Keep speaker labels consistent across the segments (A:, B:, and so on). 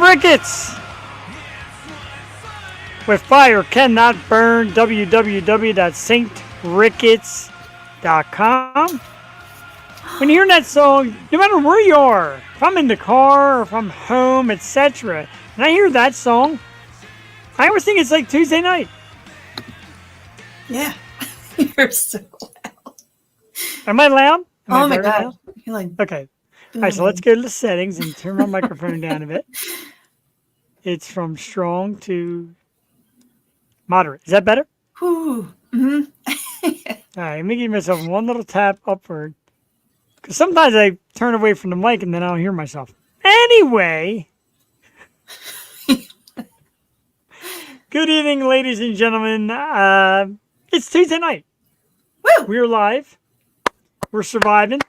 A: Ricketts with Fire Cannot Burn, www.saintricketts.com. When you hear that song, no matter where you are, if I'm in the car or if I'm home, etc., and I hear that song, I always think it's like Tuesday night.
B: Yeah. You're so loud.
A: Am I loud?
B: Oh my God. You're like,
A: okay. All right, so let's go to the settings and turn my microphone down a bit. It's from strong to moderate. Is that better?
B: whew. Mm-hmm.
A: All right, let me give myself one little tap upward. Because sometimes I turn away from the mic and then I don't hear myself. Anyway. Good evening, ladies and gentlemen. It's Tuesday night.
B: Woo!
A: We're live. We're surviving.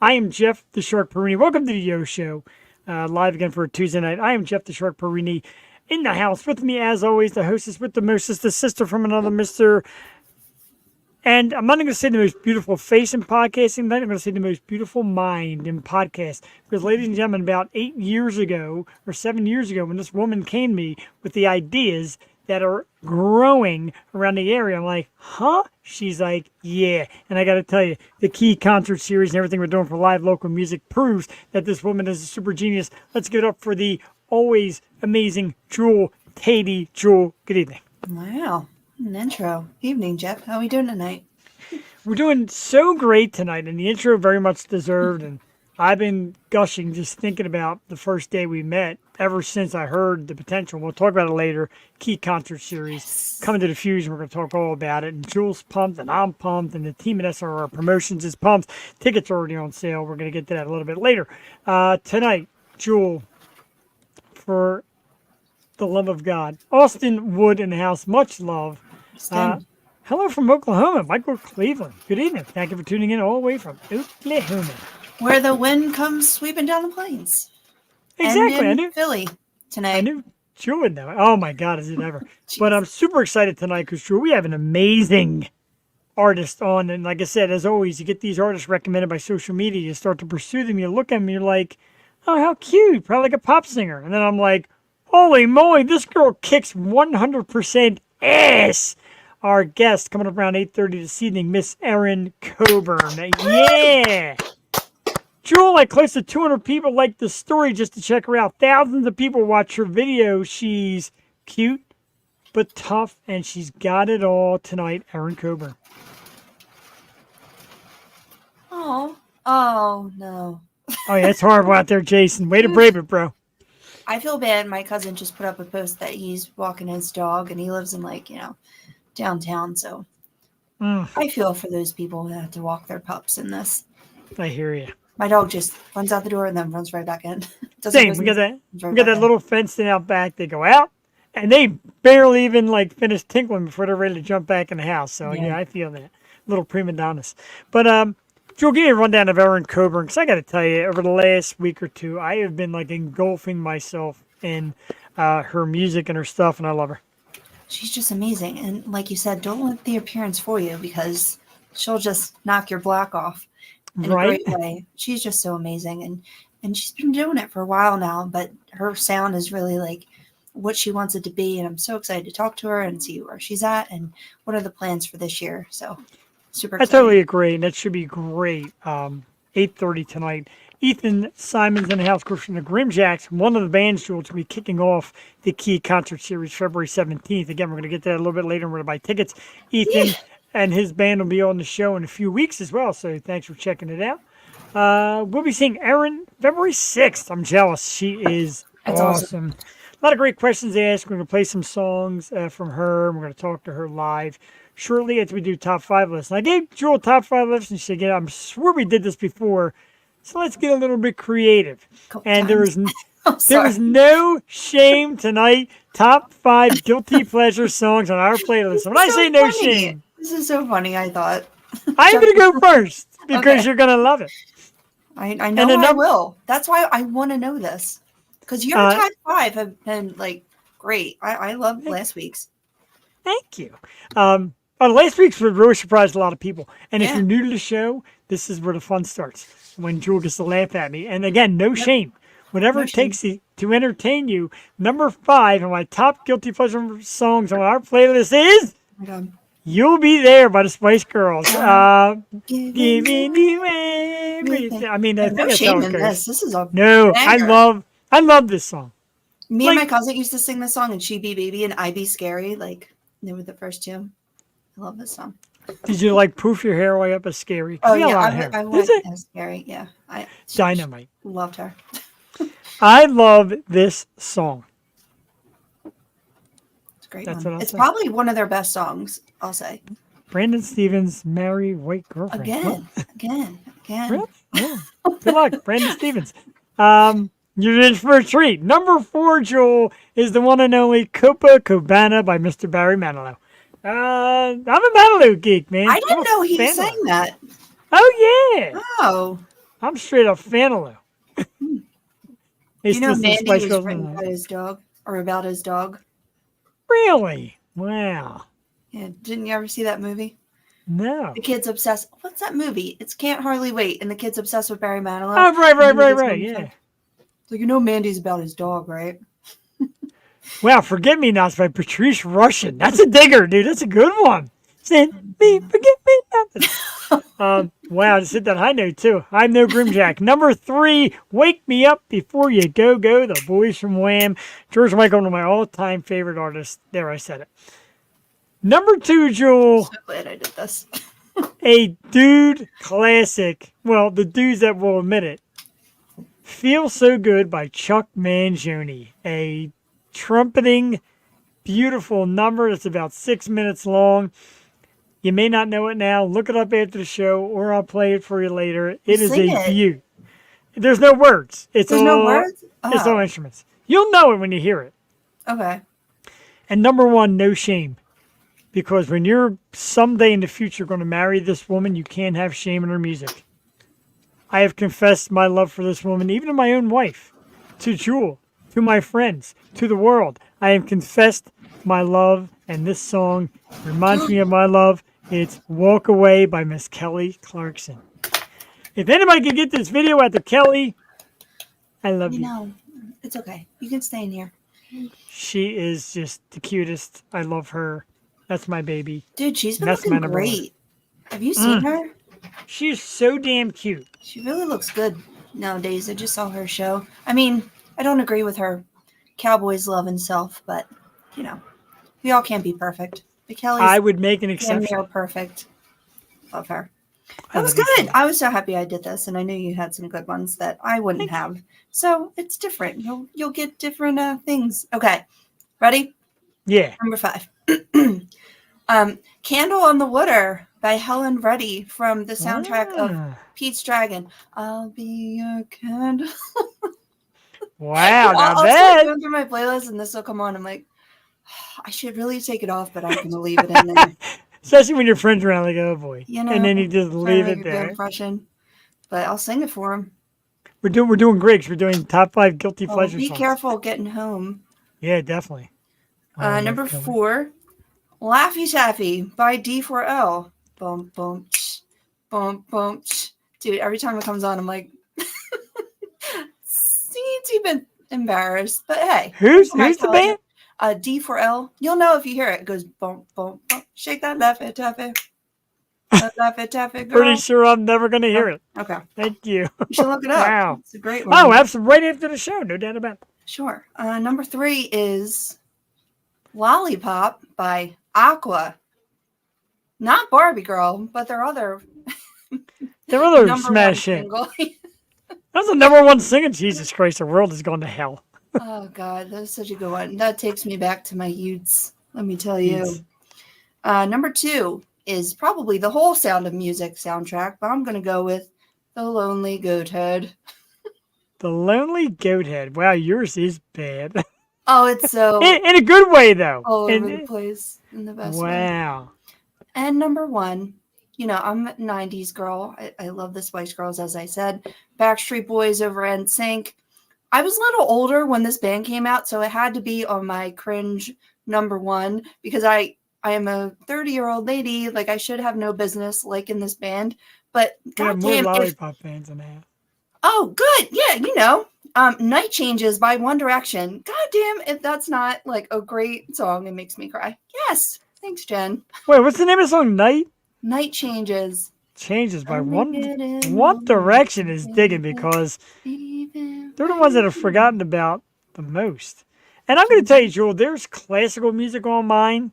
A: I am Jeff the Shark Perini. Welcome to the Yo Show. Live again for a Tuesday night. I am Jeff the Shark Perini in the house. With me, as always, the hostess with the mostest, the sister from another mister. And I'm not going to say the most beautiful face in podcasting tonight. I'm going to say the most beautiful mind in podcast. Because, ladies and gentlemen, about 8 years ago or 7 years ago, when this woman came to me with the ideas that are growing around the area, I'm like, huh? She's like, yeah. And I got to tell you, the Key concert series and everything we're doing for live local music proves that this woman is a super genius. Let's give it up for the always amazing Jewel Tatey. Jewel, good evening.
B: Wow. An intro. Evening, Jeff. How are we doing tonight?
A: We're doing so great tonight, and the intro very much deserved. And I've been gushing just thinking about the first day we met ever since I heard the potential. We'll talk about it later. Key concert series coming to the Fuge. We're going to talk all about it. And Jules pumped, and I'm pumped, and the team at SRR Promotions is pumped. Tickets are already on sale. We're going to get to that a little bit later. Tonight, Jewel, for the love of God, Austin Wood in the house. Much love. Hello from Oklahoma, Michael Cleveland. Good evening. Thank you for tuning in all the way from Oklahoma,
B: where the wind comes sweeping down the plains.
A: Exactly.
B: And in Philly tonight.
A: I knew Drew would know. Oh my God, is it ever? But I'm super excited tonight because Drew, we have an amazing artist on, and like I said, as always, you get these artists recommended by social media. You start to pursue them. You look at them, you're like, oh, how cute, probably like a pop singer. And then I'm like, holy moly, this girl kicks 100% ass. Our guest coming up around 8:30 this evening, Miss Erin Coburn. Yeah. Jewel, like close to 200 people liked the story just to check her out. Thousands of people watch her video. She's cute, but tough, and she's got it all tonight. Erin Coburn.
B: Oh no.
A: Oh, yeah, it's horrible out there, Jason. Way to brave it, bro.
B: I feel bad. My cousin just put up a post that he's walking his dog, and he lives in downtown. So I feel for those people who have to walk their pups in this.
A: I hear you.
B: My dog just runs out the door and then runs right back in.
A: Same. We got that little fence thing out back. They go out, and they barely even finish tinkling before they're ready to jump back in the house. So yeah I feel that. Little prima donnas. But Joe, give me a rundown of Erin Coburn, because I got to tell you, over the last week or two, I have been engulfing myself in her music and her stuff, and I love her.
B: She's just amazing, and like you said, don't let the appearance fool you, because she'll just knock your block off. In a great way. She's just so amazing, and she's been doing it for a while now, but her sound is really what she wants it to be, and I'm so excited to talk to her and see where she's at and what are the plans for this year. So super excited.
A: I totally agree, and that should be great. 8:30 tonight. Ethan Simon's in the house, of course, from the Grimjacks, one of the bands, Jewel, to be kicking off the Key concert series February 17th. Again, we're going to get to that a little bit later, and we're going to buy tickets. Ethan and his band will be on the show in a few weeks as well, so thanks for checking it out. We'll be seeing Erin February 6th. I'm jealous. She is awesome. A lot of great questions asked. We're going to play some songs from her, and we're going to talk to her live shortly after we do top 5 lists. And I gave Jewel top 5 lists, and she said, I'm sure we did this before, so let's get a little bit creative. And there is no shame tonight. Top 5 guilty pleasure songs on our playlist. When I say no shame.
B: This is so funny, I thought.
A: I'm going to go first because you're going to love it.
B: I know I will. That's why I want to know this. Because your top 5 have been, great. I love last week's.
A: Thank you. Last week's really surprised a lot of people. And if you're new to the show, this is where the fun starts. When Jewel gets to laugh at me. And again, no shame. Whatever
B: No
A: it
B: shame.
A: takes to entertain you. Number 5 on my top guilty pleasure songs on our playlist is
B: Oh my God.
A: "You'll Be There" by the Spice Girls.
B: Giving
A: Giving
B: you
A: you
B: everything.
A: everything. I mean, I
B: Yeah, no
A: think that's how
B: shame
A: it
B: in
A: goes.
B: this. This is a
A: No,
B: banger.
A: I love this song.
B: Me and my
A: Like,
B: cousin used to sing this song, and She Be Baby and I Be Scary. Like, they were the first two. I love this song.
A: did you like poof your hair way up as Scary? Because
B: Oh
A: you got a
B: yeah,
A: lot of hair.
B: I
A: Is
B: went
A: it?
B: as Scary. Yeah,
A: Dynamite.
B: loved her.
A: I love this song.
B: It's a great
A: That's
B: one.
A: what I'll
B: It's
A: say.
B: probably one of their best songs. I'll say
A: Brandon Stevens, Marry White Girlfriend. What?
B: again.
A: Really? Yeah. Good luck, Brandon Stevens. You're in for a treat. Number 4, Joel, is the one and only Copacabana by Mr. Barry Manilow. I'm a Manilow geek, man.
B: I
A: I'm
B: didn't
A: a
B: know he
A: fan of
B: sang
A: Lou.
B: that.
A: Oh, yeah.
B: Oh,
A: I'm straight up fan of Lou.
B: do you
A: It's
B: know
A: just the
B: Mandy
A: Spice
B: was
A: Girls.
B: written by his dog or about his dog?
A: Really? Wow.
B: Yeah, didn't you ever see that movie?
A: No.
B: The kid's obsessed. What's that movie? It's Can't Hardly Wait, and the kid's obsessed with Barry Manilow.
A: Oh, right,
B: And
A: right,
B: then he
A: right,
B: gets
A: right.
B: home and
A: Yeah.
B: said, so you know Mandy's about his dog, right?
A: Wow, Forget Me Nots by Patrice Rushen. That's a digger, dude. That's a good one. Send me, forget me not. Wow, just hit that high note, too. I'm no Grimjack. Number 3, Wake Me Up Before You Go Go, the boys from Wham. George Michael, one of my all-time favorite artists. There, I said it. Number 2, Jewel,
B: So glad I did this.
A: a dude classic. Well, the dudes that will admit it. Feel So Good by Chuck Mangione. A trumpeting, beautiful number that's about 6 minutes long. You may not know it now. Look it up after the show, or I'll play it for you later. It is
B: Sing
A: a
B: it.
A: beaut. There's no words. It's
B: There's no
A: all
B: words?
A: it's all
B: Oh,
A: instruments. You'll know it when you hear it.
B: okay.
A: And number 1, no shame. Because when you're someday in the future going to marry this woman, you can't have shame in her music. I have confessed my love for this woman, even to my own wife, to Jewel, to my friends, to the world. I have confessed my love, and this song reminds me of my love. It's Walk Away by Miss Kelly Clarkson. If anybody could get this video out to Kelly, I love
B: You
A: you.
B: know, it's okay. You can stay in here.
A: She is just the cutest. I love her. That's my baby.
B: Dude, she's been
A: That's
B: looking
A: my number 1.
B: great. Have you seen her?
A: She's so damn cute.
B: She really looks good nowadays. I just saw her show. I mean, I don't agree with her Cowboys love and self, but, you know, we all can't be perfect. But Kelly's
A: I would make an
B: damn
A: exception.
B: near perfect. Love her.
A: I
B: That was
A: love you,
B: good. I was so happy I did this, and I knew you had some good ones that I wouldn't
A: Thank you.
B: have. So it's different. You'll get different things. Okay, ready?
A: Yeah.
B: Number 5. Candle on the Water by Helen Reddy from the soundtrack of
A: Ah.
B: Pete's Dragon. I'll be your candle.
A: Wow, now
B: I'll start
A: that
B: going through my playlist, and this will come on. I'm like, I should really take it off, but I'm going to leave it in there.
A: especially when your friends are around, like, oh boy,
B: You know,
A: and then you just
B: trying
A: leave
B: to make
A: it
B: a good
A: there.
B: impression. But I'll sing it for him.
A: We're doing great. 'Cause we're doing top 5 guilty
B: Oh,
A: pleasure
B: be
A: songs.
B: careful getting home.
A: Yeah, definitely.
B: Number 4, Laffy Taffy by D4L. Boom, boom, tsh, boom, tsh. Dude, every time it comes on, I'm like, seems even embarrassed. But hey,
A: Who's
B: my
A: the band?
B: D4L. You'll know if you hear it. It goes boom, boom, boom. Shake that Laffy Taffy. That Laffy Taffy girl.
A: Pretty sure I'm never gonna hear it.
B: Okay.
A: Thank you.
B: You should look it up.
A: Wow.
B: It's a great one.
A: Oh, absolutely. Right after the show, no doubt about it.
B: Sure. Number 3 is Lollipop by Aqua. Not Barbie Girl, but their other
A: Their other
B: number
A: smash
B: 1
A: hit.
B: single.
A: That's the number 1 singer. Jesus Christ, the world has gone to hell.
B: Oh God, that's such a good one. That takes me back to my youths. Let me tell you.
A: Youths.
B: Number 2 is probably the whole Sound of Music soundtrack, but I'm gonna go with The Lonely Goathead.
A: The Lonely Goathead. Wow, yours is bad.
B: Oh, it's so
A: in a good way, though.
B: all over
A: In-
B: the place in the best way.
A: wow.
B: And number 1, you know, I'm a 90s girl. I love the Spice Girls, as I said. Backstreet Boys over NSYNC. I was a little older when this band came out, so it had to be on my cringe number 1 because I am a 30-year-old lady. Like, I should have no business liking this band. But
A: We have more
B: goddamn,
A: lollipop fans than that.
B: Oh, good. Yeah, Night Changes by One Direction. God damn, if that's not like a great song, it makes me cry. Yes. Thanks, Jen.
A: Wait, what's the name of the song?
B: Night Changes.
A: Changes by
B: Only
A: One
B: getting
A: One
B: older,
A: Direction is digging because
B: even
A: they're the ones that
B: when
A: are forgotten about the most. And I'm going to tell you, Jewel, there's classical music on mine,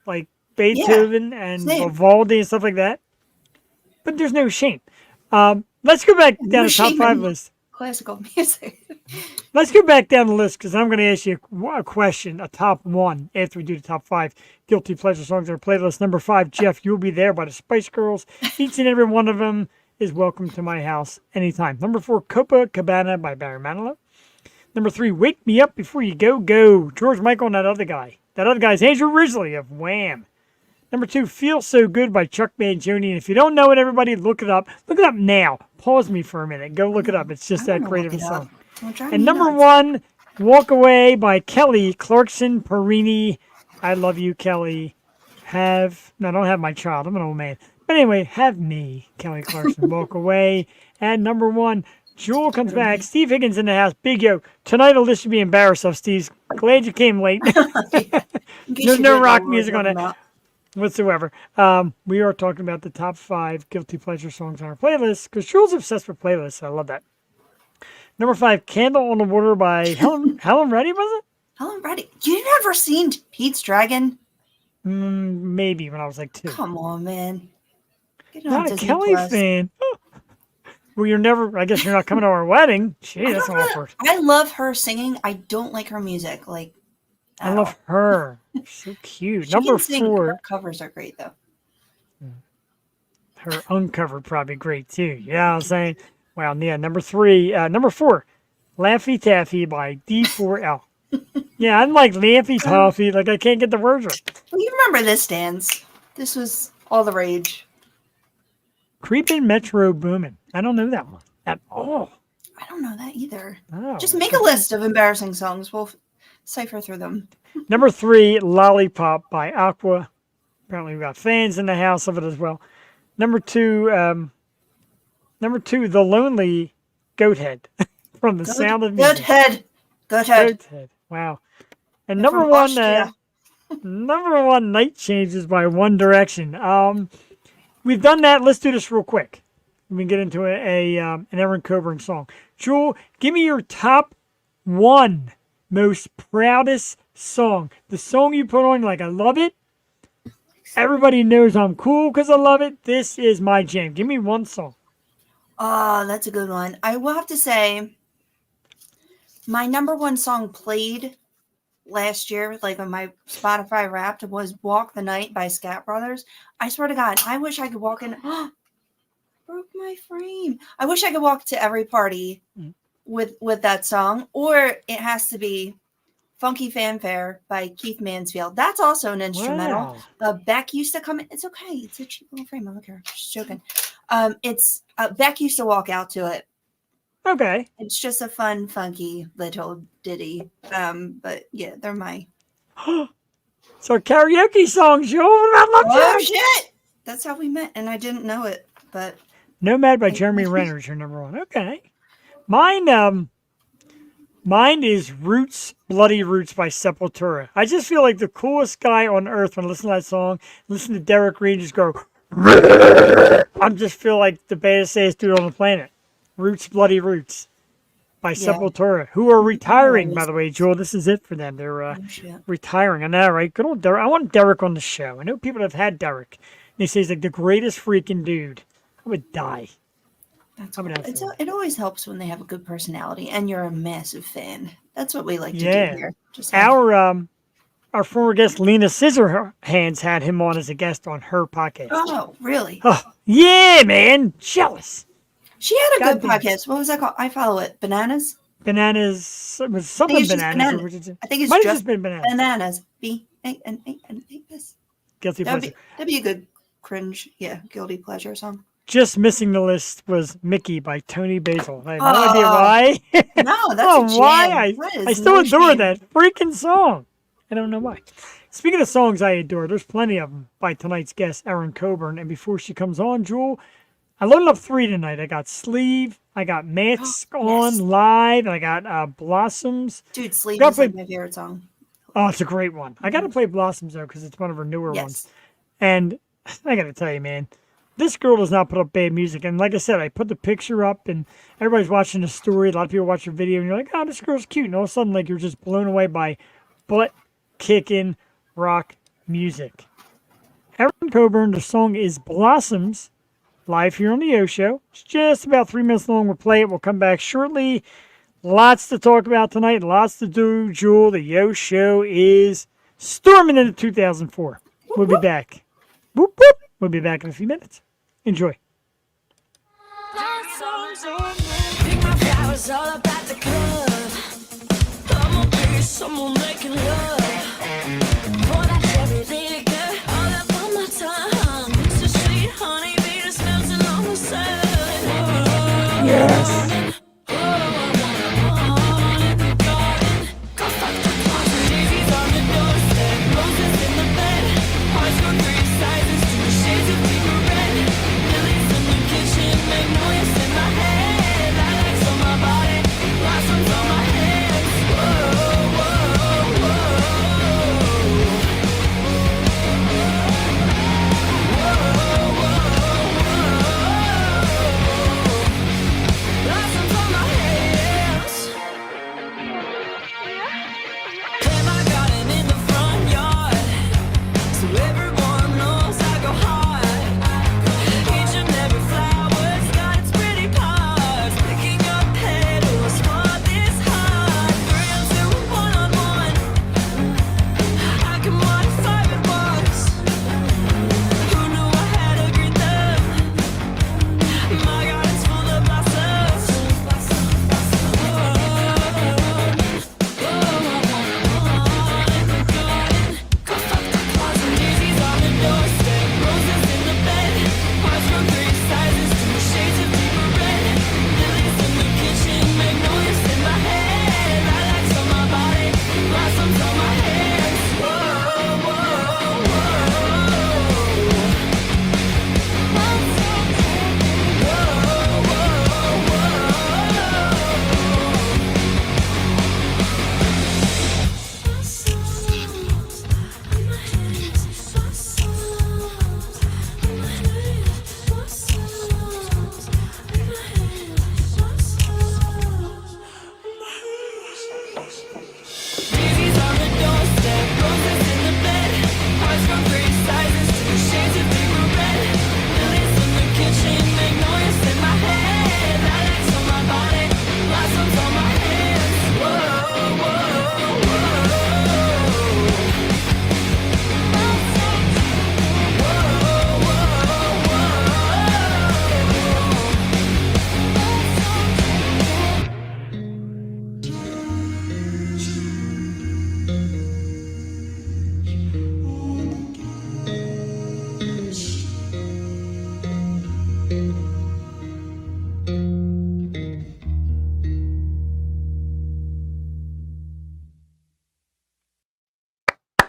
A: like
B: Yeah,
A: Beethoven and
B: same.
A: Vivaldi and stuff like that. But there's no shame. Let's go back down
B: No
A: the top
B: shame
A: five
B: in
A: list.
B: classical music.
A: Let's go back down the list because I'm going to ask you a question, a top one, after we do the top five guilty pleasure songs on our playlist. Number five, Jeff, You'll Be There by the Spice Girls. Each and every one of them is welcome to my house anytime. Number four, Copacabana by Barry Manilow. Number three, Wake Me Up Before You Go Go. George Michael and that other guy. That other guy's Andrew Ridgeley of Wham. Number two, Feel So Good by Chuck Mangione. And if you don't know it, everybody, look it up. Look it up now. Pause me for a minute. Go look it up. It's just that great of a song. And number one, Walk Away by Kelly Clarkson Perini. I love you, Kelly. I don't have my child. I'm an old man. But anyway, have me, Kelly Clarkson. Walk Away. And number one, Jewel comes back. Steve Higgins in the house. Big yo. Tonight, Alyssa should be embarrassed of Steve. Glad you came late. There's no rock music on it whatsoever. We are talking about the top five guilty pleasure songs on our playlist because Jewel's obsessed with playlists. I love that. Number five, Candle on the Water by Helen Reddy, was it?
B: Helen Reddy. You never seen Pete's Dragon?
A: Maybe when I was like 2.
B: Come on, man. Get on
A: Not a
B: Disney
A: Kelly
B: Plus.
A: fan. Well, I guess you're not coming to our wedding. Gee, that's awkward.
B: I love her singing. I don't like her music. Like,
A: I love her. So cute. Number 4.
B: Her covers are great, though.
A: Her uncovered probably great, too. You know what I'm saying? Wow, yeah. Number 4, Laffy Taffy by D4L. Yeah, I'm like Laffy Taffy. Like, I can't get the words right.
B: Well, you remember this dance. This was all the rage.
A: Creepin' Metro Boomin'. I don't know that one at all.
B: I don't know that either.
A: Oh.
B: Just make a list of embarrassing songs. We'll cipher through them.
A: Number 3, Lollipop by Aqua. Apparently, we've got fans in the house of it as well. Number 2, The Lonely Goathead from The Sound of Music.
B: Goathead.
A: Wow. And number one, Night Changes by One Direction. We've done that. Let's do this real quick. We can get into an Erin Coburn song. Jewel, give me your top 1 most proudest song. The song you put on, like, I love it. Everybody knows I'm cool because I love it. This is my jam. Give me one song.
B: Oh, that's a good one. I will have to say, my number 1 song played last year, like on my Spotify Wrapped, was Walk the Night by Scat Brothers. I swear to God, I wish I could walk in. Broke my frame. I wish I could walk to every party with that song. Or it has to be Funky Fanfare by Keith Mansfield. That's also an instrumental.
A: Wow.
B: Beck used to come in. It's okay. It's a cheap little frame. I don't care. Just joking. It's Beck used to walk out to it.
A: Okay.
B: It's just a fun, funky little ditty. But yeah, they're my.
A: So karaoke songs, Jewel. I love
B: Oh
A: that.
B: shit! That's how we met, and I didn't know it. But
A: Nomad by Jeremy Renner is your number 1. Okay. Mine is Roots, Bloody Roots by Sepultura. I just feel like the coolest guy on earth when I listen to that song. Listen to Derek Reed just go. I just feel like the baddest dude on the planet. Roots, Bloody Roots by Sepultura, who are retiring, by the way, Joel. This is it for them. They're retiring. I know, right? Good old Derek. I want Derek on the show. I know people have had Derek. And he says, like, the greatest freaking dude. I would die.
B: It always helps when they have a good personality and you're a massive fan. That's what we like to do here.
A: Our former guest Lena Scissorhands had him on as a guest on her podcast.
B: Oh, really?
A: Oh, yeah, man. Jealous.
B: She had a good podcast. What was that called? I follow it. Bananas?
A: Bananas. It was something bananas.
B: I think it's just been bananas. B-A-N-A-N-A-S.
A: Guilty pleasure.
B: That'd be a good cringe, guilty pleasure song.
A: Just missing the list was Mickey by Tony Basil. I have no idea why.
B: No, that's a jam.
A: Why? I still adore that freaking song. I don't know why. Speaking of songs I adore, there's plenty of them by tonight's guest, Erin Coburn. And before she comes on, Jewel, I loaded up 3 tonight. I got Sleeve, I got Mask
B: Yes.
A: on live. I got Blossoms.
B: Dude, Sleep
A: Gotta
B: is like
A: play.
B: my favorite song.
A: Oh, it's a great one. I gotta play Blossoms though because it's one of her newer ones.
B: Yes.
A: And I gotta tell you, man, this girl does not put up bad music. And like I said, I put the picture up, and everybody's watching the story. A lot of people watch the video, and you're like, "Oh, this girl's cute." And all of a sudden, like you're just blown away by butt kicking rock music. Erin Coburn. The song is Blossoms. Live here on the Yo Show. It's just about 3 minutes long. We'll play it. We'll come back shortly. Lots to talk about tonight. Lots to do, Jewel. The Yo Show is storming into 2004. We'll be back. Boop, boop. We'll be back in a few minutes. Enjoy.
C: Pick my flowers all up at the club. I'ma be someone making love. Pour that cherry liquor all up on my tongue. It's so sweet, honey, be just melting on the sun.
A: Yes.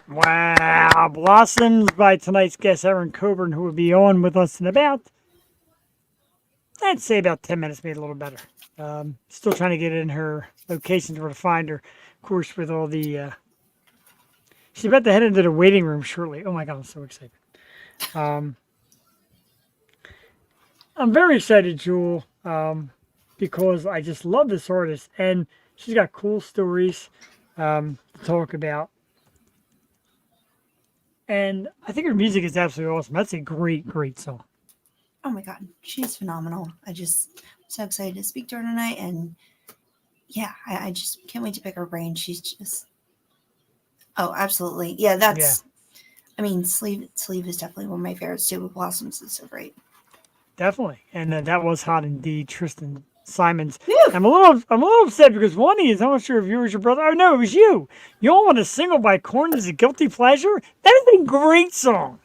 A: Wow. Blossoms by tonight's guest, Erin Coburn, who will be on with us in about, I'd say about 10 minutes, maybe a little better. Still trying to get in her locations where to find her. Of course, with all the, she's about to head into the waiting room shortly. Oh my God, I'm so excited. I'm very excited, Jewel, because I just love this artist, and she's got cool stories to talk about. And I think her music is absolutely awesome. That's a great, great song.
B: Oh my God, she's phenomenal. I'm so excited to speak to her tonight. And yeah, I just can't wait to pick her brain. She's just, oh, absolutely. Yeah, I mean, Sleeve is definitely one of my favorites too. With Blossoms is so great.
A: Definitely. And that was hot indeed, Tristan Simons.
B: Whew.
A: I'm a little upset because one is, I'm not sure if you was your brother. Oh no, it was you. You all want a single by Korn as a guilty pleasure? That is a great song.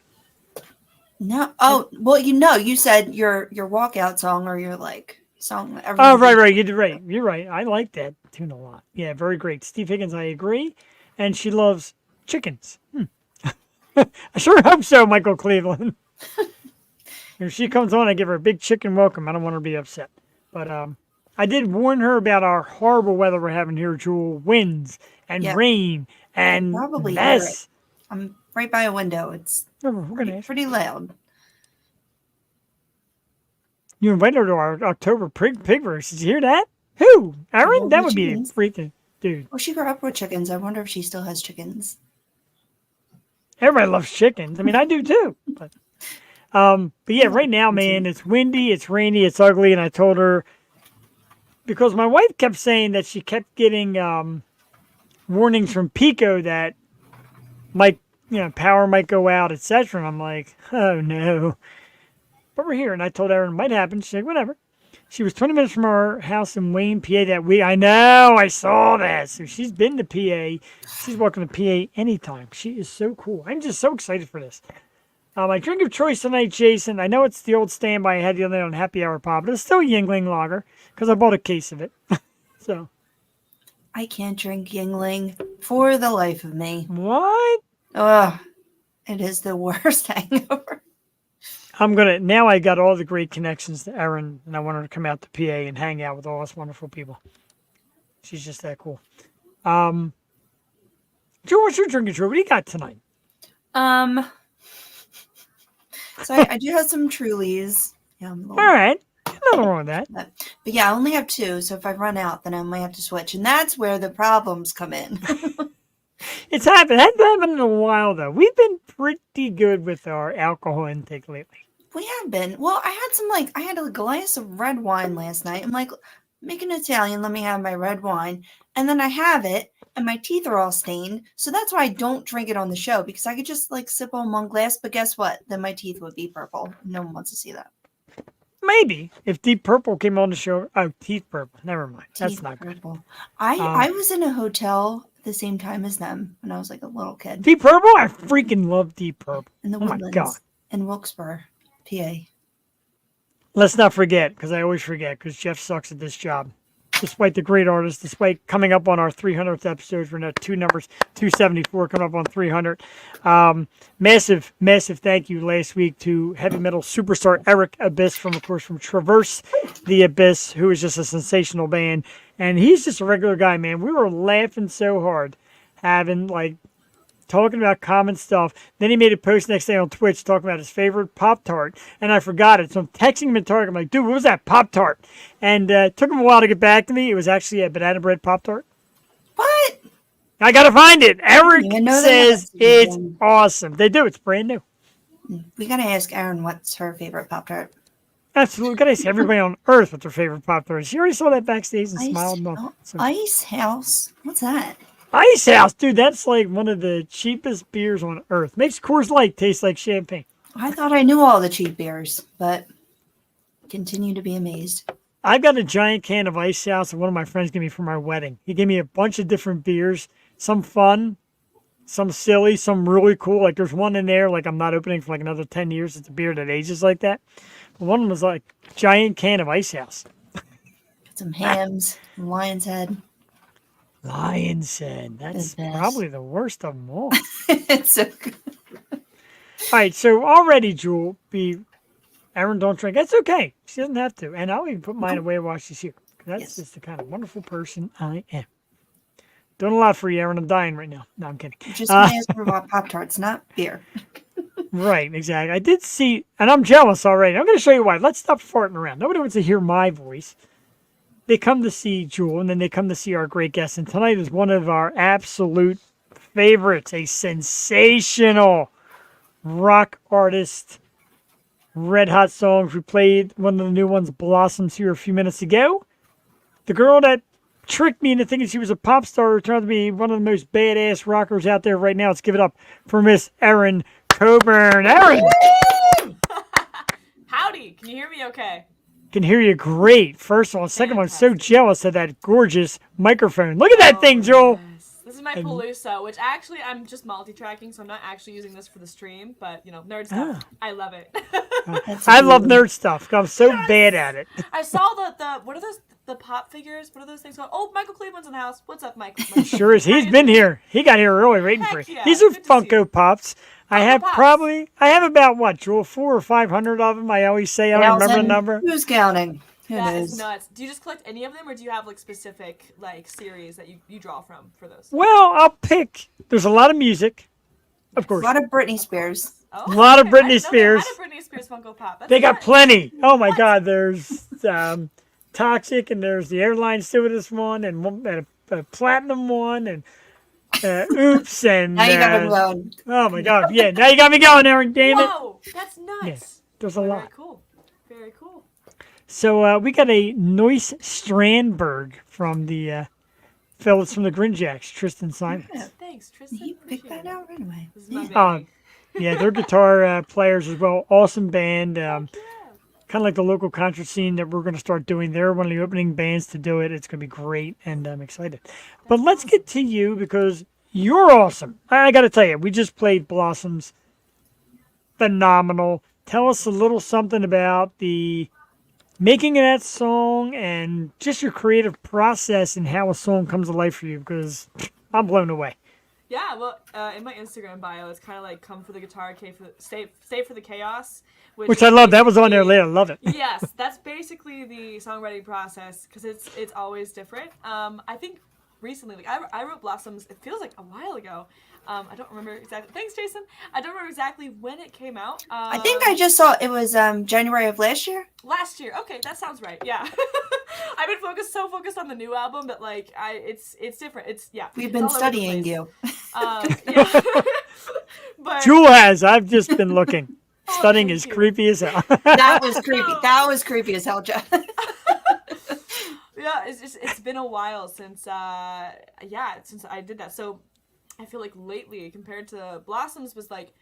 B: No, oh well, you said your walkout song or your like song.
A: Oh right, you did right. You're right. I like that tune a lot. Yeah, very great. Steve Higgins, I agree. And she loves chickens. I sure hope so, Michael Cleveland. If she comes on, I give her a big chicken welcome. I don't want her to be upset. But I did warn her about our horrible weather we're having here, Jewel. Winds and
B: Yep.
A: rain and
B: Probably hear it.
A: mess.
B: I'm right by a window. It's
A: We're going to ask.
B: pretty loud.
A: You invited her to our October pig roast. Did you hear that? Who? Erin?
B: Well,
A: That
B: the
A: would be a
B: chickens.
A: freaking dude.
B: Well, she grew up with chickens. I wonder if she still has chickens.
A: Everybody loves chickens. I mean, I do too. But yeah, right now, man, it's windy, it's rainy, it's ugly, and I told her because my wife kept saying that she kept getting warnings from Pico that power might go out, etc. And I'm like, oh no. But we're here, and I told Erin it might happen. She's like, whatever. She was 20 minutes from our house in Wayne, PA that week. I know, I saw that. So she's been to PA. She's welcome to PA anytime. She is so cool. I'm just so excited for this. My drink of choice tonight, Jason. I know it's the old standby I had the other night on Happy Hour Pop, but it's still Yingling Lager because I bought a case of it. So.
B: I can't drink Yingling for the life of me.
A: What?
B: Ugh, it is the worst hangover.
A: Now I got all the great connections to Erin, and I want her to come out to PA and hang out with all us wonderful people. She's just that cool. Joe, what's your drinking, Joe? What do you got tonight?
B: So I do have some Trulies. Yeah, I'm a little,
A: All right. Nothing wrong with that.
B: but yeah, I only have two. So if I run out, then I might have to switch, and that's where the problems come in.
A: It's happened. It hasn't happened in a while, though. We've been pretty good with our alcohol intake lately.
B: We have been. Well, I had a glass of red wine last night. I'm like, make an Italian, let me have my red wine. And then I have it, and my teeth are all stained. So that's why I don't drink it on the show, because I could just like sip on one glass. But guess what? Then my teeth would be purple. No one wants to see that.
A: Maybe. If Deep Purple came on the show. Oh, Teeth Purple. Never mind. That's
B: Teeth
A: not good.
B: purple. I was in a hotel at the same time as them when I was like a little kid.
A: Deep Purple? I freaking love Deep Purple.
B: In the
A: Oh, my
B: Woodlands
A: God.
B: in Wilkesboro, PA.
A: Let's not forget, because I always forget, because Jeff sucks at this job. Despite the great artist, despite coming up on our 300th episode, we're now 274 coming up on 300. Massive, massive thank you last week to heavy metal superstar Eric Abyss from Traverse the Abyss, who is just a sensational band. And he's just a regular guy, man. We were laughing so hard having, talking about common stuff. Then he made a post next day on Twitch talking about his favorite Pop-Tart, and I forgot it. So I'm texting him in Target. I'm like, dude, what was that Pop-Tart? And it took him a while to get back to me. It was actually a banana bread Pop-Tart.
B: What?
A: I got to find it. Eric
B: even know
A: says
B: that.
A: it's awesome. They do. It's brand new.
B: We gotta ask Erin what's her favorite Pop-Tart.
A: Absolutely. Got to ask everybody on earth what their favorite Pop-Tart is. She already saw that backstage and smiled.
B: Ice House. What's that?
A: Ice House, dude, that's like one of the cheapest beers on earth. Makes Coors Light taste like champagne.
B: I thought I knew all the cheap beers, but continue to be amazed.
A: I got a giant can of Ice House that one of my friends gave me for my wedding. He gave me a bunch of different beers, some fun, some silly, some really cool. Like there's one in there, like I'm not opening for like another 10 years. It's a beer that ages like that. But one of them was like giant can of Ice House.
B: Got some hams, Lion's Head.
A: Lion's Head. That's
B: The best.
A: probably the worst of them all.
B: It's so good.
A: All right, so already, Jewel, Erin don't drink. That's okay. She doesn't have to. And I'll even put mine away while she's here. That's
B: Yes.
A: just the kind of wonderful person I am. Doing a lot for you, Erin. I'm dying right now. No, I'm kidding.
B: Just want to ask for Pop-Tarts, not beer.
A: Right, exactly. I did see, and I'm jealous already. I'm going to show you why. Let's stop farting around. Nobody wants to hear my voice. They come to see Jewel, and then they come to see our great guest. And tonight is one of our absolute favorites, a sensational rock artist. Red Hot songs. We played one of the new ones, Blossoms, here a few minutes ago. The girl that tricked me into thinking she was a pop star turned out to be one of the most badass rockers out there right now. Let's give it up for Miss Erin Coburn. Erin!
D: Howdy, can you hear me okay?
A: Can hear you great. First of all. Second of all, I'm so jealous of that gorgeous microphone. Look at that thing, Joel.
D: Yes. This is my Pelusa, which actually I'm just multi-tracking, so I'm not actually using this for the stream, but nerd stuff. I love it.
A: I love nerd stuff. I'm so bad at it.
D: I saw the what are those, the pop figures? What are those things called? Oh, Michael Cleveland's in the house. What's up, Michael?
A: Sure is. He's been here. He got here early waiting for you.
D: yeah.
A: These are
D: Good to see you.
A: Funko Pops. I have about what, Joel, 400 or 500 of them. I always say I don't remember the number.
B: Who's counting?
D: That is
B: is.
D: nuts. Do you just collect any of them, or do you have like specific like series that you draw from for those?
A: Well, I'll pick. There's a lot of music, of
B: A
A: course.
B: lot of Britney Spears.
D: Oh,
A: A lot of
D: okay. I
A: Britney
D: didn't know they had
A: Spears.
D: a Britney Spears Funko Pop. That's
A: They got
D: nuts.
A: plenty. Oh my God, there's Toxic, and there's the Airline Stewardess one, and a platinum one, and Oops, and
B: Now you got him going.
A: oh my God, yeah. Now you got me going, Erin. Damn it.
D: Whoa, that's nuts.
A: There's a
D: Very
A: lot.
D: cool. Very cool.
A: So we got a Noyce Strandberg from the fellas from the Grimjacks, Tristan Simons.
B: Yeah.
D: Thanks, Tristan.
B: You picked
D: Appreciate
B: that
D: it.
B: out right away.
D: This is my
B: Yeah.
D: baby.
A: Yeah, they're guitar players as well. Awesome band.
D: Yeah.
A: Kind of like the local concert scene that we're going to start doing. They're one of the opening bands to do it. It's going to be great, and I'm excited. But let's get to you because you're awesome. I got to tell you, we just played Blossoms. Phenomenal. Tell us a little something about the making of that song and just your creative process and how a song comes to life for you because I'm blown away.
D: Yeah, well, in my Instagram bio, it's kind of like come for the guitar, stay for the chaos.
A: Which
D: is
A: I love. That was on there
D: basically-
A: later. I love it.
D: Yes, that's basically the songwriting process because it's always different. I think recently, like I wrote Blossoms. It feels like a while ago. I don't remember exactly. Thanks, Jason. I don't remember exactly when it came out.
B: I think I just saw it was January of last year.
D: Last year. Okay, that sounds right. Yeah. I've been so focused on the new album that like it's different.
B: We've
D: it's
B: been
D: all over the
B: studying
D: place.
B: you.
D: Yeah. But
A: Jewel has. I've just been looking. Studying
D: thank
A: is
D: you.
A: creepy as hell.
B: That was creepy. That was creepy as hell, Jeff.
D: yeah, it's been a while since since I did that. So I feel like lately compared to Blossoms was like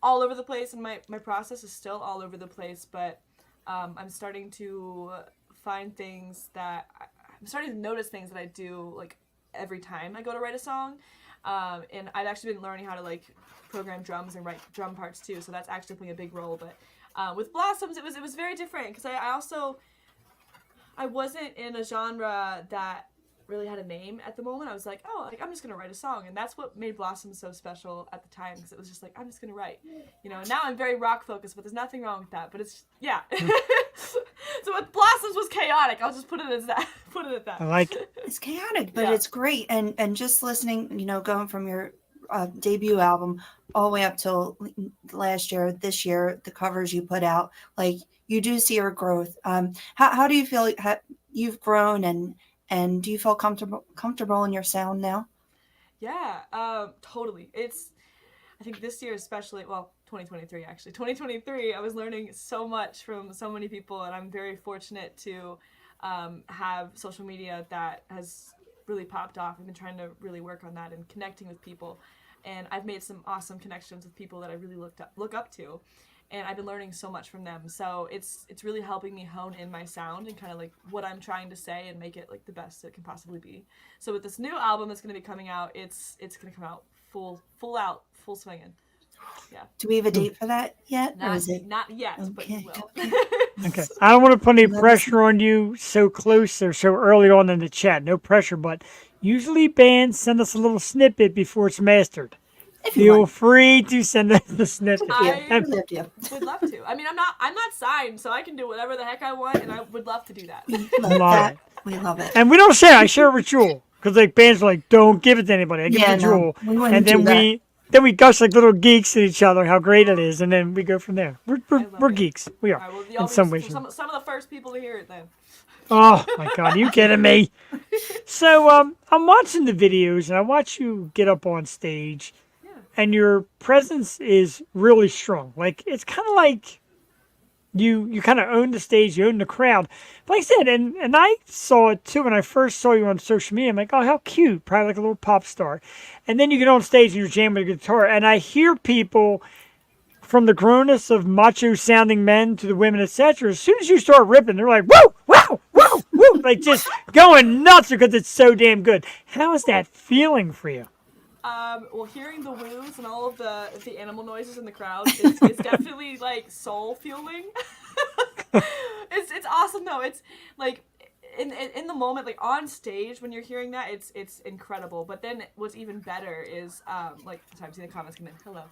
D: all over the place, and my process is still all over the place, but I'm starting to find things that I'm starting to notice things that I do like every time I go to write a song. And I've actually been learning how to like program drums and write drum parts too, so that's actually playing a big role. But with Blossoms, it was very different because I wasn't in a genre that really had a name at the moment. I was like, I'm just gonna write a song, and that's what made Blossoms so special at the time because it was just like I'm just gonna write, And now I'm very rock focused, but there's nothing wrong with that. But it's So with Blossoms was chaotic. I'll just put it as that. Put it at that.
A: I like it.
B: It's chaotic, but
D: Yeah.
B: it's great. And just listening, going from your debut album all the way up till last year, this year, the covers you put out, like you do see your growth. How do you feel you've grown and do you feel comfortable in your sound now?
D: Yeah, totally. I think this year especially, 2023 actually. 2023, I was learning so much from so many people, and I'm very fortunate to have social media that has really popped off. I've been trying to really work on that and connecting with people, and I've made some awesome connections with people that I really look up to, and I've been learning so much from them. So it's really helping me hone in my sound and kind of like what I'm trying to say and make it like the best it can possibly be. So with this new album that's going to be coming out, it's going to come out full swinging. Yeah.
B: Do we have a date for that yet? Or is it?
D: Not yet, but we
B: Okay,
D: will.
A: Okay. I don't want to put any
B: Let us
A: pressure on you so close or so early on in the chat. No pressure, but usually bands send us a little snippet before it's mastered.
B: If you
A: Feel
B: want.
A: free to send us the snippet.
D: I-
B: Yeah, we lived you.
D: Would love to. I mean, I'm not signed, so I can do whatever the heck I want, and I would love to do that.
B: We love
A: Love
B: that.
A: it.
B: We love it.
A: And we don't share. I share it with Jewel. Because like bands are like, don't give it to anybody. I give it to Jewel.
B: we wouldn't
A: And then
B: do that.
A: we gush like little geeks at each other how great it is, and then we go from there. We're
D: love it.
A: geeks. We are
D: All right, well,
A: in
D: y'all
A: some
D: be
A: ways.
D: some of the first people to hear it then.
A: Oh my God, are you kidding me? So I'm watching the videos and I watch you get up on stage,
D: Yeah.
A: and your presence is really strong. Like it's kind of like you kind of own the stage, you own the crowd. But like I said, and I saw it too when I first saw you on social media. I'm like, oh, how cute, probably like a little pop star. And then you get on stage and you're jamming a guitar, and I hear people from the grownness of macho-sounding men to the women, etc. As soon as you start ripping, they're like, woo, wow, woo, woo, like just going nuts because it's so damn good. How is that feeling for you?
D: Well, hearing the woos and all of the animal noises in the crowd is definitely like soul fueling. It's awesome though. It's like in the moment, like on stage when you're hearing that, it's incredible. But then what's even better is like, sorry, I'm seeing the comments come in. Hello.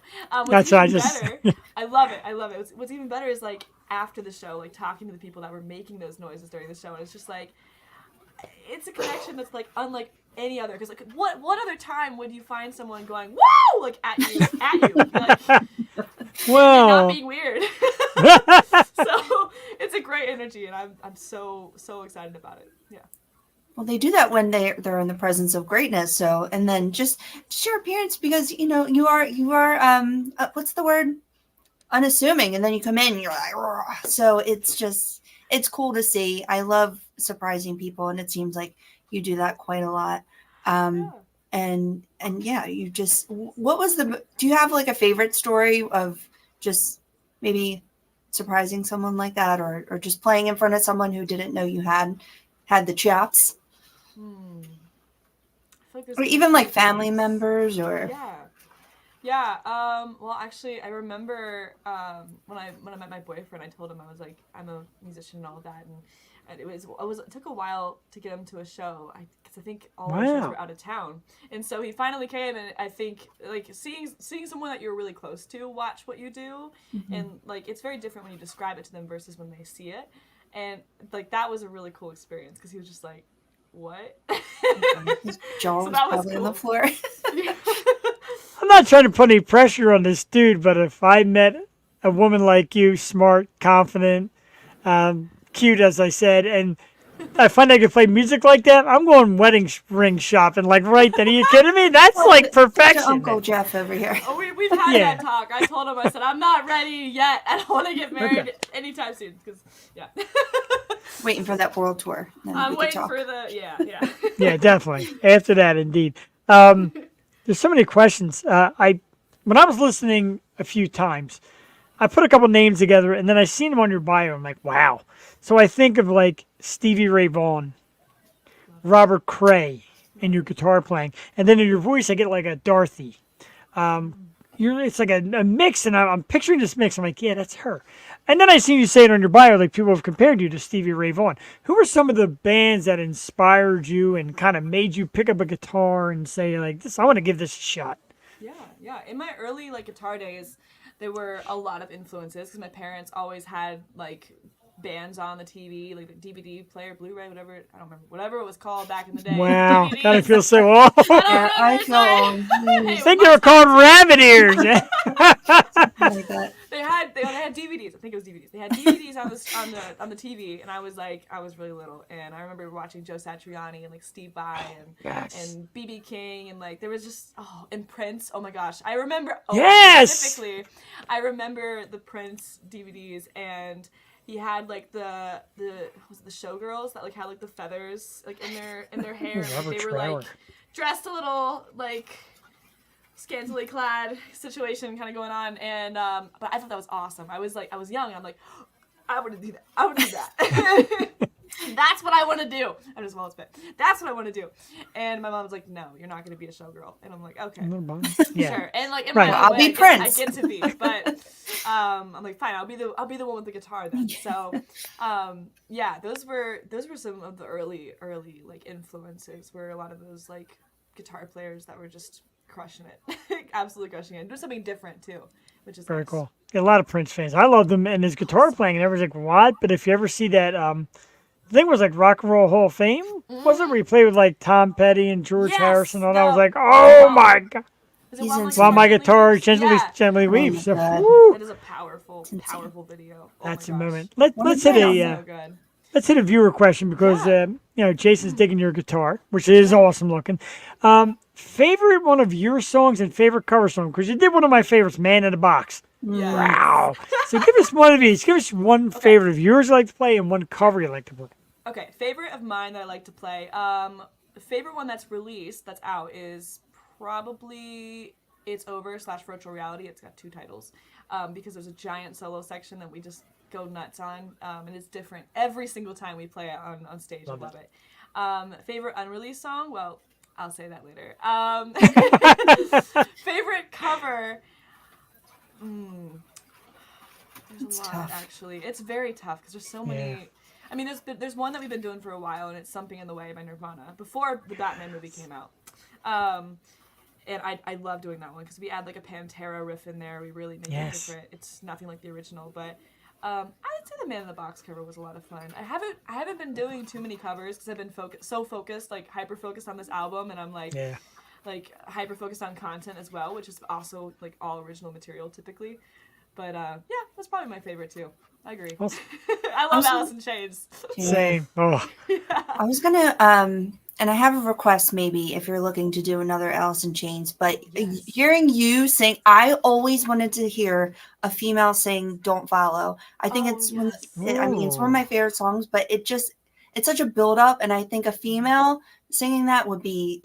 D: What's even better, I love it. What's even better is like after the show, like talking to the people that were making those noises during the show, and it's just like, it's a connection that's like unlike any other. Because like, what other time would you find someone going "woo" like at you, like,
A: well,
D: not being weird. So it's a great energy, and I'm so excited about it. Yeah.
B: Well, they do that when they're in the presence of greatness. So, and then just your appearance, because you know you are what's the word, unassuming, and then you come in and you're like, "Rah." So it's cool to see. I love surprising people, and it seems like you do that quite a lot.
D: Yeah.
B: And yeah, you just, what was do you have like a favorite story of just maybe surprising someone like that, or just playing in front of someone who didn't know you had the chops?
D: I feel like there's
B: Or even like family
D: things.
B: members, or
D: Yeah. Well, actually, I remember when I met my boyfriend, I told him I was like, I'm a musician and all of that, and it took a while to get him to a show, because I think all our shows were out of town, and so he finally came, and I think like seeing someone that you're really close to watch what you do, and like it's very different when you describe it to them versus when they see it, and like that was a really cool experience, because he was just like, what?
B: his jaw
D: So
B: was
D: that was
B: probably on
D: cool.
B: the floor.
A: I'm not trying to put any pressure on this dude, but if I met a woman like you, smart, confident, cute, as I said, and I find I can play music like that, I'm going wedding ring shopping like right then. Are you kidding me? That's like perfection.
B: Uncle
A: Man.
B: Jeff over here.
D: Oh, we've had that talk. I told him, I said, I'm not ready yet. I don't want to get married anytime soon. Because, yeah.
B: Waiting for that world tour. Then
D: I'm
B: we can
D: waiting
B: talk.
D: for the, yeah.
A: Yeah, definitely. After that, indeed. There's so many questions. When I was listening a few times, I put a couple names together, and then I seen them on your bio. I'm like, wow. So I think of like Stevie Ray Vaughan, Robert Cray in your guitar playing, and then in your voice I get like a Dorothy. It's like a mix, and I'm picturing this mix. I'm like, yeah, that's her. And then I see you say it on your bio, like people have compared you to Stevie Ray Vaughan. Who were some of the bands that inspired you and kind of made you pick up a guitar and say like, this, I want to give this a shot?
D: Yeah. In my early like guitar days, there were a lot of influences, because my parents always had like bands on the TV, like the DVD player, Blu-ray, whatever, I don't remember, whatever it was called back in the day.
A: Wow,
D: DVDs.
A: kind of feel so old.
B: I feel old.
A: I think they were called rabbit ears.
B: Like that.
D: They had DVDs. I think it was DVDs. They had DVDs on the TV, and I was really little, and I remember watching Joe Satriani and like Steve Vai and BB King, and like there was just and Prince. Oh my gosh, I remember. Specifically, I remember the Prince DVDs, and he had like the showgirls that like had like the feathers like in their hair. And, like, they were like dressed a little like scantily clad situation kind of going on, and but I thought that was awesome. I was young, and I'm like, I want to do that. That's what I want to do. I'm just well spit. That's what I want to do. And my mom's like, no, you're not going to be a showgirl. And I'm like, okay, sure. And like in my own
B: I'll
D: way,
B: be Prince.
D: I get to be, but I'm like, fine, I'll be the one with the guitar then. So yeah, those were some of the early like influences, were a lot of those like guitar players that were just crushing it. Absolutely crushing it. And doing something different too, which is
A: very
D: nice.
A: cool. Yeah, a lot of Prince fans. I loved him and his guitar playing, and everyone's like, what? But if you ever see that, I think it was like Rock and Roll Hall of Fame, was it? Where he played with like Tom Petty and George Harrison and all that. I was like, oh my God. While my guitar gently weeps. So,
D: that is a powerful video.
A: That's a
D: my gosh.
A: moment. Let's hit a viewer question, because Jason's digging your guitar, which is awesome looking. Favorite one of your songs and favorite cover song, because you did one of my favorites, "Man in the Box."
D: Yeah.
A: Wow. So give us one of each. Give us one favorite of yours you like to play and one cover you like to play.
D: Okay, favorite of mine that I like to play. The favorite one that's released, that's out, is probably It's Over / Virtual Reality. It's got 2 titles, because there's a giant solo section that we just go nuts on, and it's different every single time we play it on stage. I love it. Favorite unreleased song? Well, I'll say that later. Favorite cover? There's a lot, actually. It's very tough, because there's so many. I mean, there's one that we've been doing for a while, and it's "Something in the Way" by Nirvana before the Batman movie came out. And I love doing that one because we add like a Pantera riff in there. We really make it different. It's nothing like the original, but I'd say the Man in the Box cover was a lot of fun. I haven't been doing too many covers because I've been focused, like hyper focused on this album, and I'm like hyper focused on content as well, which is also like all original material typically. But yeah, that's probably my favorite too. I agree.
A: Awesome.
D: I love Alice in Chains.
A: Same. Oh.
B: I was gonna and I have a request maybe if you're looking to do another Alice in Chains, but hearing you sing, I always wanted to hear a female sing "Don't Follow." I think it's one of my favorite songs, but it's such a build up, and I think a female singing that would be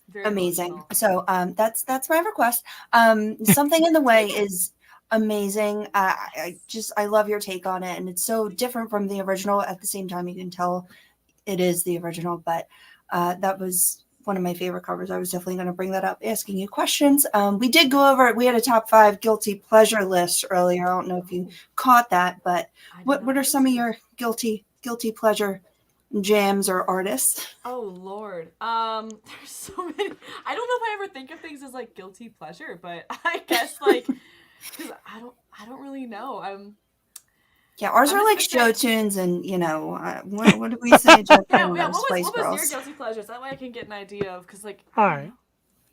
D: very
B: amazing.
D: emotional.
B: So that's my request. Something in the Way is amazing. I love your take on it, and it's so different from the original. At the same time, you can tell it is the original, but that was one of my favorite covers. I was definitely going to bring that up, asking you questions. We did go over it. We had a top 5 guilty pleasure list earlier. I don't know if you caught that, but what are some of your guilty pleasure jams or artists?
D: Oh Lord, there's so many. I don't know if I ever think of things as like guilty pleasure, but I guess like because I don't really know.
B: Yeah, ours are like show tunes, and what do we say?
D: What was your guilty pleasures? That way I can get an idea of because like.
A: All right.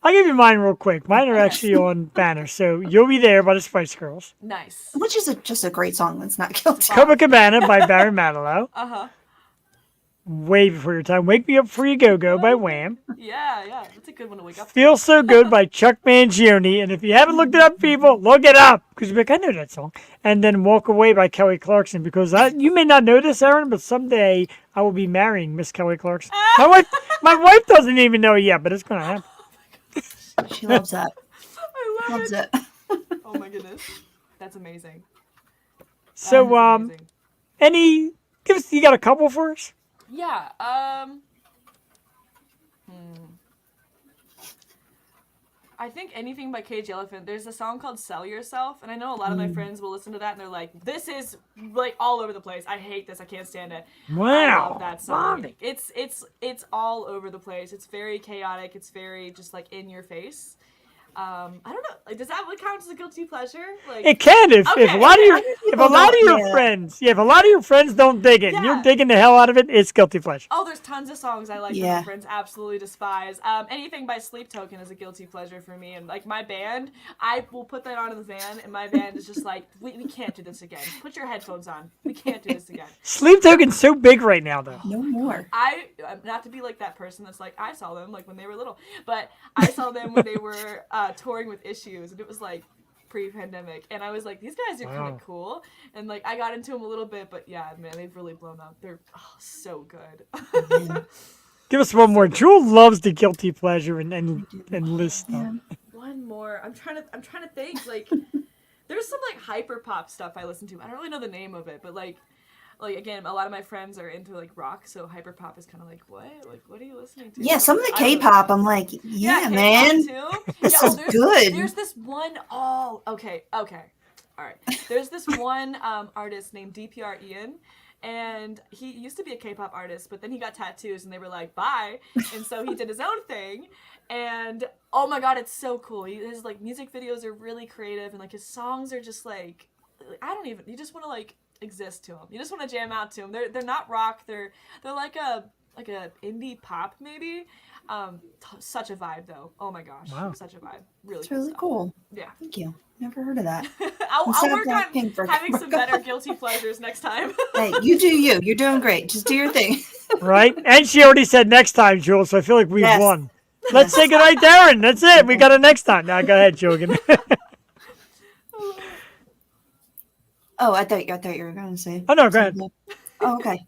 A: I'll give you mine real quick. Mine are actually on Banner. So "You'll Be There" by the Spice Girls.
D: Nice.
B: Which is just a great song. That's not guilty.
A: Copacabana by Barry Manilow.
D: Uh-huh.
A: Way Before Your Time. "Wake Me Up Before You Go Go" by Wham.
D: Yeah. That's a good one to wake up to.
A: "Feel So Good" by Chuck Mangione. And if you haven't looked it up, people, look it up. Because you're like, I know that song. And then "Walk Away" by Kelly Clarkson. Because you may not know this, Erin, but someday I will be marrying Miss Kelly Clarkson. My wife doesn't even know it yet, but it's going to happen.
B: She loves that.
D: I
B: Loves it.
D: Oh my goodness. That's amazing.
A: So,
D: amazing.
A: you got a couple for us?
D: Yeah. I think anything by Cage Elephant. There's a song called "Sell Yourself," and I know a lot of my friends will listen to that and they're like, "This is like all over the place. I hate this. I can't stand it."
A: Wow.
D: I love that song. It's all over the place. It's very chaotic. It's very just like in your face. I don't know. Like, does that count as a guilty pleasure? Like,
A: it can if a lot of your
B: friends,
A: if a lot of your friends don't dig it, and you're digging the hell out of it, it's guilty pleasure.
D: Oh, there's tons of songs I like that my friends absolutely despise. Anything by Sleep Token is a guilty pleasure for me, and like my band, I will put that on in the van, and my band is just like, we can't do this again. Put your headphones on. We can't do this again.
A: Sleep Token's so big right now, though.
B: No more.
D: I'm not to be like that person that's like, I saw them like when they were little, but I saw them when they were touring with Issues, and it was like pre-pandemic, and I was like, these guys are kind of cool, and like I got into them a little bit, but yeah, man, they've really blown up. They're so good.
A: Give us one more. Jewel loves the guilty pleasure and list stuff.
D: One more. I'm trying to think. Like, there's some like hyper pop stuff I listen to. I don't really know the name of it, but like again, a lot of my friends are into like rock, so hyper pop is kind of like, what? Like, what are you listening to?
B: Yeah, some of the K-pop, I'm like, man,
D: too.
B: this is good.
D: There's this one, okay. All right. There's this one artist named DPR Ian, and he used to be a K-pop artist, but then he got tattoos, and they were like, bye. And so he did his own thing, and oh my god, it's so cool. His like music videos are really creative, and like his songs are just like, you just want to like exist to them. You just want to jam out to them. They're not rock. They're like a indie pop maybe. Such a vibe though. Oh my gosh, such a vibe.
B: It's really cool.
D: Yeah.
B: Thank you. Never heard of that.
D: I'll work on having some better guilty pleasures next time.
B: Hey, you do you. You're doing great. Just do your thing.
A: Right? And she already said next time, Jewel, so I feel like we've won. Let's say goodnight, Darren. That's it. We got it next time. Now go ahead, Jogan.
B: Oh, I thought you were going to say.
A: Oh, no, go ahead.
B: Oh, okay.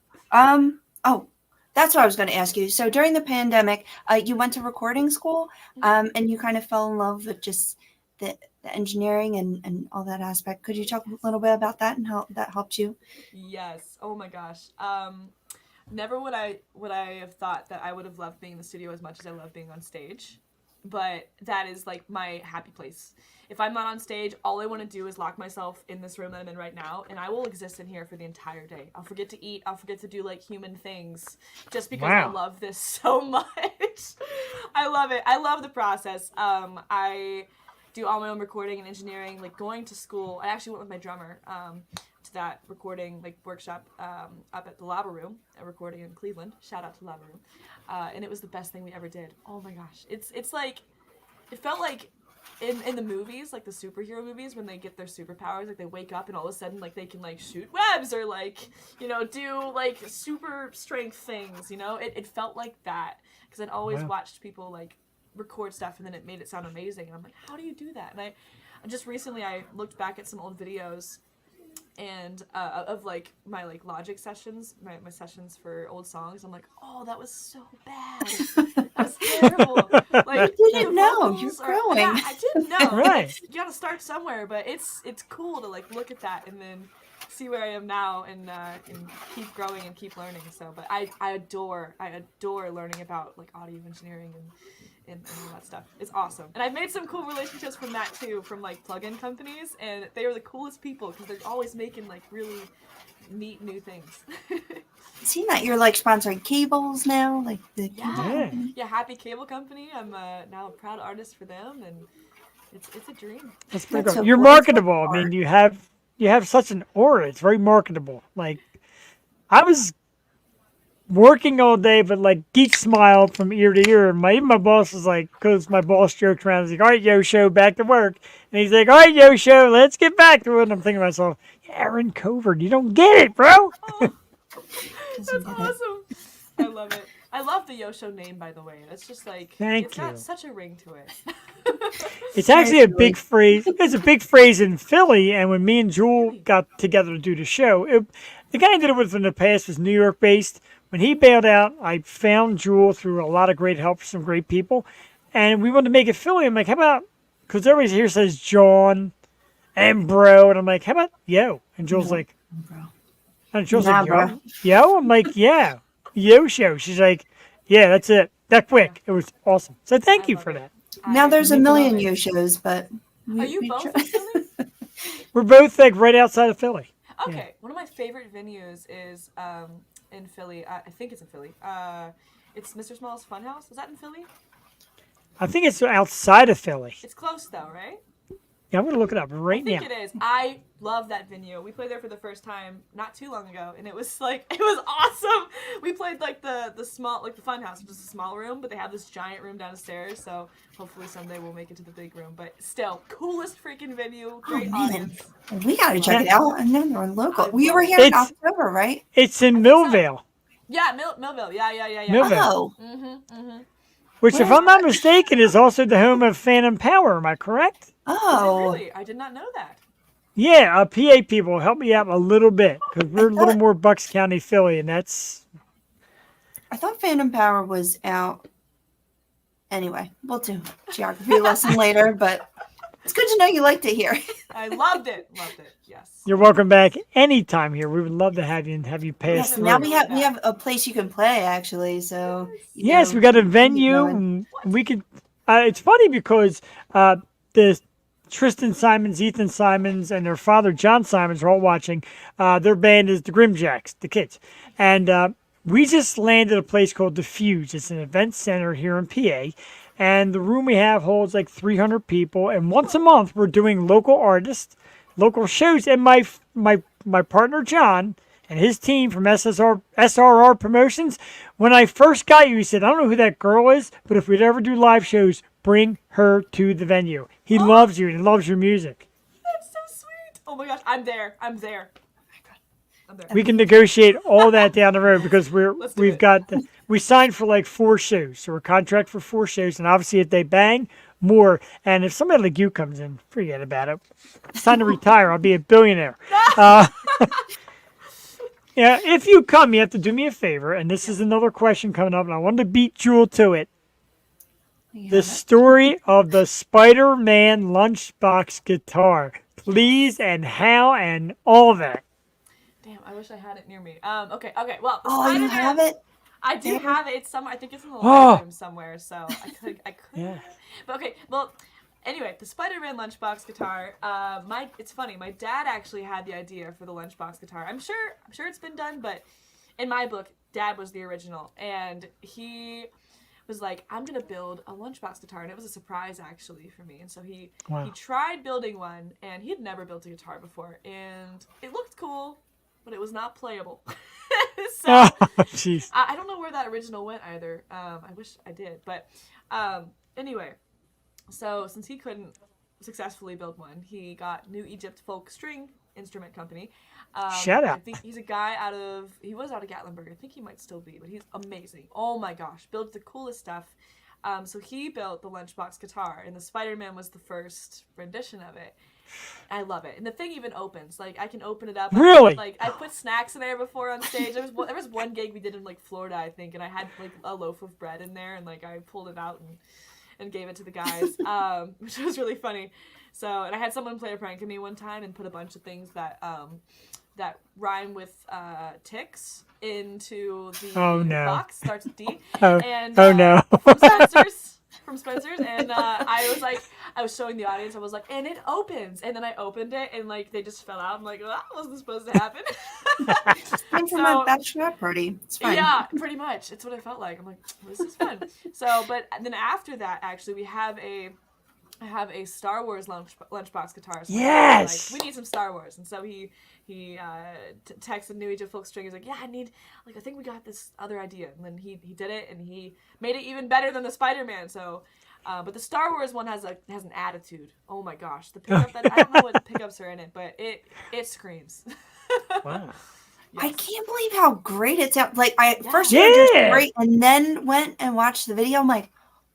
B: That's what I was going to ask you. So during the pandemic, you went to recording school, and you kind of fell in love with just the engineering and all that aspect. Could you talk a little bit about that and how that helped you?
D: Yes. Oh my gosh. Never would I have thought that I would have loved being in the studio as much as I love being on stage. but that is like my happy place. If I'm not on stage, all I want to do is lock myself in this room that I'm in right now, and I will exist in here for the entire day. I'll forget to eat. I'll forget to do like human things, just because I love this so much. I love it. I love the process. I do all my own recording and engineering. Like going to school, I actually went with my drummer to that recording like workshop up at the Lava Room, a recording in Cleveland. Shout out to Lava Room, and it was the best thing we ever did. Oh my gosh, it's like it felt like. In the movies, like the superhero movies, when they get their superpowers, like they wake up and all of a sudden, like they can like shoot webs or like, you know, do like super strength things, you know? It felt like that because I'd always watched people like record stuff and then it made it sound amazing. And I'm like, how do you do that? And I just recently, I looked back at some old videos and of like my like Logic sessions, my sessions for old songs. I'm like, oh, that was so bad. That was terrible. Like
B: You didn't know. You're growing.
D: Yeah, I didn't know.
A: Right.
D: You gotta start somewhere, but it's cool to like look at that and then see where I am now and keep growing and keep learning. So, but I adore learning about like audio engineering and all that stuff. It's awesome. And I've made some cool relationships from that too, from like plug-in companies, and they are the coolest people because they're always making like really neat new things.
B: Seen that you're like sponsoring cables now, like the
D: yeah, Happy Cable Company. I'm now a proud artist for them, and it's a dream.
A: That's pretty
B: That's
A: cool.
B: so
A: You're
B: cool. That's
A: marketable.
B: what
A: I mean, you have such an aura. It's very marketable. Like, I was working all day, but like geek smiled from ear to ear. And even my boss was like, because my boss joked around, he's like, all right, yo, show, back to work. And he's like, all right, yo, show, let's get back to it. And I'm thinking to myself, Erin Coburn, you don't get it, bro.
D: Oh, that's awesome. I love it. I love the Yosho name, by the way. That's just like, it's got such a ring to it.
A: It's actually a big phrase. It's a big phrase in Philly. And when me and Jewel got together to do the show, the guy I did it with in the past was New York based. When he bailed out, I found Jewel through a lot of great help from some great people. And we wanted to make it Philly. I'm like, how about, because everybody here says John and bro. And I'm like, how about yo? And Jewel's like,
B: bro.
A: And Jewel's
B: Nah,
A: like,
B: bro.
A: yo? I'm like, yeah, yo show. She's like, yeah, that's it. That quick. It was awesome. So thank you for that.
B: Now there's a million you shows, but
D: Are you both in Philly?
A: We're both like right outside of Philly.
D: Okay, one of my favorite venues is in Philly. I think it's in Philly. It's Mr. Small's Funhouse. Is that in Philly?
A: I think it's outside of Philly.
D: It's close though, right?
A: Yeah, I'm going to look it up right now.
D: I think it is. I love that venue. We played there for the first time not too long ago, and it was awesome. We played like the small, like the fun house, which is a small room, but they have this giant room downstairs. So hopefully someday we'll make it to the big room. But still, coolest freaking venue, great audience.
B: We gotta check it out. And then we're local. We were here in October, right?
A: It's in Millvale.
D: Yeah, Millville. Yeah.
A: Millville.
B: Oh,
A: Which, if I'm not mistaken, is also the home of Phantom Power. Am I correct?
B: oh.
D: Really? I did not know that.
A: Yeah, PA people, help me out a little bit because we're a little more Bucks County, Philly, and that's.
B: I thought Phantom Power was out. Anyway, we'll do geography lesson later, but it's good to know you liked it here.
D: I loved it. Yes.
A: You're welcome back anytime here. We would love to have you and have you pass
B: Yes,
A: through.
B: now we have a place you can play actually. So
A: Yes, we got a venue, and we could. It's funny because the Tristan Simons, Ethan Simons, and their father John Simons are all watching. Their band is the Grimjacks, the kids, and we just landed a place called the Fuge. It's an event center here in PA, and the room we have holds like 300 people. And once a month, we're doing local artists, local shows, and my partner John and his team from SRR Promotions. When I first got you, he said, "I don't know who that girl is, but if we'd ever do live shows, bring her to the venue. He loves you and he loves your music."
D: That's so sweet. Oh my gosh, I'm there.
A: We can negotiate all that down the road because we signed for like 4 shows, so we're contract for 4 shows, and obviously if they bang, more. And if somebody like you comes in, forget about it. It's time to retire. I'll be a billionaire. Yeah, if you come, you have to do me a favor, and this is another question coming up, and I wanted to beat Jewel to it. The story of the Spider-Man lunchbox guitar, please, and how, and all that.
D: Damn, I wish I had it near me. Okay. Well,
B: Oh, you have it?
D: I do
B: Yeah.
D: have it. It's somewhere. I think it's in the
A: Oh.
D: living room somewhere. So I could.
A: Yeah.
D: But okay. Well, anyway, the Spider-Man lunchbox guitar. It's funny. My dad actually had the idea for the lunchbox guitar. I'm sure it's been done, but in my book, Dad was the original, and he was like, I'm gonna build a lunchbox guitar, and it was a surprise actually for me. And so he tried building one, and he had never built a guitar before, and it looked cool, but it was not playable. So
A: Jeez.
D: I don't know where that original went either. I wish I did, but anyway, so since he couldn't successfully build one, he got New Egypt Folk String Instrument Company.
A: Shut up.
D: I think he's a guy he was out of Gatlinburg. I think he might still be, but he's amazing. Oh my gosh, builds the coolest stuff. So he built the lunchbox guitar, and the Spider-Man was the first rendition of it. I love it, and the thing even opens. Like, I can open it up.
A: Really?
D: I put snacks in there before on stage. There was one gig we did in like Florida, I think, and I had like a loaf of bread in there, and like I pulled it out and gave it to the guys, which was really funny. So, and I had someone play a prank on me one time and put a bunch of things that rhyme with ticks into the box. Starts with D.
A: Oh,
D: And,
A: no.
D: from Spencer's, and I was showing the audience. I was like, and it opens, and then I opened it, and like they just fell out. I'm like, well, that wasn't supposed to happen.
B: Time for my bachelorette party. It's fine.
D: Yeah, pretty much. It's what I felt like. I'm like, this is fun. So, but then after that, actually, I have a Star Wars lunchbox guitar. So
A: Yes.
D: we need some Star Wars, and so he texted New Egypt Folk String. He's like, yeah, I think we got this other idea, and then he did it, and he made it even better than the Spider-Man. So, but the Star Wars one has an attitude. Oh my gosh, the pickup I don't know what pickups are in it, but it screams.
A: Wow.
B: I can't believe how great it sounds. Like, first
A: Yeah.
B: heard it was great, and then went and watched the video. I'm like,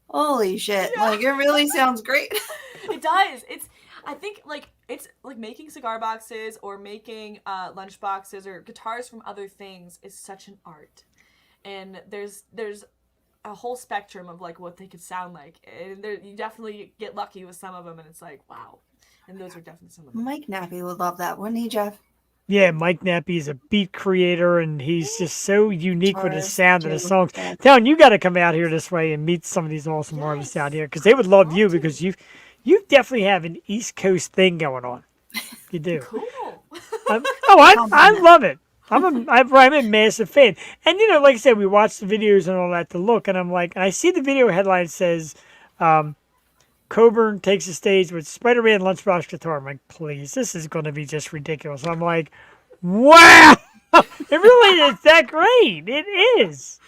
B: holy shit.
D: Yeah.
B: Like, it really sounds great.
D: It does. I think it's like making cigar boxes or making lunch boxes or guitars from other things is such an art, and there's a whole spectrum of like what they could sound like, and you definitely get lucky with some of them, and it's like, wow. And those are definitely some of them.
B: Mike Nappy would love that, wouldn't he, Jeff?
A: Yeah, Mike Nappy is a beat creator, and he's just so unique with his
B: Guitarist,
A: sound and his
B: too.
A: songs.
B: Yeah.
A: Telling you got to come out here this way and meet some of these awesome artists out here, because they would love you, because you definitely have an East Coast thing going on. You do.
D: Cool.
A: I love it. I'm a massive fan. And, like I said, we watch the videos and all that to look, and I'm like, and I see the video headline says, Coburn takes the stage with Spider-Man lunchbox guitar. I'm like, please, this is going to be just ridiculous. I'm like, wow, it really is that great. It is.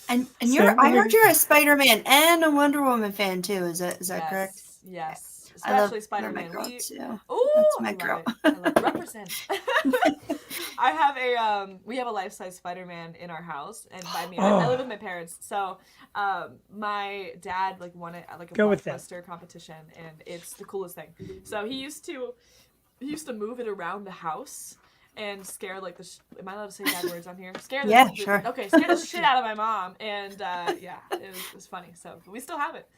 B: And I heard you're a Spider-Man and a Wonder Woman fan too. Is that correct?
D: Yes.
B: I love
D: Especially Spider-Man.
B: girl too.
D: Oh,
B: That's my girl.
D: I love it. Represent. I have we have a life-size Spider-Man in our house, and by me, I live with my parents. So, my dad won it at a blockbuster competition, and it's the coolest thing. So he used to move it around the house and scare am I allowed to say bad words on here? Scare
B: sure.
D: Okay, scare the shit out of my mom, and it was funny. So but we still have it.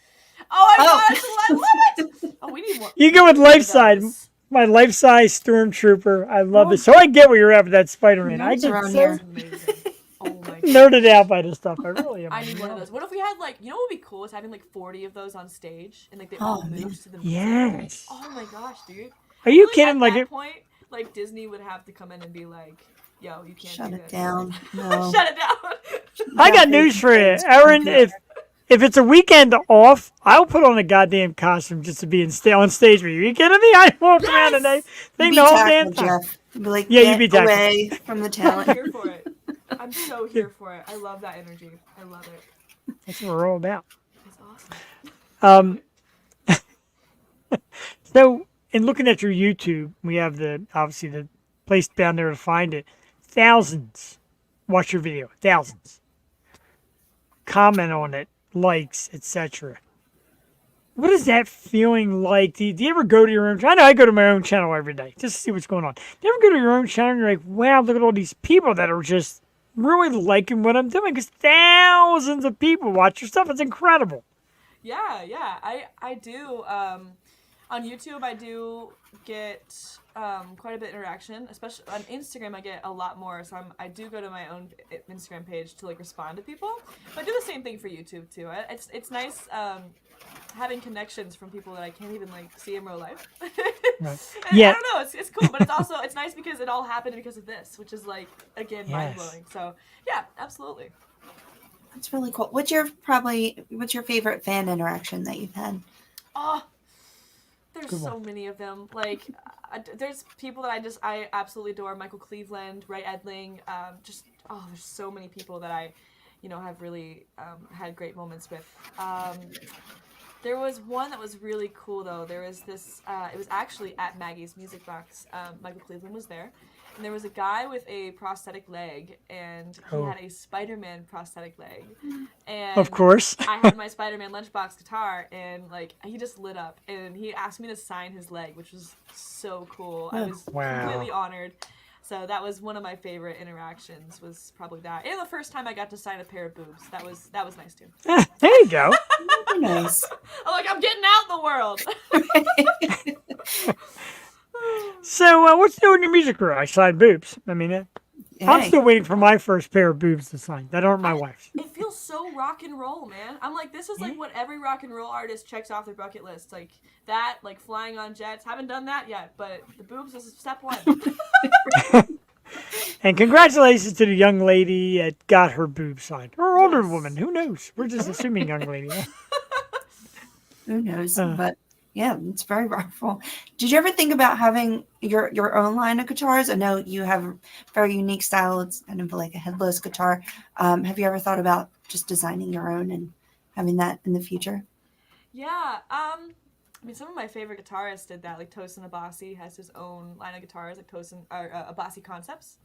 D: Oh my gosh, I love it! Oh, we need more.
A: You go with life-size. My life-size Stormtrooper. I love it. So I get where you're at with that Spider-Man. I get
B: around
A: so
B: here.
D: Amazing. Oh my god.
A: nerded out by this stuff. I really am.
D: I need one of those. What if we had what would be cool is having 40 of those on stage and they all move to the music.
A: Yes.
D: Oh my gosh, dude.
A: Are you
D: At
A: kidding?
D: that point, Disney would have to come in and be like, yo, you can't
B: Shut
D: do
B: it
D: this.
B: down. No.
D: Shut it down.
A: I got news for you, Erin. If it's a weekend off, I'll put on a goddamn costume just to be on stage with you. Are you kidding me? I walk around and they
B: You'd
A: the
B: be
A: whole
B: tackled,
A: damn time.
B: Jeff. You'd be like,
A: Yeah, you'd
B: get
A: be tackled.
B: away from the
D: I'm
B: talent.
D: here for it. I'm so here for it. I love that energy. I love it.
A: That's what we're all about.
D: It's awesome.
A: So, in looking at your YouTube, we have obviously the place down there to find it. Thousands watch your video. Thousands. Comment on it, likes, etc. What is that feeling like? Do you ever go to your own channel? I know I go to my own channel every day just to see what's going on. Do you ever go to your own channel and you're like, wow, look at all these people that are just really liking what I'm doing? Because thousands of people watch your stuff. It's incredible.
D: Yeah, I do. On YouTube, I do get quite a bit of interaction, especially on Instagram. I get a lot more, so I do go to my own Instagram page to like respond to people. But I do the same thing for YouTube too. It's nice having connections from people that I can't even like see in real life.
A: Right.
D: And
A: Yeah.
D: I don't know, it's cool, but it's nice because it all happened because of this, which is like again mind blowing. So yeah, absolutely.
B: That's really cool. What's your favorite fan interaction that you've had?
D: Oh, there's
A: Good
D: so
A: one.
D: many of them. Like, there's people that I absolutely adore. Michael Cleveland, Ray Edling. There's so many people that I, have really had great moments with. There was one that was really cool though. There was this. It was actually at Maggie's Music Box. Michael Cleveland was there, and there was a guy with a prosthetic leg, and he had a Spider-Man prosthetic leg. And
A: Of course.
D: I had my Spider-Man lunchbox guitar, and like he just lit up, and he asked me to sign his leg, which was so cool. I was completely honored. So that was one of my favorite interactions. Was probably that, and the first time I got to sign a pair of boobs. That was nice too.
A: There you go.
B: Nice.
D: I'm getting out in the world.
A: So, what's new in your music career? I signed boobs. I mean, I'm still waiting for my first pair of boobs to sign. That aren't my wife's.
D: It feels so rock and roll, man. I'm like, this is like what every rock and roll artist checks off their bucket list. Like that, like flying on jets. Haven't done that yet, but the boobs is step one.
A: And congratulations to the young lady that got her boobs signed. Or older woman. Who knows? We're just assuming young lady.
B: Who knows? But yeah, it's very powerful. Did you ever think about having your own line of guitars? I know you have a very unique style. It's kind of like a headless guitar. Have you ever thought about just designing your own and having that in the future?
D: Yeah. Some of my favorite guitarists did that. Like Tosin Abasi has his own line of guitars, like Abasi Concepts.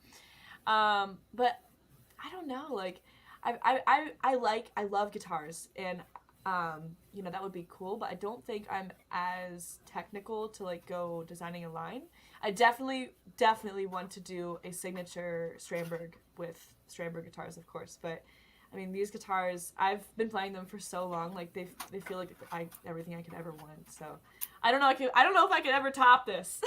D: But I don't know. Like, I love guitars, and that would be cool. But I don't think I'm as technical to like go designing a line. I definitely want to do a signature Strandberg with Strandberg guitars, of course. But I mean, these guitars, I've been playing them for so long. Like they feel like everything I could ever want. So I don't know. I don't know if I could ever top this.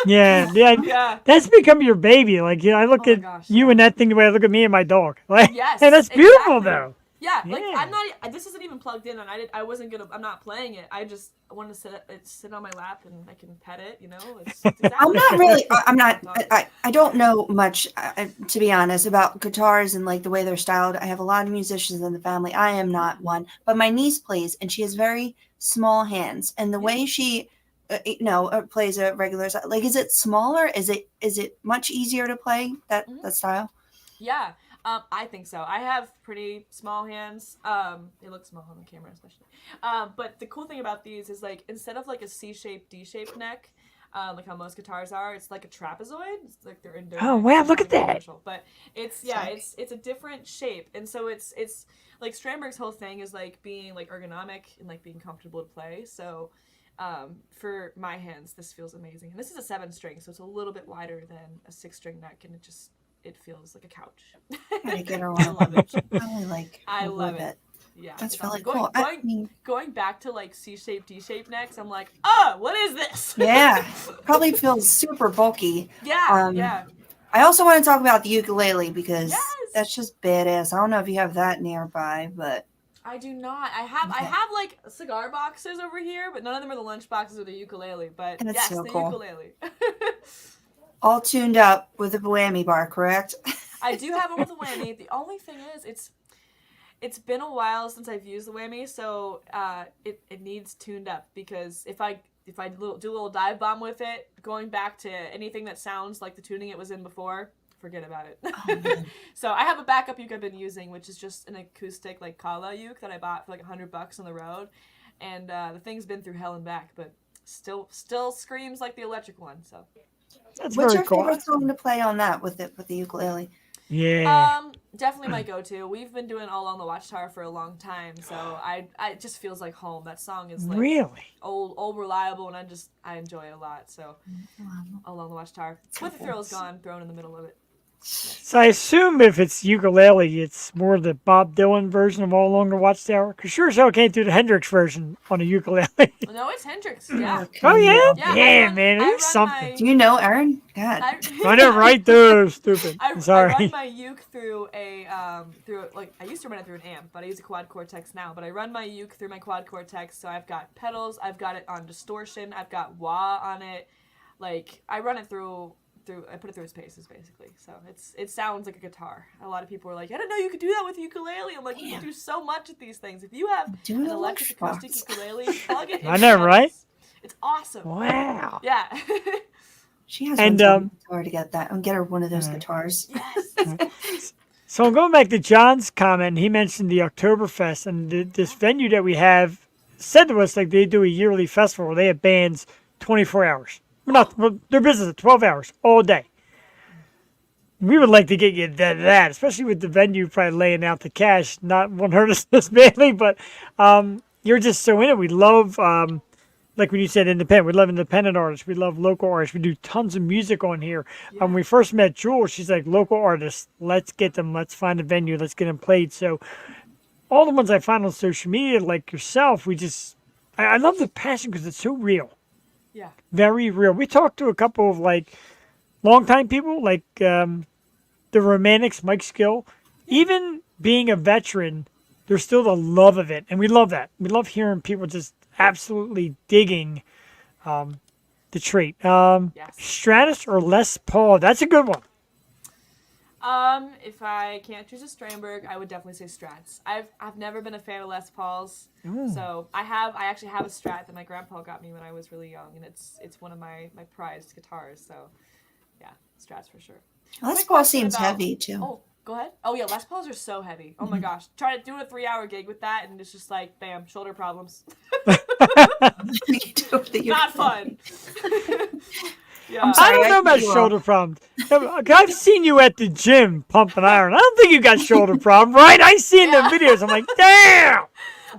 A: Yeah. That's become your baby. Like, I look at you and that thing the way I look at me and my dog. Like,
D: yes,
A: and that's beautiful though.
D: Yeah, like I'm not. This isn't even plugged in, and I wasn't gonna. I'm not playing it. I just want to sit on my lap and I can pet it. It's exactly.
B: I'm not really. I'm not. I don't know much, to be honest, about guitars and like the way they're styled. I have a lot of musicians in the family. I am not one, but my niece plays, and she has very small hands. And the way she, plays a regular, like, is it smaller? Is it much easier to play that style?
D: Yeah. I think so. I have pretty small hands. They look small on the camera, especially. But the cool thing about these is like instead of like a C-shaped, D-shaped neck, like how most guitars are, it's like a trapezoid. It's like they're indoor.
A: Oh wow! Look at that.
D: But it's a different shape, and so it's like Strandberg's whole thing is like being like ergonomic and like being comfortable to play. So. For my hands, this feels amazing. And this is a 7-string, so it's a little bit wider than a 6-string neck, and it feels like a couch.
B: I get her one.
D: I love it.
B: I love it.
D: Yeah,
B: that's really cool.
D: Going back to like C-shaped, D-shaped necks, I'm like, what is this?
B: Yeah, probably feels super bulky.
D: Yeah, yeah.
B: I also want to talk about the ukulele because that's just badass. I don't know if you have that nearby, but
D: I do not. I have like cigar boxes over here, but none of them are the lunch boxes or the ukulele. But
B: that's
D: yes,
B: so
D: the
B: cool.
D: ukulele.
B: All tuned up with a whammy bar, correct?
D: I do have one with a whammy. The only thing is, it's been a while since I've used the whammy, so it needs tuned up because if I do a little dive bomb with it, going back to anything that sounds like the tuning it was in before, forget about it.
B: Oh,
D: so I have a backup uke I've been using, which is just an acoustic like Kala uke that I bought for like $100 on the road, and the thing's been through hell and back, but still screams like the electric one. So.
A: That's
B: What's
A: very
B: your
A: cool.
B: favorite song to play on that with the ukulele?
A: Yeah.
D: Definitely my go-to. We've been doing All Along the Watchtower for a long time, so it just feels like home. That song is like
A: really
D: old reliable, and I enjoy it a lot. So All Along the Watchtower with the thrills gone, thrown in the middle of it.
A: So I assume if it's ukulele, it's more the Bob Dylan version of All Along the Watchtower. Because sure as hell can't do the Hendrix version on a ukulele.
D: No, it's Hendrix. Yeah.
A: Oh, yeah?
D: Yeah,
A: Yeah, man.
D: I
A: It's
D: run
A: something.
B: Do you know Erin? God.
A: I know, right? There, stupid.
D: I
A: Sorry.
D: run my uke through I used to run it through an amp, but I use a quad cortex now. But I run my uke through my quad cortex, so I've got pedals, I've got it on distortion, I've got wah on it. Like I run it through. I put it through its paces basically, so it sounds like a guitar. A lot of people are like, I didn't know you could do that with a ukulele. I'm like, you can do so much with these things. If you have an electric acoustic ukulele, plug it in.
A: I know, right?
D: It's awesome.
A: Wow.
D: Yeah.
B: She has
A: And,
B: one guitar to get that and get her one of those guitars.
D: Yes.
A: So I'm going back to John's comment. He mentioned the Oktoberfest, and this venue that we have said to us like they do a yearly festival where they have bands 24 hours. Well, their business is 12 hours all day. We would like to get you that, especially with the venue probably laying out the cash. Not won't hurt us this badly, but you're just so in it. We love, like when you said independent, we love independent artists. We love local artists. We do tons of music on here. When we first met Jewel, she's like, local artists, let's get them. Let's find a venue. Let's get them played. So all the ones I find on social media, like yourself, I love the passion because it's so real.
D: Yeah.
A: Very real. We talked to a couple of like longtime people, like the Romantics, Mike Skill. Even being a veteran, there's still the love of it, and we love that. We love hearing people just absolutely digging the trait.
D: Yes.
A: Stratus or Les Paul? That's a good one.
D: If I can't choose a Stramberg, I would definitely say Strats. I've never been a fan of Les Pauls, so I actually have a Strat that my grandpa got me when I was really young, and it's one of my prized guitars. So, yeah, Strats for sure.
B: Les Paul seems heavy too.
D: Oh, go ahead. Oh yeah, Les Pauls are so heavy. Oh my gosh, try to do a 3-hour gig with that, and it's just like bam, shoulder problems. Not fun. Yeah.
A: I don't know about shoulder problems. I've seen you at the gym pumping iron. I don't think you got shoulder problem, right? I seen the videos. I'm like, damn.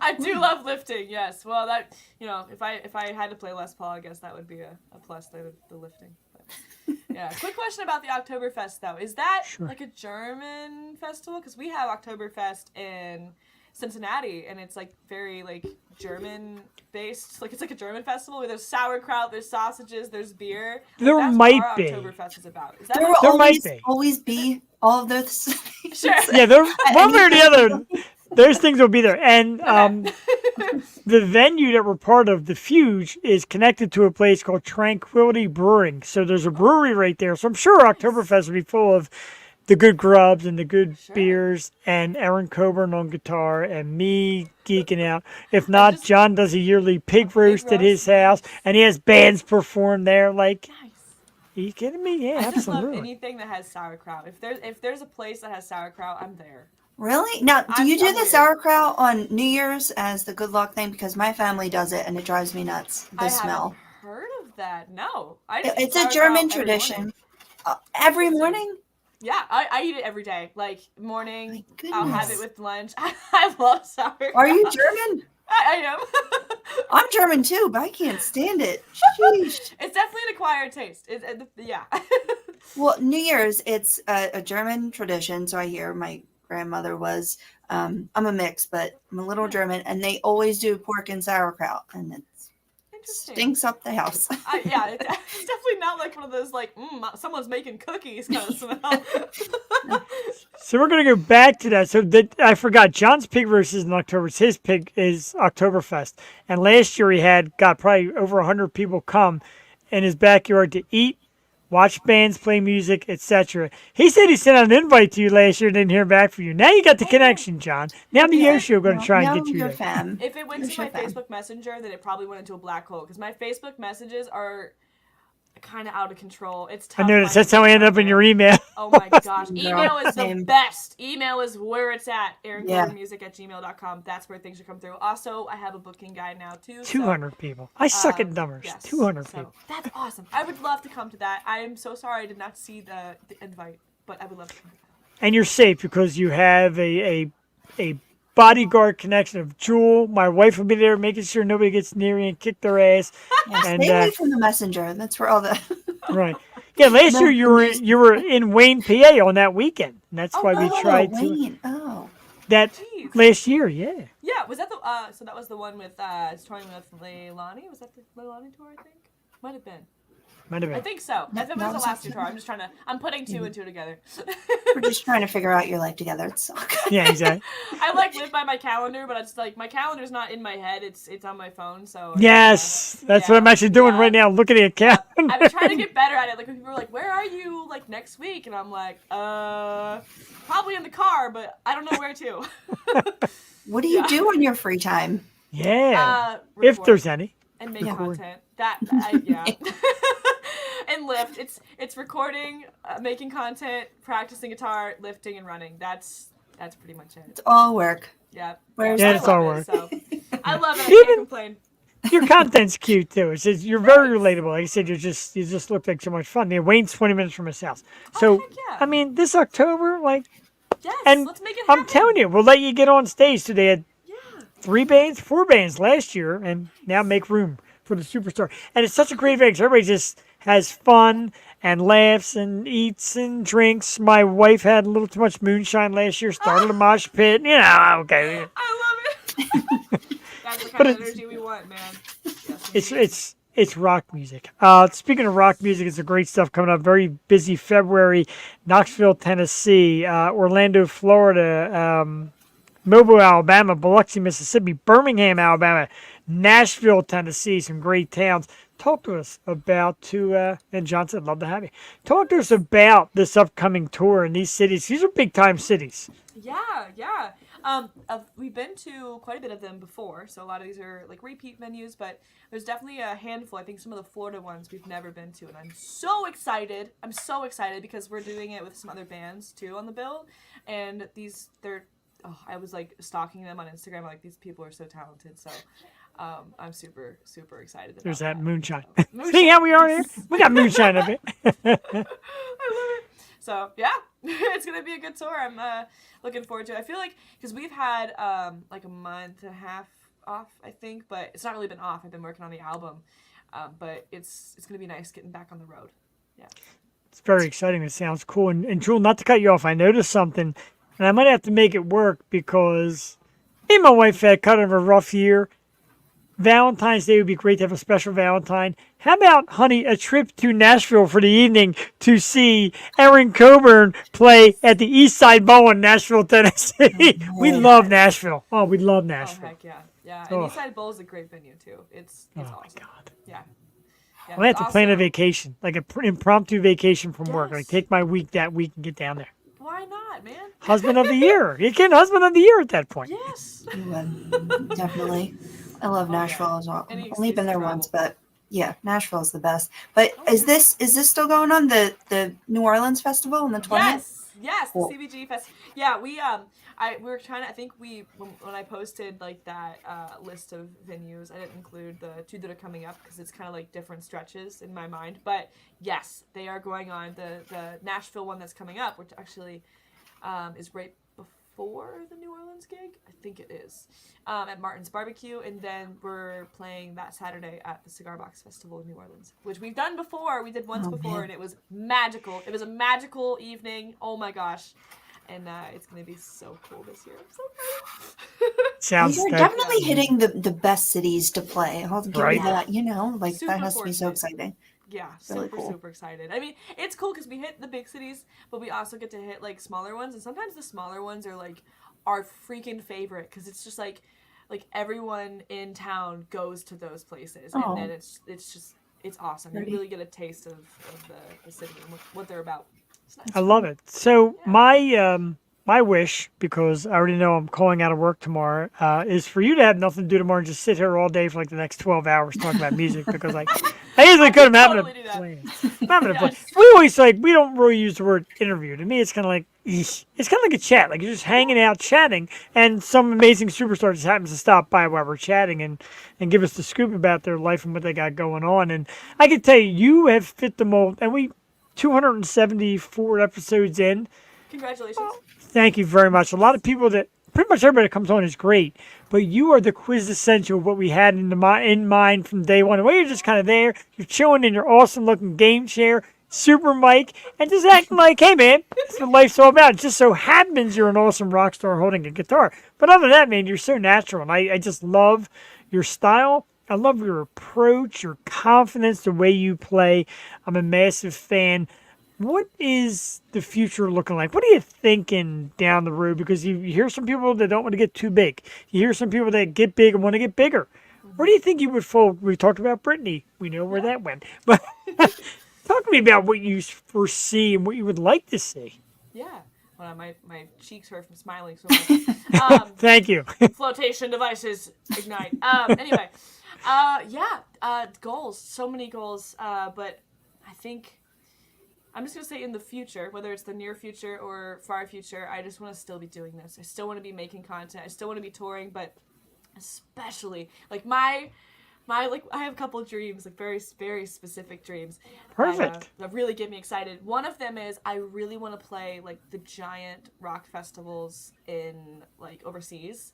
D: I do love lifting. Yes. Well, that if I had to play Les Paul, I guess that would be a plus. The lifting. But, yeah. Quick question about the Oktoberfest though. Is that like a German festival? Because we have Oktoberfest in Cincinnati, and it's like very like German based. Like it's like a German festival where there's sauerkraut, there's sausages, there's beer.
A: There
D: that's
A: might
D: what our
A: be.
D: Oktoberfest is about. Is that
B: There
D: what-
B: will
A: might be.
B: always be all of those.
D: Sure.
A: Yeah, they're one way or the other. Those things will be there. And the venue that we're part of, the Fuge, is connected to a place called Tranquility Brewing. So there's a brewery right there. So I'm sure Oktoberfest will be full of the good grubs and the good beers, and Erin Coburn on guitar, and me geeking out. If not, John does a yearly pig roast at his house, and he has bands perform there. Like,
D: Nice.
A: are you kidding me? Yeah,
D: I just love
A: absolutely.
D: anything that has sauerkraut. If there's a place that has sauerkraut, I'm there.
B: Really? Now, do
D: I'm
B: you do the
D: weird.
B: sauerkraut on New Year's as the good luck thing? Because my family does it, and it drives me nuts. The
D: I
B: smell.
D: haven't heard of that. No, I just eat
B: It's a
D: sauerkraut
B: German
D: every
B: tradition.
D: morning.
B: Every morning?
D: Yeah, I eat it every day. Like morning,
B: My
D: I'll have it
B: goodness.
D: with lunch. I love sauerkraut.
B: Are you German?
D: I am.
B: I'm German too, but I can't stand it. Sheesh.
D: It's definitely an acquired taste. Yeah.
B: Well, New Year's, it's a German tradition. So I hear my grandmother was. I'm a mix, but I'm a little German, and they always do pork and sauerkraut, and it
D: Interesting.
B: stinks up the house.
D: Yeah, it's definitely not like one of those like someone's making cookies kind of smell.
A: So we're going to go back to that. So I forgot, John's pig roast is in October. His pig is Oktoberfest. And last year he had, probably over 100 people come in his backyard to eat, watch bands play music, etc. He said he sent out an invite to you last year and didn't hear back from you. Now you got the connection, John. Now the Yoshi are going to try and get you
B: You're
A: there.
B: fam.
D: If it went to
B: You're
D: my
B: fam.
D: Facebook Messenger, then it probably went into a black hole because my Facebook messages are kind of out of control. It's tough.
A: I noticed.
D: finding
A: That's how I end
D: things
A: up
D: out
A: in your
D: there.
A: email.
D: Oh my gosh.
B: No,
D: Email is the
B: same.
D: best. Email is where it's at.
B: Yeah.
D: ErinCoburn@gmail.com. That's where things should come through. Also, I have a booking guide now too. so,
A: 200 people. I suck at numbers.
D: yes.
A: 200
D: So,
A: people.
D: that's awesome. I would love to come to that. I am so sorry I did not see the invite, but I would love to come to that.
A: And you're safe because you have a bodyguard connection of Jewel. My wife will be there making sure nobody gets near you and kick their ass.
B: Yeah,
A: And,
B: stay away from the messenger. That's where all the.
A: Right. Yeah, last
B: No,
A: year you were in Wayne, PA on that weekend. And that's why we tried to
B: Wayne. Oh,
A: that
D: Jeez.
A: last year. Yeah.
D: Yeah, was that the so that was the one with touring with Leilani? Was that the Leilani tour, I think? Might have been.
A: Might have
D: I
A: been.
D: think so. I think it was the last year tour. I'm putting two and two together.
B: we're just trying to figure out your life together. It's okay.
A: Yeah, exactly.
D: I like live by my calendar, but it's like my calendar's not in my head. It's on my phone. So
A: Yes, that's what I'm actually doing right now. Looking at the calendar.
D: I've been trying to get better at it. Like when people are like, "Where are you?" Like next week, and I'm like, probably in the car, but I don't know where to.
B: What do you do in your free time?
A: Yeah. If
D: Record
A: there's any.
D: and make
A: Record.
D: content. And lift. It's recording, making content, practicing guitar, lifting, and running. That's pretty much it.
B: It's all work.
D: Yeah.
B: Where's
A: Yeah,
B: I
A: it's all
D: love
A: work.
D: So. I love it. I
A: Even-
D: can't complain.
A: Your content's cute too. It's just, you're very relatable. Like I said, you just look like so much fun. Yeah, Wayne's 20 minutes from his house. So
D: heck yeah.
A: I mean, this October, like,
D: Yes.
A: and
D: Let's make it happen.
A: I'm telling you, we'll let you get on stage. So they had
D: Yeah.
A: 4 bands last year, and now make room for the superstar. And it's such a great event 'cause everybody just has fun and laughs and eats and drinks. My wife had a little too much moonshine last year, started a mosh pit. You know, okay.
D: I love it. That's the kind of energy we want, man. Yes,
A: It's rock music. Speaking of rock music, it's a great stuff coming up. Very busy February. Knoxville, Tennessee, Orlando, Florida, Mobile, Alabama, Biloxi, Mississippi, Birmingham, Alabama, Nashville, Tennessee. Some great towns. Talk to us about and John said, love to have you. Talk to us about this upcoming tour in these cities. These are big time cities.
D: Yeah. We've been to quite a bit of them before, so a lot of these are like repeat venues, but there's definitely a handful. I think some of the Florida ones we've never been to, and I'm so excited. I'm so excited because we're doing it with some other bands too on the bill, and I was like stalking them on Instagram. I'm like, these people are so talented, so I'm super, super excited about
A: There's that moonshine.
D: Moonshine.
A: See how we are here? We got moonshine up here.
D: I love it. So yeah, it's gonna be a good tour. I'm looking forward to it. I feel like because we've had like a month and a half off, I think, but it's not really been off. I've been working on the album, but it's gonna be nice getting back on the road. Yeah.
A: It's very exciting. It sounds cool. And Jewel, not to cut you off, I noticed something, and I might have to make it work because me and my wife had kind of a rough year. Valentine's Day would be great to have a special Valentine. How about, honey, a trip to Nashville for the evening to see Erin Coburn play at the East Side Bowl in Nashville, Tennessee? We love Nashville. Oh, we love
D: Oh
A: Nashville.
D: heck yeah, yeah.
A: Oh.
D: And Eastside Bowl is a great venue too. It's
A: Oh,
D: awesome.
A: my God.
D: Yeah. Yeah,
A: I have to plan a
D: also-
A: vacation, like an impromptu vacation from work.
D: Yes.
A: Like take my week that week and get down there.
D: Why not, man?
A: Husband of the year. You can husband of the year at that point.
D: Yes.
B: Definitely. I love Nashville as well.
D: Any
B: I've only been
D: excuse
B: there
D: to
B: once,
D: travel.
B: but yeah, Nashville is the best. But is this still going on, the New Orleans festival on the 20th?
D: Yes,
B: Cool.
D: the CBG Fest. Yeah, we were trying to. I think when I posted like that list of venues, I didn't include the 2 that are coming up because it's kind of like different stretches in my mind. But yes, they are going on. The Nashville one that's coming up, which actually is right before the New Orleans gig. I think it is at Martin's Barbecue, and then we're playing that Saturday at the Cigar Box Festival in New Orleans, which we've done before. We did once before,
B: man.
D: and it was magical. It was a magical evening. Oh my gosh. And it's going to be so cool this year. I'm so excited.
A: Sounds
B: You're
A: that-
B: definitely hitting the best cities to play. I'll give
A: Right.
B: you that. Like
D: Super
B: that has to be so
D: fortunate.
B: exciting.
D: Yeah,
B: Really
D: super,
B: cool.
D: super excited. I mean, it's cool because we hit the big cities, but we also get to hit like smaller ones. And sometimes the smaller ones are like our freaking favorite because it's just like everyone in town goes to those places.
B: Oh.
D: And then it's awesome. You
B: Pretty.
D: really get a taste of the city and what they're about. It's nice.
A: I love it. So my wish, because I already know I'm calling out of work tomorrow, is for you to have nothing to do tomorrow and just sit here all day for like the next 12 hours talking about music. Because like I usually could. I'm having
D: totally do
A: a
D: that.
A: plan. I'm having a plan.
D: Yes.
A: We always we don't really use the word interview. To me, it's kind of like eesh. It's kind of like a chat. Like you're just hanging out, chatting, and some amazing superstar just happens to stop by while we're chatting and give us the scoop about their life and what they got going on. And I can tell you have fit the mold. And we 274 episodes in.
D: Congratulations.
A: Thank you very much. A lot of people that pretty much everybody that comes on is great, but you are the quintessential of what we had in mind from day one. The way you're just kind of there, you're chilling in your awesome looking game chair. Super Mike, and just acting like, hey man, that's what life's all about. It just so happens you're an awesome rock star holding a guitar. But other than that, man, you're so natural, and I just love your style. I love your approach, your confidence, the way you play. I'm a massive fan. What is the future looking like? What are you thinking down the road? Because you hear some people that don't want to get too big. You hear some people that get big and want to get bigger. Where do you think you would fall? We talked about Britney. We know where that went. But talk to me about what you foresee and what you would like to see.
D: Yeah. Well, my cheeks hurt from smiling so much.
A: Thank you.
D: Flotation devices ignite. Anyway, goals. So many goals. But I think I'm just gonna say in the future, whether it's the near future or far future, I just want to still be doing this. I still want to be making content. I still want to be touring, but especially like my like I have a couple of dreams, like very very specific dreams.
A: Perfect.
D: That really get me excited. One of them is I really want to play like the giant rock festivals in like overseas.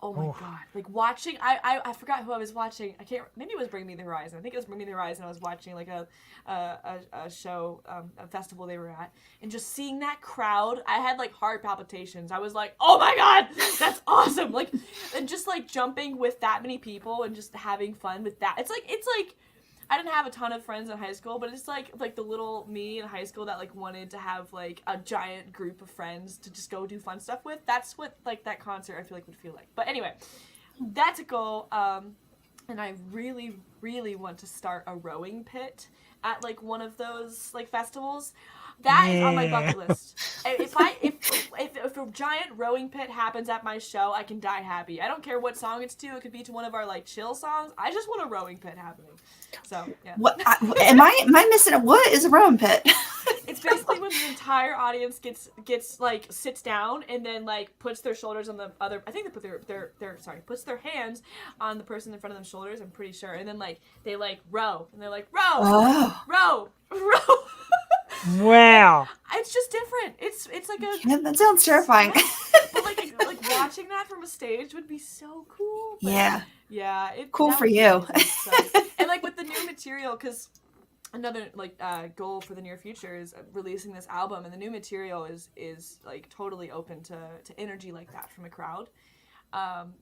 D: Oh my god! Like watching, I forgot who I was watching. I can't. Maybe it was Bring Me the Horizon. I think it was Bring Me the Horizon. I was watching like a show, a festival they were at, and just seeing that crowd, I had like heart palpitations. I was like, oh my god, that's awesome! Like, and just like jumping with that many people and just having fun with that. It's like. I didn't have a ton of friends in high school, but it's like the little me in high school that like wanted to have like a giant group of friends to just go do fun stuff with. That's what like that concert I feel like would feel like. But anyway, that's a goal. And I really, really want to start a rowing pit at like one of those like festivals. That is on my bucket list. If a giant rowing pit happens at my show, I can die happy. I don't care what song it's to. It could be to one of our like chill songs. I just want a rowing pit happening. So yeah.
B: What am I missing? What is a rowing pit?
D: It's basically when the entire audience gets like sits down and then like puts their shoulders on the other. I think they put puts their hands on the person in front of them shoulders. I'm pretty sure, and then like they like row and they're like row.
A: Wow.
D: It's just different. It's like a.
B: Yeah, that sounds terrifying.
D: But like watching that from a stage would be so cool. But
B: Yeah.
D: Yeah.
B: Cool for you.
D: So, and like with the new material, because another like goal for the near future is releasing this album, and the new material is like totally open to energy like that from a crowd.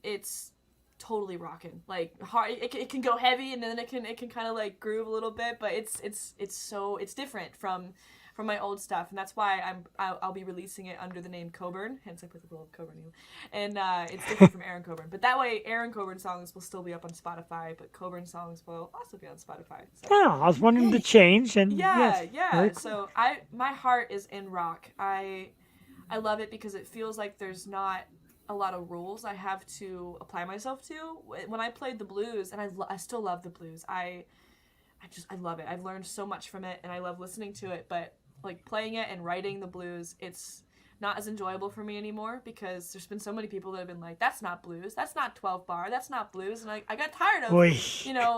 D: It's totally rocking, like hard. It can go heavy, and then it can kind of like groove a little bit, but it's different from my old stuff, and that's why I'll be releasing it under the name Coburn, hence I put the little Coburn name, and it's different from Erin Coburn. But that way, Erin Coburn songs will still be up on Spotify, but Coburn songs will also be on Spotify. So.
A: Yeah, I was wanting to change, and
D: Yeah.
A: Cool.
D: So my heart is in rock. I love it because it feels like there's not a lot of rules I have to apply myself to. When I played the blues, and I still love the blues. I love it. I've learned so much from it, and I love listening to it, but like playing it and writing the blues, it's not as enjoyable for me anymore because there's been so many people that have been like, that's not blues, that's not 12 bar, that's not blues, and I got tired of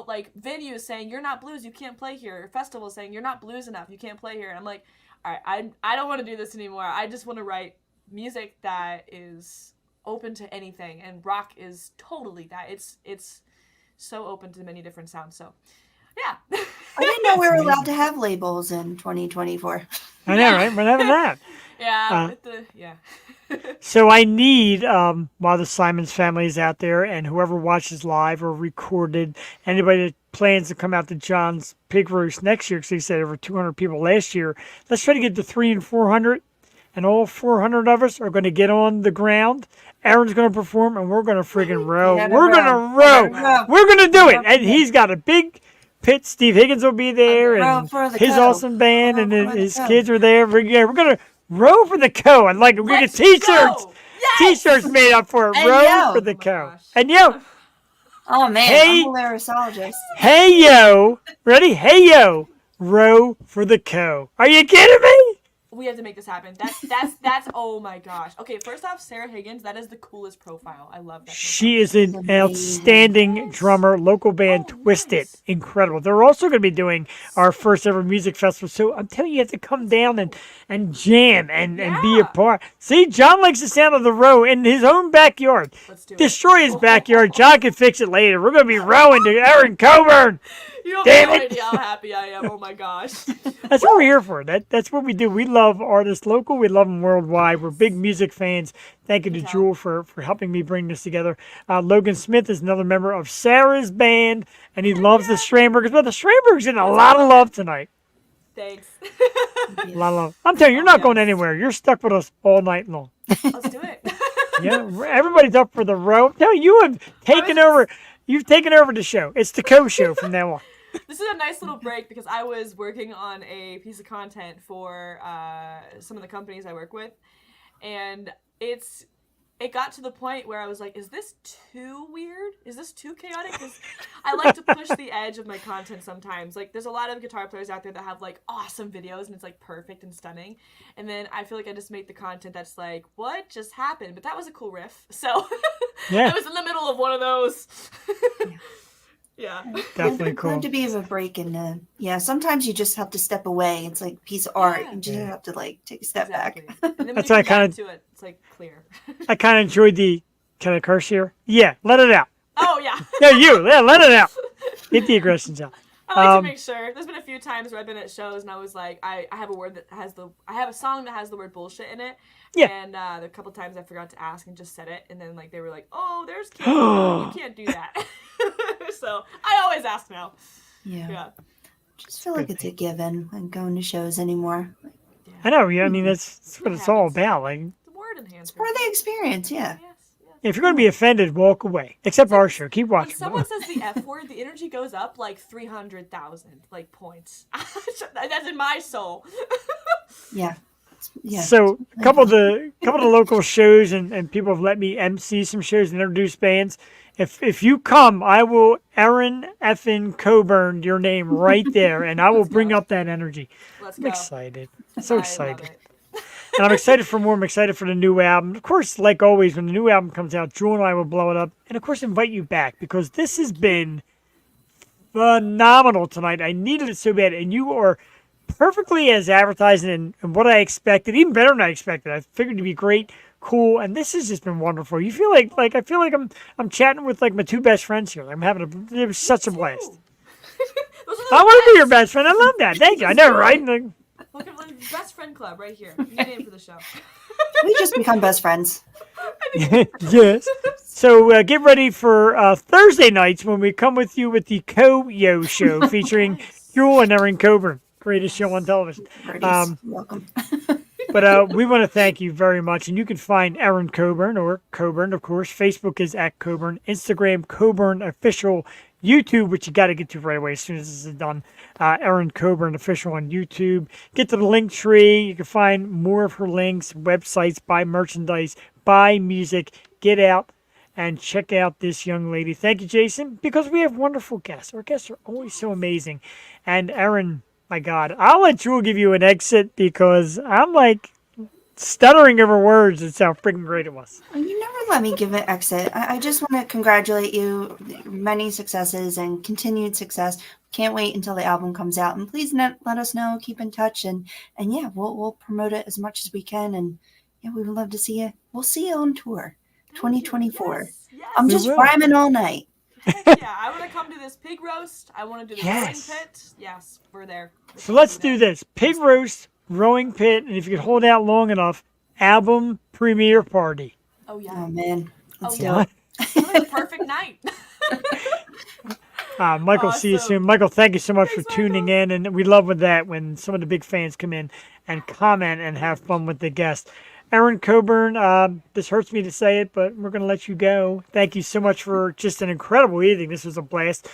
D: like venues saying you're not blues, you can't play here, or festivals saying you're not blues enough, you can't play here, and I'm like, all right, I don't want to do this anymore. I just want to write music that is open to anything, and rock is totally that. It's so open to many different sounds. So yeah.
B: I didn't know we were allowed to have labels in 2024.
A: I know, right? We're having that.
D: Yeah.
A: So I need, while the Simons family is out there, and whoever watches live or recorded, anybody that plans to come out to John's Pig Roast next year, because he said over 200 people last year, let's try to get to 300 and 400, and all 400 of us are going to get on the ground. Erin's going to perform, and we're going to friggin' row. We're going to row. We're going to do it. And he's got a big pit. Steve Higgins will be there, and his awesome band, and his kids are there. We're going to row for the co. I like it. We're going to get T-shirts. Yes! T-shirts made up for it.
B: And
A: row for the co.
D: Gosh.
A: And yo.
B: Oh, man.
A: Hey,
B: I'm a lyricologist.
A: Hey, yo. Ready? Hey, yo. Row for the co. Are you kidding me?
D: We have to make this happen. That's oh my gosh. Okay, first off, Sarah Higgins, that is the coolest profile. I love that.
A: She is an outstanding drummer. Local band Twisted.
D: Nice.
A: Incredible. They're also going to be doing our first ever music festival. So I'm telling you, you have to come down and jam and be a part. See, John likes the sound of the row in his own backyard.
D: Let's do it.
A: Destroy his backyard. John can fix it later. We're going to be rowing to Erin Coburn.
D: You have
A: Damn
D: no
A: it.
D: idea how happy I am. Oh my gosh.
A: That's what we're here for. That's what we do. We love artists local. We love them worldwide. We're big music fans. Thank you to
D: tell.
A: Jewel for helping me bring this together. Logan Smith is another member of Sarah's band, and he loves the Strambergers. But the Strambergers getting a lot of love tonight.
D: Thanks.
A: A lot of love. I'm telling you, you're not going
D: yes.
A: anywhere. You're stuck with us all night long.
D: Let's do it.
A: Yeah, everybody's up for the row. No, you have taken over. You've taken over the show. It's the co-show from now on.
D: This is a nice little break because I was working on a piece of content for some of the companies I work with, and it got to the point where I was like, is this too weird? Is this too chaotic? Because I like to push the edge of my content sometimes. Like, there's a lot of guitar players out there that have, like, awesome videos, and it's, like, perfect and stunning. And then I feel like I just make the content that's like, what just happened? But that was a cool riff. So
A: Yeah.
D: I was in the middle of one of those. Yeah.
A: Definitely cool.
B: Glad to be of a break, and sometimes you just have to step away. It's like a piece of art. You just have to like take a step back.
D: And then when
A: That's
D: you
A: why I
D: get
A: kinda-
D: into it, it's like clear.
A: I kind of enjoyed the. Can I curse here? Yeah, let it out.
D: Oh yeah.
A: Yeah, let it out. Get the aggressions out.
D: I like to make sure. There's been a few times where I've been at shows and I was like, I have a word that has I have a song that has the word bullshit in it.
A: Yeah.
D: And a couple times I forgot to ask and just said it, and then like they were like, oh, there's kids. You can't do that. So I always ask now. Yeah.
B: Just feel like it's a given when going to shows anymore.
A: I know. Yeah, I mean that's what it's all about. Like,
D: The word enhancer.
B: Part of the experience, yeah.
D: Yes.
A: if you're going to be offended, walk away. Except for our show. Keep
D: When
A: watching.
D: someone says the F word, the energy goes up like 300,000 like points. That's in my soul.
B: Yeah. Yeah.
A: So a couple of the local shows and people have let me MC some shows and introduce bands. If you come, I will Erin effing Coburn your name right there, and I will bring up that energy.
D: Let's
A: I'm
D: go.
A: excited. So
D: I love
A: excited.
D: it.
A: And I'm excited for more. I'm excited for the new album. Of course, like always, when the new album comes out, Drew and I will blow it up. And of course, invite you back because this has been phenomenal tonight. I needed it so bad. And you are perfectly as advertised and what I expected, even better than I expected. I figured you'd be great, cool. And this has just been wonderful. You feel like I feel like I'm chatting with like my two best friends here. I'm having it was such a blast.
D: Those are
A: I
D: the
A: want to be your
D: best.
A: best friend. I love that. Thank you. I know, right? Like,
D: Look at the best friend club right here. New name for the show.
B: We just become best friends.
A: yes. So get ready for Thursday nights when we come with you with the Ko-Yo Show featuring Jewel and Erin Coburn. Greatest show on television.
B: Welcome.
A: But we want to thank you very much. And you can find Erin Coburn or Coburn, of course. Facebook is at Coburn. Instagram, Coburn Official. YouTube, which you got to get to right away as soon as this is done. Erin Coburn Official on YouTube. Get to the link tree. You can find more of her links, websites, buy merchandise, buy music. Get out and check out this young lady. Thank you, Jason, because we have wonderful guests. Our guests are always so amazing. And Erin, my God, I'll let Jewel give you an exit because I'm like stuttering over words. It's how freaking great it was.
B: You never let me give an exit. I just want to congratulate you. Many successes and continued success. Can't wait until the album comes out. And please let us know. Keep in touch. And yeah, we'll promote it as much as we can. And yeah, we would love to see you. We'll see you on tour 2024.
D: Yes.
B: I'm
A: We
B: just
A: will.
B: rhyming all night.
D: Heck yeah, I want to come to this pig roast. I want to do the
A: Yes.
D: rowing pit. Yes, we're there.
A: So let's do this. Pig roast, rowing pit, and if you can hold out long enough, album premiere party.
D: Oh yeah.
B: Oh, man. Let's
D: Oh,
B: do
D: yeah.
B: it.
D: It's like a perfect night.
A: Michael, see you
D: Awesome.
A: soon. Michael, thank you so much
D: Thanks,
A: for tuning in. And we love with that when some of the big fans come in and comment and have fun with the guests. Erin Coburn, this hurts me to say it, but we're going to let you go. Thank you so much for just an incredible evening. This was a blast.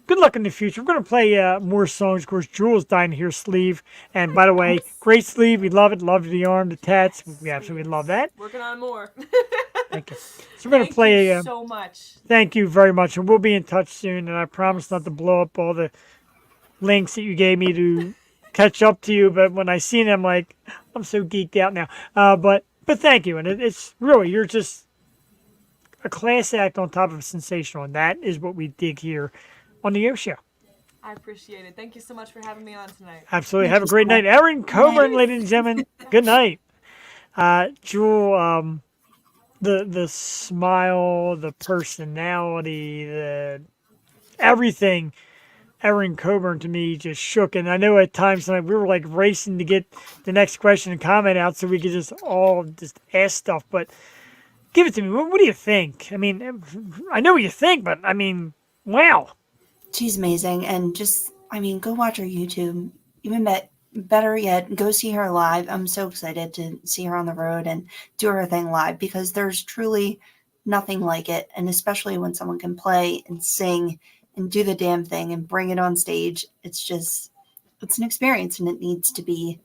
A: Good luck in the future. We're going to play more songs. Of course, Jules dying to hear Sleeve. And by the way, great sleeve. We love it. Love the arm, the tats. We absolutely love that.
D: Working on more.
A: Thank you. So we're going to
D: Thank
A: play.
D: you so much.
A: Thank you very much. And we'll be in touch soon. And I promise not to blow up all the links that you gave me to catch up to you. But when I seen them, like, I'm so geeked out now. But thank you. And it's really, you're just a class act on top of sensational. And that is what we dig here on the Yo Show.
D: I appreciate it. Thank you so much for having me on tonight.
A: Absolutely. Have a great night. Erin Coburn, ladies and gentlemen. Good night. Jewel, the smile, the personality, the everything Erin Coburn to me just shook. And I know at times tonight we were like racing to get the next question and comment out so we could just all just ask stuff. But give it to me. What do you think? I mean, I know what you think, but I mean, wow.
B: She's amazing. And just, I mean, go watch her YouTube. Even better yet, go see her live. I'm so excited to see her on the road and do her thing live because there's truly nothing like it. And especially when someone can play and sing and do the damn thing and bring it on stage, it's an experience, and it needs to be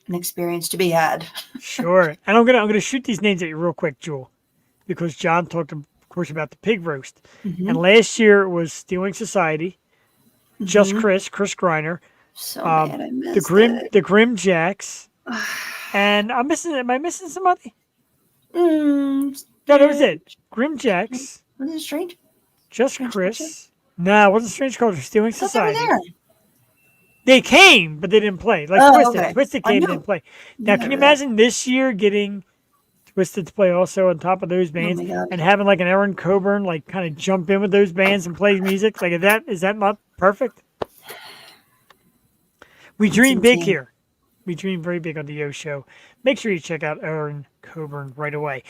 B: an experience to be had.
A: Sure. And I'm gonna shoot these names at you real quick, Jewel, because John talked, of course, about the pig roast.
B: Mm-hmm.
A: And last year it was Stealing Society, Just Chris Griner,
B: So mad I missed
A: the Grim Jacks, and am I missing somebody? No, that was it. Grim Jacks,
B: Was it strange?
A: Just
B: Strange
A: Chris.
B: Culture?
A: No, it wasn't Strange Culture. Stealing
B: I thought they were
A: Society.
B: there.
A: They came, but they didn't play. Like
B: Oh,
A: Twisted.
B: okay.
A: Twisted
B: I
A: came,
B: know.
A: didn't play. Now, can you
B: Never that.
A: imagine this year getting Twisted to play also on top of those bands
B: my God.
A: and having like an Erin Coburn like kind of jump in with those bands and play music? Like, is that not perfect? We dream big
B: insane.
A: here. We dream very big on the Yo Show. Make sure you check out Erin Coburn right away.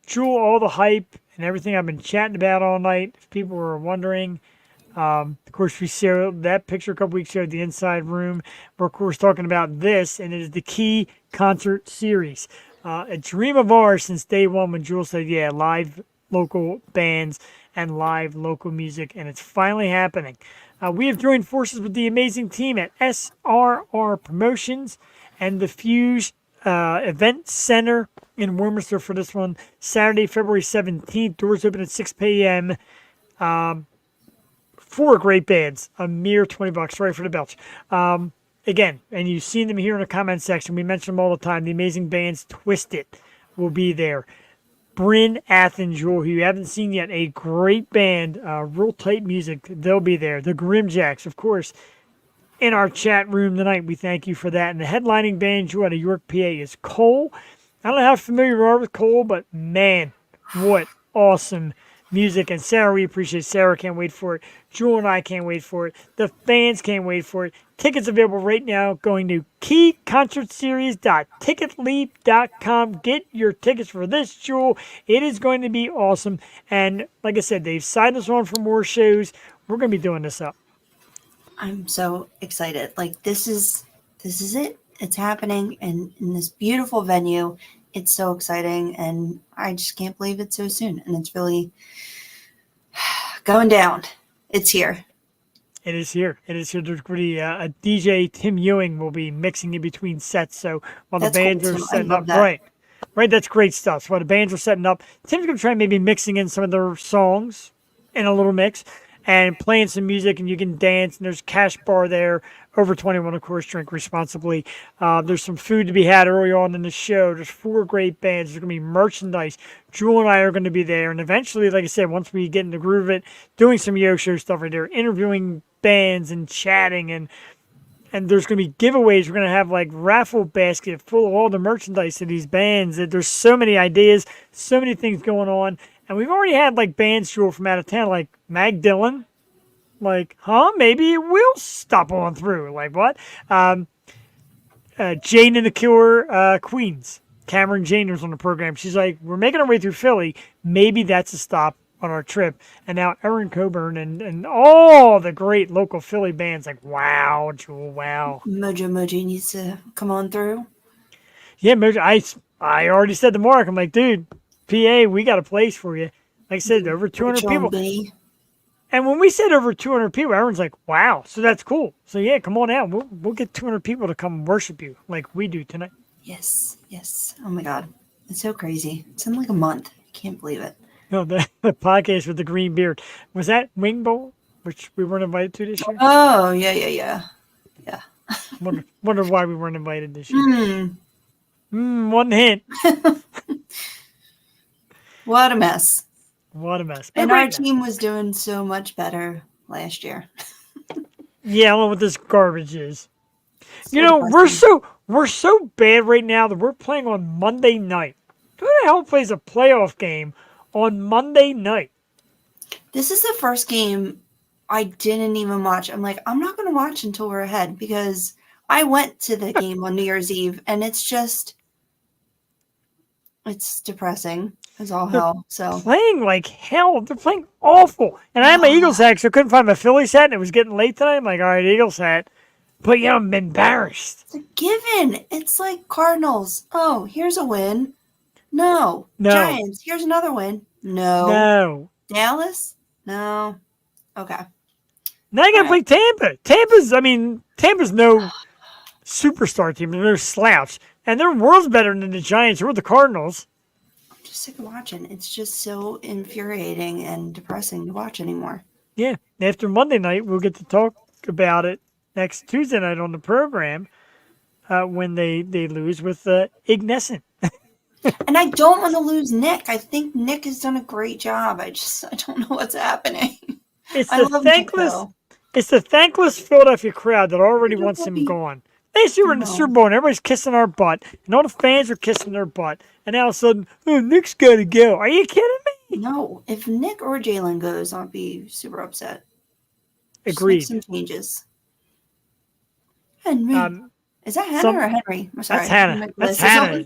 A: Jewel, all the hype and everything I've been chatting about all night. If people were wondering, of course, we showed that picture a couple weeks ago, the inside room. We're, of course, talking about this, and it is the Key Concert Series. A dream of ours since day one when Jewel said, yeah, live local bands and live local music, and it's finally happening. We have joined forces with the amazing team at SRR Promotions and the Fuge Event Center in Warminster for this one. Saturday, February 17th. Doors open at 6 p.m. 4 great bands. A mere $20. Sorry for the belch. Again, and you've seen them here in the comment section. We mention them all the time. The amazing bands Twisted will be there. Bryn Athens, Jewel, who you haven't seen yet, a great band, real tight music. They'll be there. The Grimjacks, of course, in our chat room tonight. We thank you for that. And the headlining band, Jewel, out of York, PA, is Cole. I don't know how familiar you are with Cole, but man, what awesome music. And Sarah, we appreciate Sarah. Can't wait for it. Jewel and I can't wait for it. The fans can't wait for it. Tickets available right now. Going to keyconcertseries.ticketleap.com. Get your tickets for this, Jewel. It is going to be awesome. And like I said, they've signed us on for more shows. We're going to be doing this up.
B: I'm so excited. Like this is it. It's happening and in this beautiful venue. It's so exciting and I just can't believe it's so soon. And it's really going down. It's here.
A: It is here. It is here. There's going to be a DJ, Tim Ewing, will be mixing in between sets. So while
B: That's
A: the bands
B: cool,
A: are
B: too. I
A: setting
B: love
A: up,
B: that.
A: right, that's great stuff. So while the bands are setting up, Tim's going to try maybe mixing in some of their songs in a little mix and playing some music, and you can dance. And there's a cash bar there. Over 21, of course, drink responsibly. There's some food to be had early on in the show. There's 4 great bands. There's going to be merchandise. Jewel and I are going to be there. And eventually, like I said, once we get in the groove of it, doing some Yo Show stuff right there, interviewing bands and chatting. And there's going to be giveaways. We're going to have like raffle basket full of all the merchandise of these bands. There's so many ideas, so many things going on. And we've already had like bands, Jewel, from out of town, like Mag Dillon. Like, maybe it will stop on through. Like, what? Jane and the Cure, Queens. Cameron Jane was on the program. She's like, we're making our way through Philly. Maybe that's a stop on our trip. And now Erin Coburn and all the great local Philly bands. Like, wow, Jewel, wow.
B: Mojo needs to come on through.
A: Yeah, Mojo, I already said to Mark, I'm like, dude, PA, we got a place for you. Like I said, over 200 people. And when we said over 200 people, everyone's like, wow, so that's cool. So, yeah, come on out. We'll get 200 people to come worship you like we do tonight.
B: Yes. Oh, my God. It's so crazy. It's in like a month. I can't believe it.
A: No, the podcast with the green beard. Was that Wing Bowl, which we weren't invited to this year?
B: Oh, yeah.
A: Wonder why we weren't invited this year. One hint.
B: What a mess.
A: What a mess.
B: And our team was doing so much better last year.
A: Yeah, I don't know what this garbage is.
B: So
A: You know,
B: depressing.
A: we're so bad right now that we're playing on Monday night. Who the hell plays a playoff game on Monday night?
B: This is the first game I didn't even watch. I'm like, I'm not going to watch until we're ahead because I went to the game on New Year's Eve and it's depressing as all hell. So
A: Playing like hell. They're playing awful. And I had my Eagles hat, so I couldn't find my Phillies hat, and it was getting late tonight. I'm like, all right, Eagles hat. But yeah, I'm embarrassed.
B: it's a given. It's like Cardinals. Oh, here's a win. No.
A: No.
B: Giants. Here's another win. No.
A: No.
B: Dallas? No. Okay.
A: Now you got to play Tampa. Tampa's no superstar team. They're no slouch. And their world's better than the Giants or the Cardinals.
B: I'm just sick of watching. It's just so infuriating and depressing to watch anymore.
A: Yeah. After Monday night, we'll get to talk about it next Tuesday night on the program when they lose with Ignescent.
B: And I don't want to lose Nick. I think Nick has done a great job. I don't know what's happening.
A: It's
B: I
A: the
B: love Nick,
A: thankless.
B: though.
A: It's the thankless Philadelphia crowd that already
B: don't
A: wants
B: want
A: him
B: me-
A: gone. Last year we were in the
B: No.
A: Super Bowl and everybody's kissing our butt, and all the fans are kissing their butt, and now all of a sudden, oh, Nick's got to go. Are you kidding me?
B: No, if Nick or Jalen goes, I'll be super upset. Just
A: Agreed.
B: make some changes. Henry. Is that Hannah
A: some-
B: or Henry? I'm sorry.
A: That's Hannah. That's Hannah.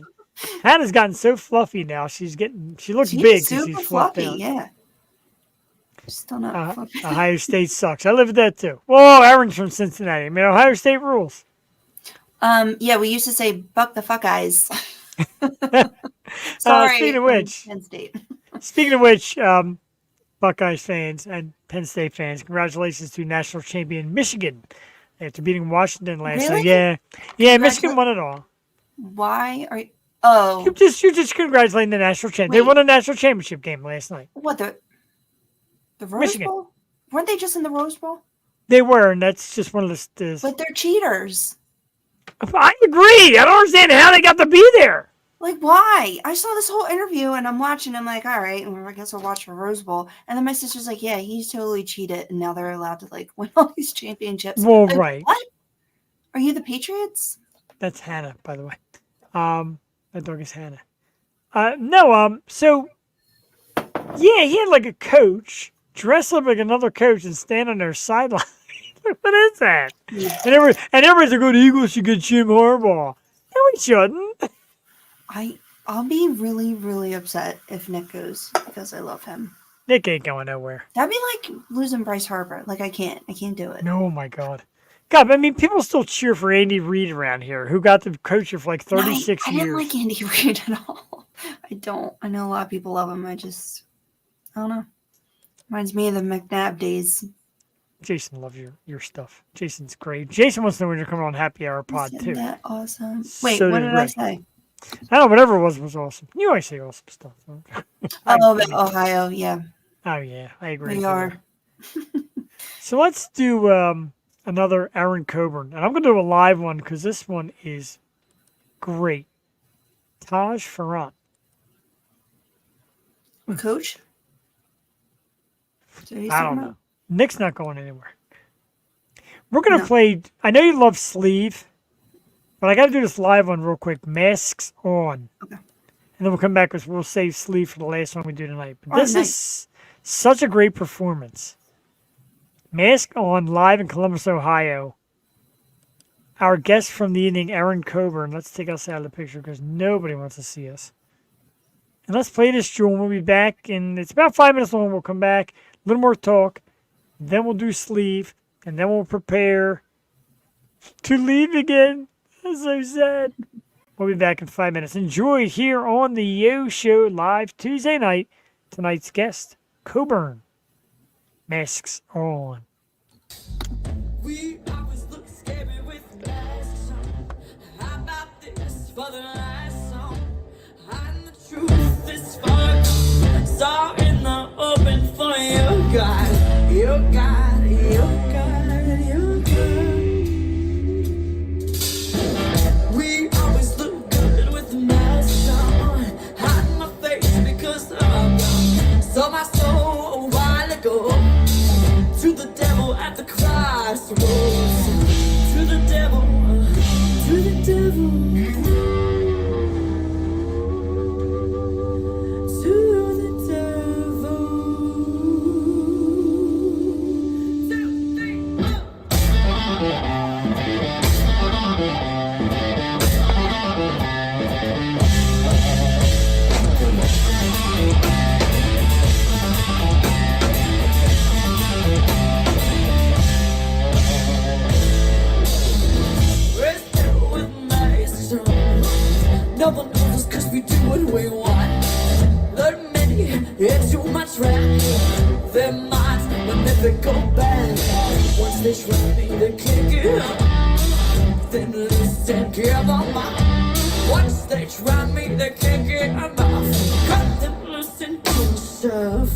A: Hannah's gotten so fluffy now. She looks
B: She's
A: big because
B: super
A: she's fluffed
B: fluffy,
A: out.
B: yeah. Still not fluffy.
A: Ohio State sucks. I live with that too. Whoa, Erin's from Cincinnati. I mean, Ohio State rules.
B: Yeah, we used to say "buck the fuck eyes." Sorry.
A: Speaking of which,
B: Penn State.
A: Buckeyes fans and Penn State fans, congratulations to national champion Michigan after beating Washington last night.
B: Really?
A: Yeah, Michigan won it all.
B: Why are you? Oh,
A: You're just congratulating the national champ. They
B: Wait.
A: won a national championship game last night.
B: what the Rose
A: Michigan.
B: Bowl? Weren't they just in the Rose Bowl?
A: They were, and that's just one of the.
B: But they're cheaters.
A: I agree. I don't understand how they got to be there.
B: Like, why? I saw this whole interview and I'm watching. I'm like, all right, I guess I'll watch for Rose Bowl. And then my sister's like, yeah, he's totally cheated, and now they're allowed to like win all these championships.
A: Well,
B: Like,
A: right.
B: What? Are you the Patriots?
A: That's Hannah, by the way. That dog is Hannah. No. So, yeah, he had like a coach dress up like another coach and stand on their sideline. What is that?
B: Yeah.
A: And everybody's like, "Oh, the Eagles should get Jim Harbaugh." No, we shouldn't.
B: I'll be really, really upset if Nick goes because I love him.
A: Nick ain't going nowhere.
B: That'd be like losing Bryce Harper. Like I can't do it.
A: No, my God. God, I mean, people still cheer for Andy Reid around here, who got the coach for like 36
B: I
A: years.
B: didn't like Andy Reid at all. I don't. I know a lot of people love him. I don't know. Reminds me of the McNabb days.
A: Jason loves your stuff. Jason's great. Jason wants to know when you're coming on Happy Hour Pod,
B: Isn't
A: too.
B: that awesome? Wait,
A: So
B: what
A: did
B: did I
A: Rick.
B: say?
A: I don't know, whatever it was awesome. You always say awesome stuff.
B: Oh, about Ohio. Yeah,
A: Oh, yeah, I agree.
B: we
A: with you.
B: are.
A: So let's do another Erin Coburn. And I'm going to do a live one because this one is great. Taj Farran.
B: Coach? So he's
A: I
B: talking
A: don't
B: about-
A: know. Nick's not going anywhere. We're going to
B: No.
A: play. I know you love Sleeve, but I got to do this live one real quick. Masks on.
B: Okay.
A: And then we'll come back because we'll save Sleeve for the last one we do tonight. But
B: Oh,
A: this
B: nice.
A: is such a great performance. Mask on live in Columbus, Ohio. Our guest from the evening, Erin Coburn. Let's take us out of the picture because nobody wants to see us. And let's play this jewel. We'll be back in, it's about 5 minutes long. We'll come back, a little more talk. Then we'll do Sleeve. And then we'll prepare to leave again. That's so sad. We'll be back in 5 minutes. Enjoy here on the Yo Show live Tuesday night. Tonight's guest, Coburn. Masks on.
C: We always look scary with masks on. How about this for the last song? Hiding the truth is far gone. Saw in the open for you, God. You got, you got, you got. We always look good with the mask on. Hiding my face because I'm gone. Sold my soul a while ago. To the devil at the crossroads. To the devil, to the devil. To the devil. No one knows us cause we do what we want. The many it's too much rap. Their minds will never go back. Once they try me, they can't get up. Then listen, give them up. Once they try me, they can't get enough. Cut them, listen to yourself.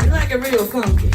C: You like it real funky.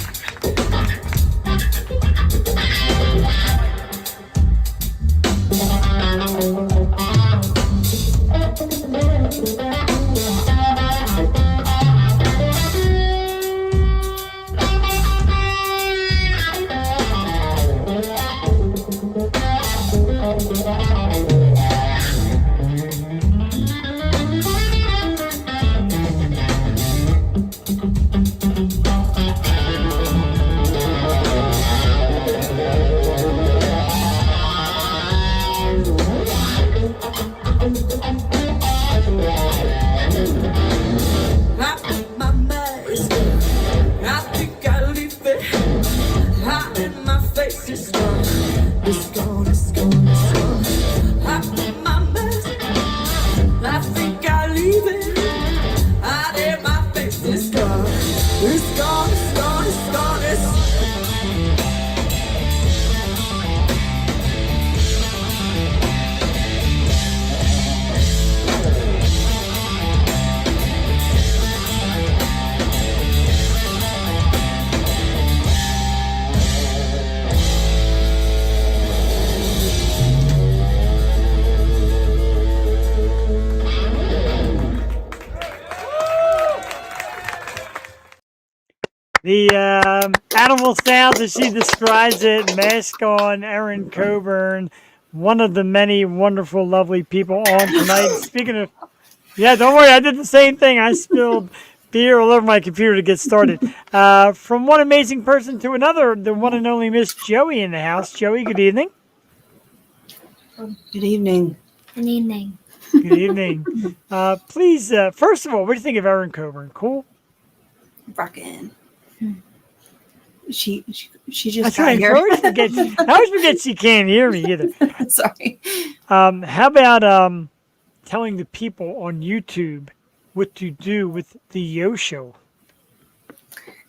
A: The animal sounds as she describes it, mask on, Erin Coburn, one of the many wonderful, lovely people on tonight. Speaking of, yeah, don't worry, I did the same thing. I spilled beer all over my computer to get started. From one amazing person to another, the one and only Miss Joey in the house. Joey, good evening.
B: Good evening.
E: Good evening.
A: Good evening. Please, first of all, what do you think of Erin Coburn? Cool?
B: Rockin'. She just
A: That's
B: got
A: right.
B: here.
A: I always forget she can't hear me either.
B: Sorry.
A: How about telling the people on YouTube what to do with the Yo Show?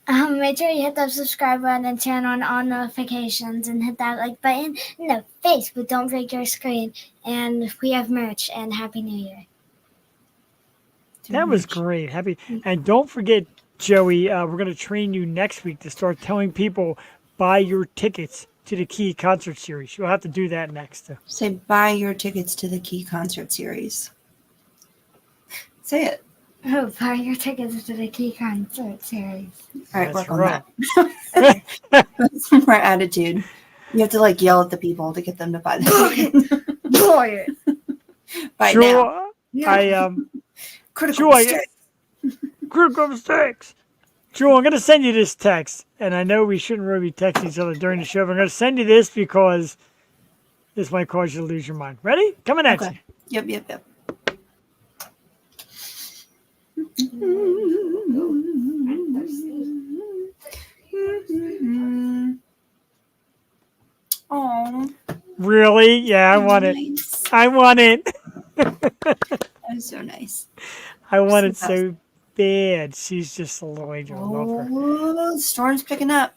E: Make sure you hit that subscribe button and turn on all notifications and hit that like button in the face, but don't break your screen. And we have merch, and Happy New Year.
A: That was great. Happy. And don't forget, Joey, we're going to train you next week to start telling people buy your tickets to the Key concert series. You'll have to do that next.
B: Say, buy your tickets to the Key concert series. Say it.
E: Oh, buy your tickets to the Key concert series.
B: All right,
A: That's
B: work
A: right.
B: on that. That's more attitude. You have to like yell at the people to get them to buy the ticket.
E: Boy.
B: Buy it now.
A: Jewel, I
B: Critical
A: Joy,
B: mistake.
A: critical mistakes. Jewel, I'm going to send you this text, and I know we shouldn't really be texting each other during the show, but I'm going to send you this because this might cause you to lose your mind. Ready? Coming at
B: Okay.
A: you.
B: Yep. Oh,
A: Really? Yeah, I want it.
B: nice.
A: I want it.
B: That was so nice.
A: I want it
B: So fast.
A: so bad. She's just a little angel. I love her.
B: Oh, the storm's picking up.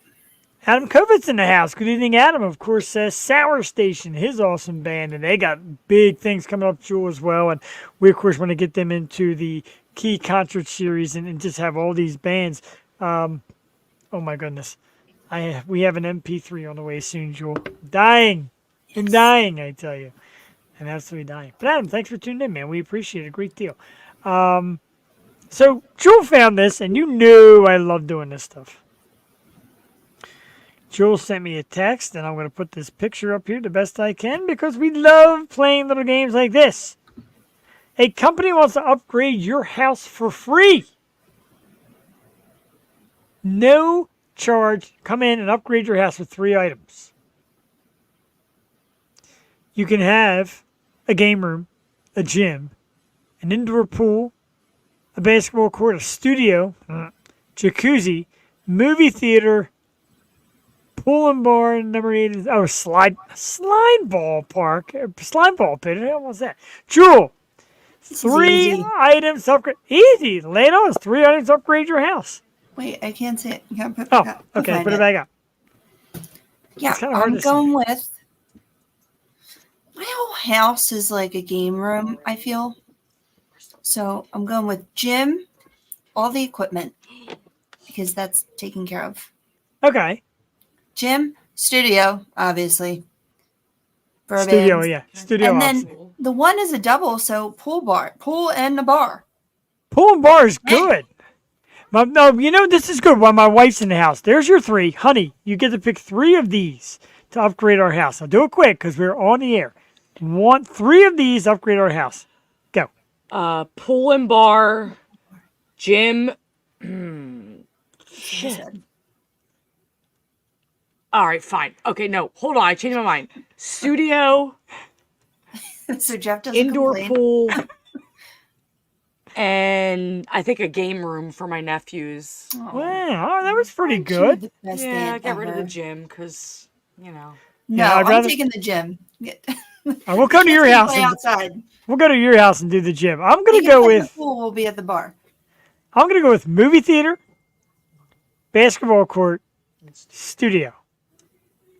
A: Adam Kovitz in the house. Good evening, Adam. Of course, Sour Station, his awesome band, and they got big things coming up, Jewel, as well. And we, of course, want to get them into the Key concert series and just have all these bands. Oh my goodness, we have an MP3 on the way soon, Jewel. Dying, and dying, I tell you, and absolutely dying. But Adam, thanks for tuning in, man. We appreciate it a great deal. So Jewel found this, and you know I love doing this stuff. Jewel sent me a text, and I'm going to put this picture up here the best I can because we love playing little games like this. A company wants to upgrade your house for free. No charge. Come in and upgrade your house with 3 items. You can have a game room, a gym, an indoor pool, a basketball court, a studio, jacuzzi, movie theater, pool and bar. Number 8 is slide ball park, slide ball pit. What was that? Jewel.
B: This is
A: 3
B: easy.
A: items upgrade. Easy. Lay it on us. 3 items upgrade your house.
B: Wait, I can't say it. You gotta put it
A: Oh,
B: back up. I'll
A: okay.
B: find
A: Put it back up.
B: Yeah,
A: It's kinda hard
B: I'm
A: to see.
B: going with. My whole house is like a game room, I feel. So I'm going with gym, all the equipment, because that's taken care of.
A: Okay.
B: Gym, studio, obviously. For a
A: Studio,
B: band.
A: yeah. Studio.
B: And then
A: obviously.
B: the one is a double, so pool and a bar.
A: Pool and bar is good. No, this is good while my wife's in the house. There's your 3. Honey, you get to pick 3 of these to upgrade our house. Now do it quick because we're on the air. Want 3 of these to upgrade our house. Go.
F: Pool and bar, gym.
B: Shit.
F: All right, fine. Okay, no, hold on. I changed my mind. Studio,
B: So Jeff doesn't
F: indoor
B: complain.
F: pool, and I think a game room for my nephews.
B: Oh,
A: Wow, that was pretty
B: aren't you
A: good.
B: the best
F: Yeah,
B: aunt
F: get rid of the
B: ever?
F: gym because, you know.
B: No,
A: Yeah, I'd
B: I'm
A: rather-
B: taking the gym.
A: We'll come to your house.
B: Play
A: And,
B: outside.
A: we'll go to your house and do the gym. I'm gonna
B: The
A: go with.
B: pool will be at the bar.
A: I'm gonna go with movie theater, basketball court, studio.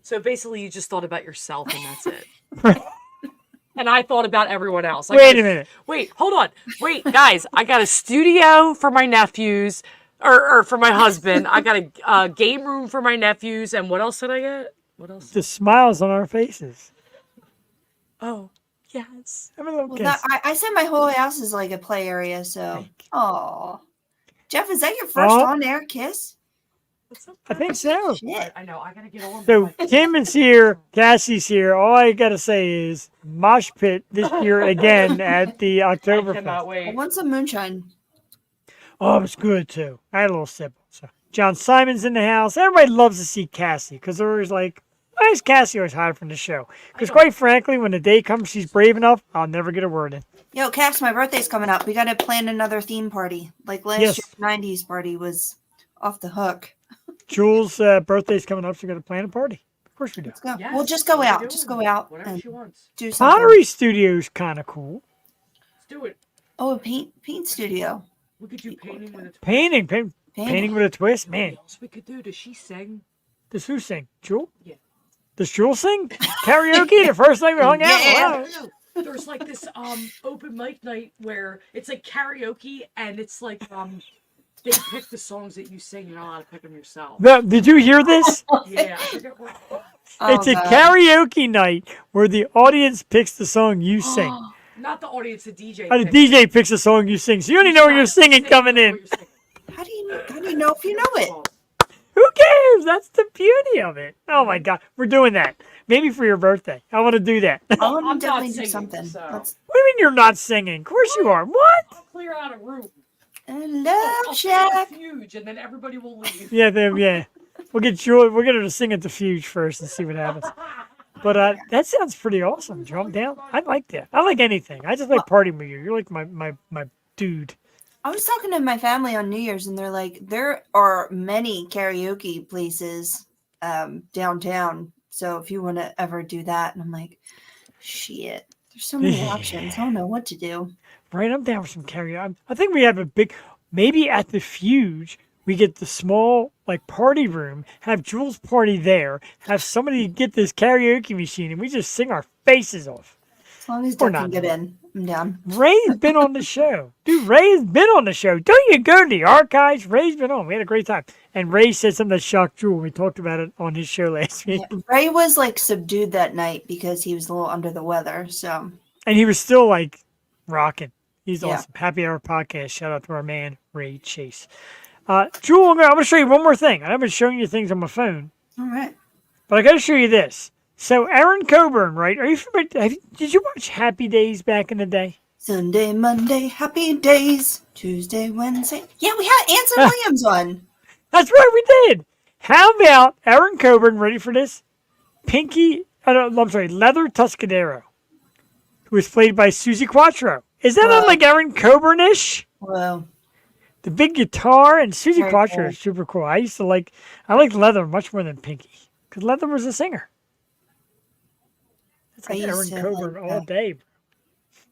F: So basically, you just thought about yourself and that's it. And I thought about everyone else.
A: Wait a minute.
F: Wait, hold on. Wait, guys, I got a studio for my nephews, or for my husband. I got a game room for my nephews, and what else did I get? What else?
A: The smiles on our faces.
F: Oh, yes.
A: Have a little
B: Well,
A: kiss.
B: I said my whole house is like a play area, so. Oh. Jeff, is that your first
A: Oh.
B: on-air kiss?
F: What's up?
A: I think so.
B: Shit.
F: I know. I gotta get on.
A: So Kim is here, Cassie's here. All I gotta say is mosh pit this year again at the
F: I cannot
A: Oktoberfest.
B: I
F: wait.
B: want some moonshine.
A: Oh, it was good too. I had a little sip. So John Simon's in the house. Everybody loves to see Cassie because they're always like, why is Cassie always hiding from the show? Because quite frankly, when the day comes she's brave enough, I'll never get a word in.
B: Yo, Cass, my birthday's coming up. We got to plan another theme party. Like last
A: Yes.
B: year's 90s party was off the hook.
A: Jules' birthday's coming up, so we're gonna plan a party. Of course we do.
B: Let's go.
F: Yes,
B: We'll just go
F: what are we
B: out.
F: doing?
B: Just go out
F: Whatever
B: and
F: she wants.
B: do something.
A: Pottery Studio's kind of cool.
F: Let's do it.
B: Oh, a paint studio.
F: We could do painting with a twist.
A: Painting with a twist, man.
F: What else we could do? Does she sing?
A: Does who sing? Jewel?
F: Yeah.
A: Does Jewel sing? Karaoke the first night we hung out?
B: Yeah.
A: Wow.
F: There's like this open mic night where it's like karaoke and it's like they pick the songs that you sing. You're not allowed to pick them yourself.
A: Did you hear this?
F: Yeah, I forget what.
A: It's a
B: God.
A: karaoke night where the audience picks the song you sing.
F: Not the audience, the DJ.
A: The DJ picks the song you sing, so you only know what you're singing coming in.
B: How do you know if you know it?
A: Who cares? That's the beauty of it. Oh my God, we're doing that. Maybe for your birthday. I want to do that.
B: I
F: I'm
B: want
F: not
B: to definitely do
F: singing,
B: something.
F: so-
B: Let's
A: What do you mean you're not singing? Of course you are. What?
F: I'll clear out a room.
B: love
F: I'll
B: shack.
F: sing Fuge, and then everybody will leave.
A: Yeah, yeah. We'll get her to sing at the Fuge first and see what happens. But that sounds pretty awesome. Drum down. I like that. I like anything. I just like partying with you. You're like my dude.
B: I was talking to my family on New Year's, and they're like, there are many karaoke places downtown. So if you want to ever do that, and I'm like, shit, there's so many options. I don't know what to do.
A: Right, I'm down for some karaoke. I think we have a big, maybe at the Fuge, we get the small like party room, have Jules party there, have somebody get this karaoke machine, and we just sing our faces off.
B: As long as
A: We're
B: Doug can
A: not
B: get
A: doing
B: in, I'm down.
A: Ray's been on the show. Dude, Ray's been on the show. Don't you go to the archives? Ray's been on. We had a great time. And Ray said something that shocked Jewel when we talked about it on his show last week.
B: Yeah, Ray was like subdued that night because he was a little under the weather. So
A: And he was still like rocking. He's
B: Yeah.
A: awesome. Happy Hour Podcast. Shout out to our man, Ray Chase. Jewel, I'm going to show you one more thing. I've been showing you things on my phone,
B: all right.
A: but I got to show you this. So, Erin Coburn, right? Are you familiar? Did you watch Happy Days back in the day?
B: Sunday, Monday, happy days. Tuesday, Wednesday. Yeah, we had Anson Williams on.
A: That's right, we did. How about Erin Coburn, ready for this? Leather Tuscadero, who was played by Susie Quattro. Is that not like Erin Coburn-ish?
B: Whoa.
A: The big guitar and Susie
B: Very
A: Quattro
B: cool.
A: is super cool. I liked Leather much more than Pinky because Leather was a singer. It's
B: I
A: like
B: used
A: Erin
B: to
A: Coburn
B: like
A: all
B: that.
A: day.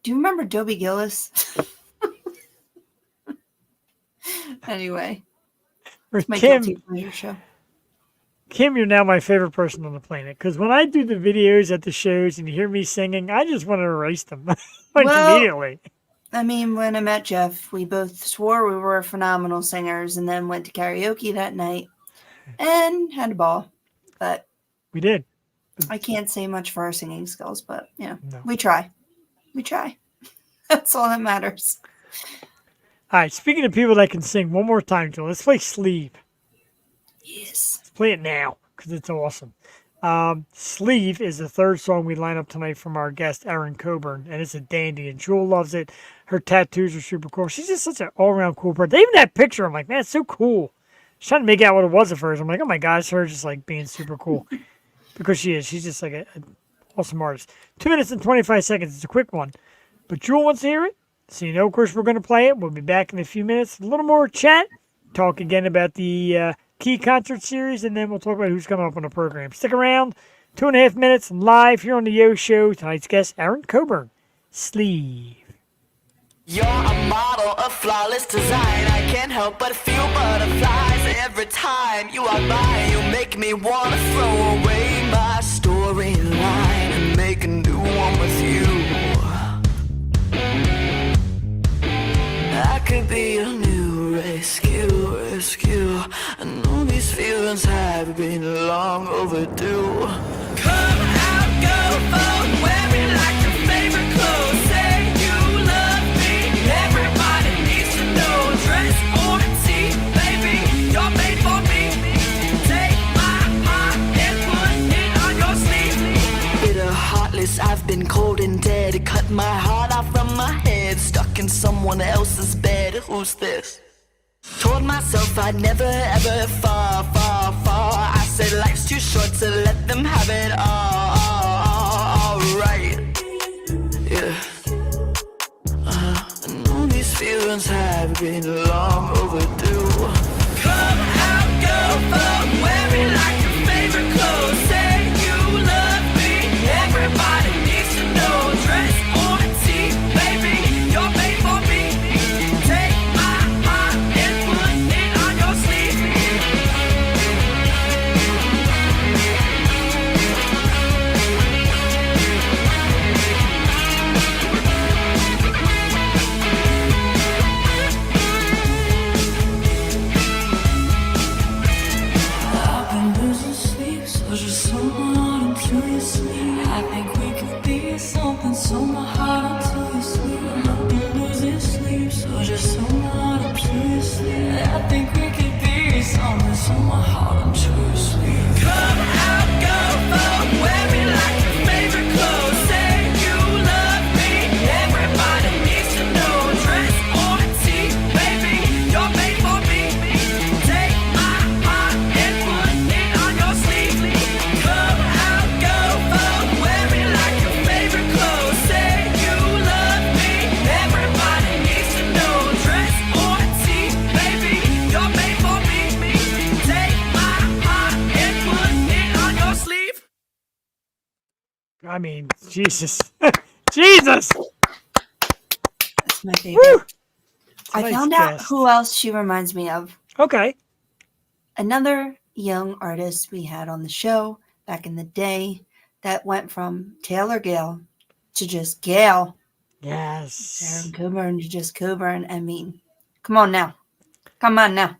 B: Do you remember Dobie Gillis? Anyway,
A: Or
B: my
A: Kim,
B: guilty pleasure show.
A: Kim, you're now my favorite person on the planet because when I do the videos at the shows and you hear me singing, I just want to erase them like
B: Well-
A: immediately.
B: I mean, when I met Jeff, we both swore we were phenomenal singers and then went to karaoke that night and had a ball. But
A: We did.
B: I can't say much for our singing skills, but
A: No.
B: we try. We try. That's all that matters.
A: All right, speaking of people that can sing, one more time, Joel. Let's play Sleeve.
B: Yes.
A: Let's play it now because it's awesome. Sleeve is the third song we line up tonight from our guest, Erin Coburn, and it's a dandy, and Jewel loves it. Her tattoos are super cool. She's just such an all-around cool person. Even that picture, I'm like, man, it's so cool. I was trying to make out what it was at first. I'm like, oh my gosh, her just like being super cool. Because she is. She's just like an awesome artist. 2 minutes and 25 seconds. It's a quick one. But Jewel wants to hear it. So you know, of course, we're going to play it. We'll be back in a few minutes. A little more chat. Talk again about the Key Concert Series, and then we'll talk about who's coming up on the program. Stick around. 2.5 minutes live here on the Yo Show. Tonight's guest, Erin Coburn. Sleeve.
G: You're a model of flawless design. I can't help but feel butterflies every time you are by. You make me wanna throw away my storyline and make a new one with you. I could be a new rescue. I know these feelings have been long overdue. Come out, go vote, wear me like your favorite clothes. Say you love me, everybody needs to know. Dress or tea, baby, you're made for me. Take my heart and put it on your sleeve. Bitter, heartless, I've been cold and dead. Cut my heart off from my head, stuck in someone else's bed. Who's this? Told myself I'd never ever fall. I said life's too short to let them have it all right. Yeah. I know these feelings have been long overdue. Come out, go vote, wear me like your favorite clothes. Say you love me, everybody needs to know. Dress or tea, baby, you're made for me. Take my heart and put it on your sleeve. something, so my heart until you sleep. Hope you lose your sleep, so just so my heart until you sleep. I think we could be something, so my heart until you sleep. Come out, go for, wear me like your favorite clothes. Say you love me, everybody needs to know. Dress or tea, baby, you're made for me. Take my heart and put it on your sleeve. Come out, go for, wear me like your favorite clothes. Say you love me, everybody needs to know. Dress or tea, baby, you're made for me. Take my heart and put it on your sleeve.
A: I mean, Jesus. Jesus!
B: That's my favorite. I
A: Tonight's
B: found out
A: guest.
B: who else she reminds me of.
A: Okay.
B: Another young artist we had on the show back in the day that went from Taylor Gale to just Gale.
A: Yes.
B: Erin Coburn to just Coburn. I mean, come on now. Come on now.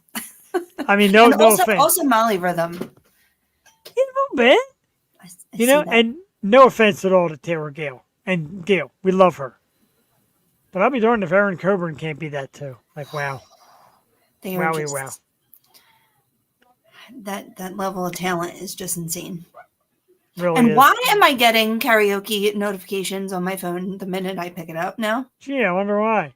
A: I mean, no,
B: And
A: no
B: also,
A: offense.
B: also Molly Rhythm.
A: A little bit.
B: I
A: You
B: see
A: know,
B: that.
A: and no offense at all to Taylor Gale. And Gale, we love her. But I'll be darned if Erin Coburn can't be that too. Like, wow.
B: They are
A: Wowie
B: just,
A: wow.
B: that level of talent is just insane.
A: Really
B: And
A: is.
B: why am I getting karaoke notifications on my phone the minute I pick it up now?
A: Gee, I wonder why.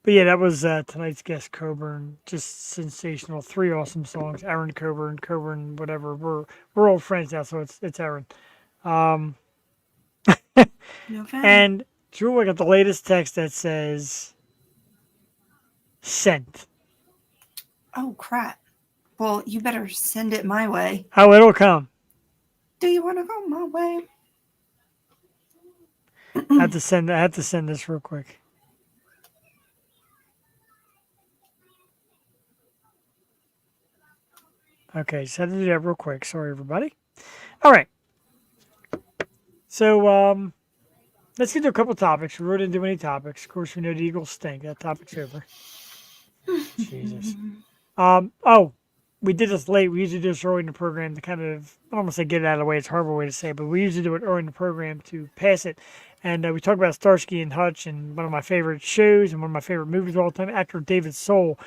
A: But yeah, that was tonight's guest, Coburn. Just sensational. 3 awesome songs. Erin Coburn, whatever. We're old friends now, so it's Erin.
B: No fan.
A: And Drew, I got the latest text that says sent.
B: Oh crap. Well, you better send it my way.
A: Oh, it'll come.
B: Do you want to go my way?
A: I have to send this real quick. Okay, just had to do that real quick. Sorry, everybody. All right. So, let's get to a couple topics. We really didn't do any topics. Of course, we know the Eagles stink. That topic's over. Jesus. Oh, we did this late. We usually do this early in the program to kind of, I don't want to say get it out of the way. It's a horrible way to say it, but we usually do it early in the program to pass it. And we talk about Starsky and Hutch and one of my favorite shows and one of my favorite movies of all time. Actor David Soul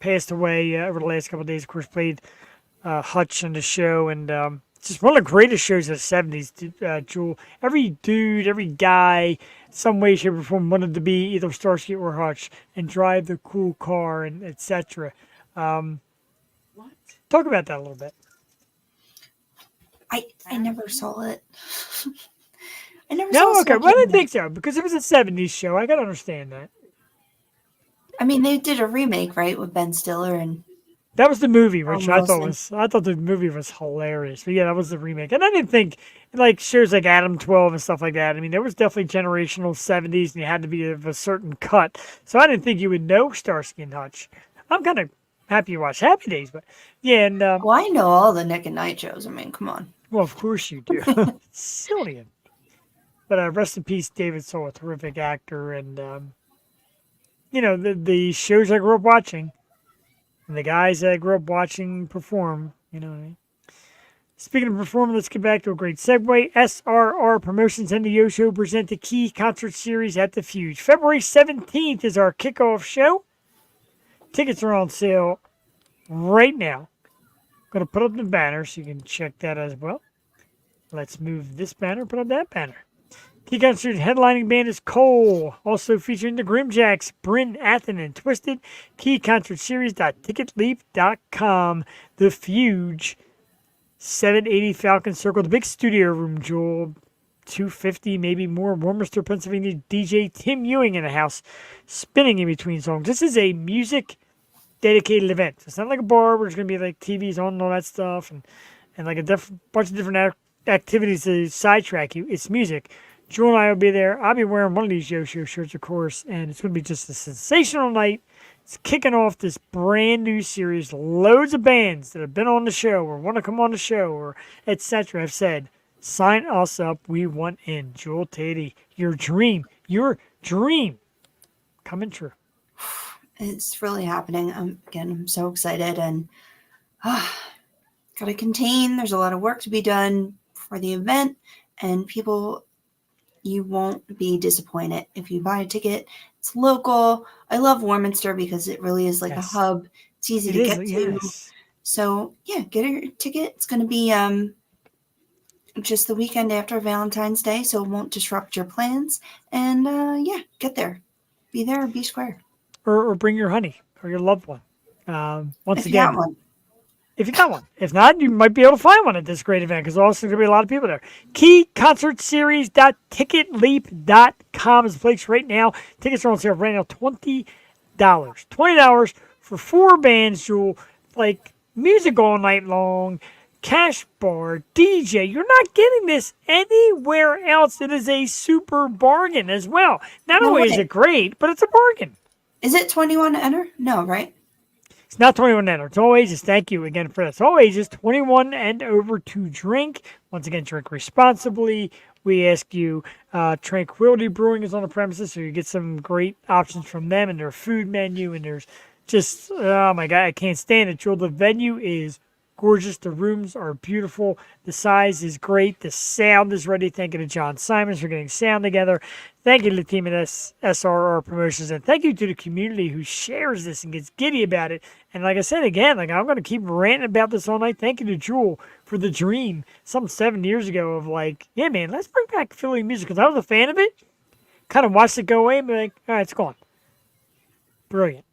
A: passed away over the last couple of days. Of course, played Hutch on the show, and it's just one of the greatest shows of the 70s, Jewel. Every dude, every guy, some way, shape, or form wanted to be either Starsky or Hutch and drive the cool car and etc. Talk about that a little bit.
B: I never saw it. I never
A: No,
B: saw
A: okay.
B: Starsky
A: Well, I didn't
B: and
A: think so because it was a 70s show. I got to understand that.
B: I mean, they did a remake, right, with Ben Stiller and
A: That was the movie, which I
B: Wilson.
A: thought the movie was hilarious. But yeah, that was the remake. And I didn't think like shows like Adam 12 and stuff like that. I mean, there was definitely generational 70s and you had to be of a certain cut. So I didn't think you would know Starsky and Hutch. I'm kind of happy you watched Happy Days, but yeah, and
B: well, I know all the Nick and Night shows. I mean, come on.
A: well, of course you do. Silly. But rest in peace, David Soul, a terrific actor, and you know the shows I grew up watching, and the guys that I grew up watching perform. You know what I mean? Speaking of performing, let's get back to a great segue. SRR Promotions and the Yo Show present the Key Concert Series at the Fuge. February 17th is our kickoff show. Tickets are on sale right now. I'm going to put up the banner so you can check that as well. Let's move this banner, put up that banner. Key Concert headlining band is Cole. Also featuring the Grimjacks, Bryn, Athen, and Twisted. KeyConcertSeries.ticketleap.com. The Fuge. 780 Falcon Circle. The big studio room, Jewel. 250, maybe more. Warminster, Pennsylvania. DJ Tim Ewing in the house. Spinning in between songs. This is a music dedicated event. It's not like a bar where there's going to be like TVs on and all that stuff and like a bunch of different activities to sidetrack you. It's music. Jewel and I will be there. I'll be wearing one of these Yo Show shirts, of course, and it's going to be just a sensational night. It's kicking off this brand new series. Loads of bands that have been on the show or want to come on the show or etc. have said, sign us up. We want in. Jewel Tatey, your dream coming true.
B: It's really happening. I'm so excited and got to contain. There's a lot of work to be done for the event, and people, you won't be disappointed if you buy a ticket. It's local. I love Warminster because it really is like a
A: Yes.
B: hub. It's easy
A: It
B: to
A: is,
B: get to.
A: yes.
B: So yeah, get your ticket. It's going to be just the weekend after Valentine's Day, so it won't disrupt your plans. And yeah, get there. Be there, be square.
A: Or bring your honey or your loved one. Once
B: If you
A: again,
B: got one.
A: if you got one. If not, you might be able to find one at this great event because also going to be a lot of people there. KeyConcertSeries.ticketleap.com is the place right now. Tickets are on sale right now, $20. $20 for 4 bands, Jewel. Like music all night long, cash bar, DJ. You're not getting this anywhere else. It is a super bargain as well. Not
B: No
A: only is
B: way.
A: it great, but it's a bargain.
B: Is it 21 to enter? No, right?
A: It's not 21 and over. It's all ages. Thank you again for that. It's all ages, 21 and over to drink. Once again, drink responsibly. We ask you, Tranquility Brewing is on the premises, so you get some great options from them and their food menu. And there's just, oh my God, I can't stand it, Joel. The venue is gorgeous. The rooms are beautiful. The size is great. The sound is ready. Thank you to John Simons for getting sound together. Thank you to the team at SRR Promotions. And thank you to the community who shares this and gets giddy about it. And like I said, again, like I'm going to keep ranting about this all night. Thank you to Jewel for the dream some 7 years ago of like, yeah, man, let's bring back Philly music. Because I was a fan of it. Kind of watched it go away and be like, all right, it's gone. Brilliant.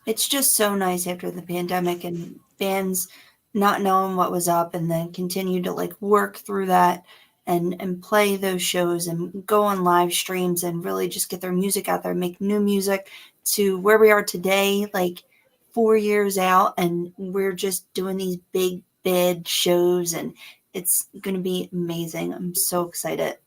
B: It's just so nice after the pandemic and bands not knowing what was up and then continue to like work through that and play those shows and go on live streams and really just get their music out there, make new music to where we are today, like 4 years out, and we're just doing these big bid shows and it's going to be amazing. I'm so excited.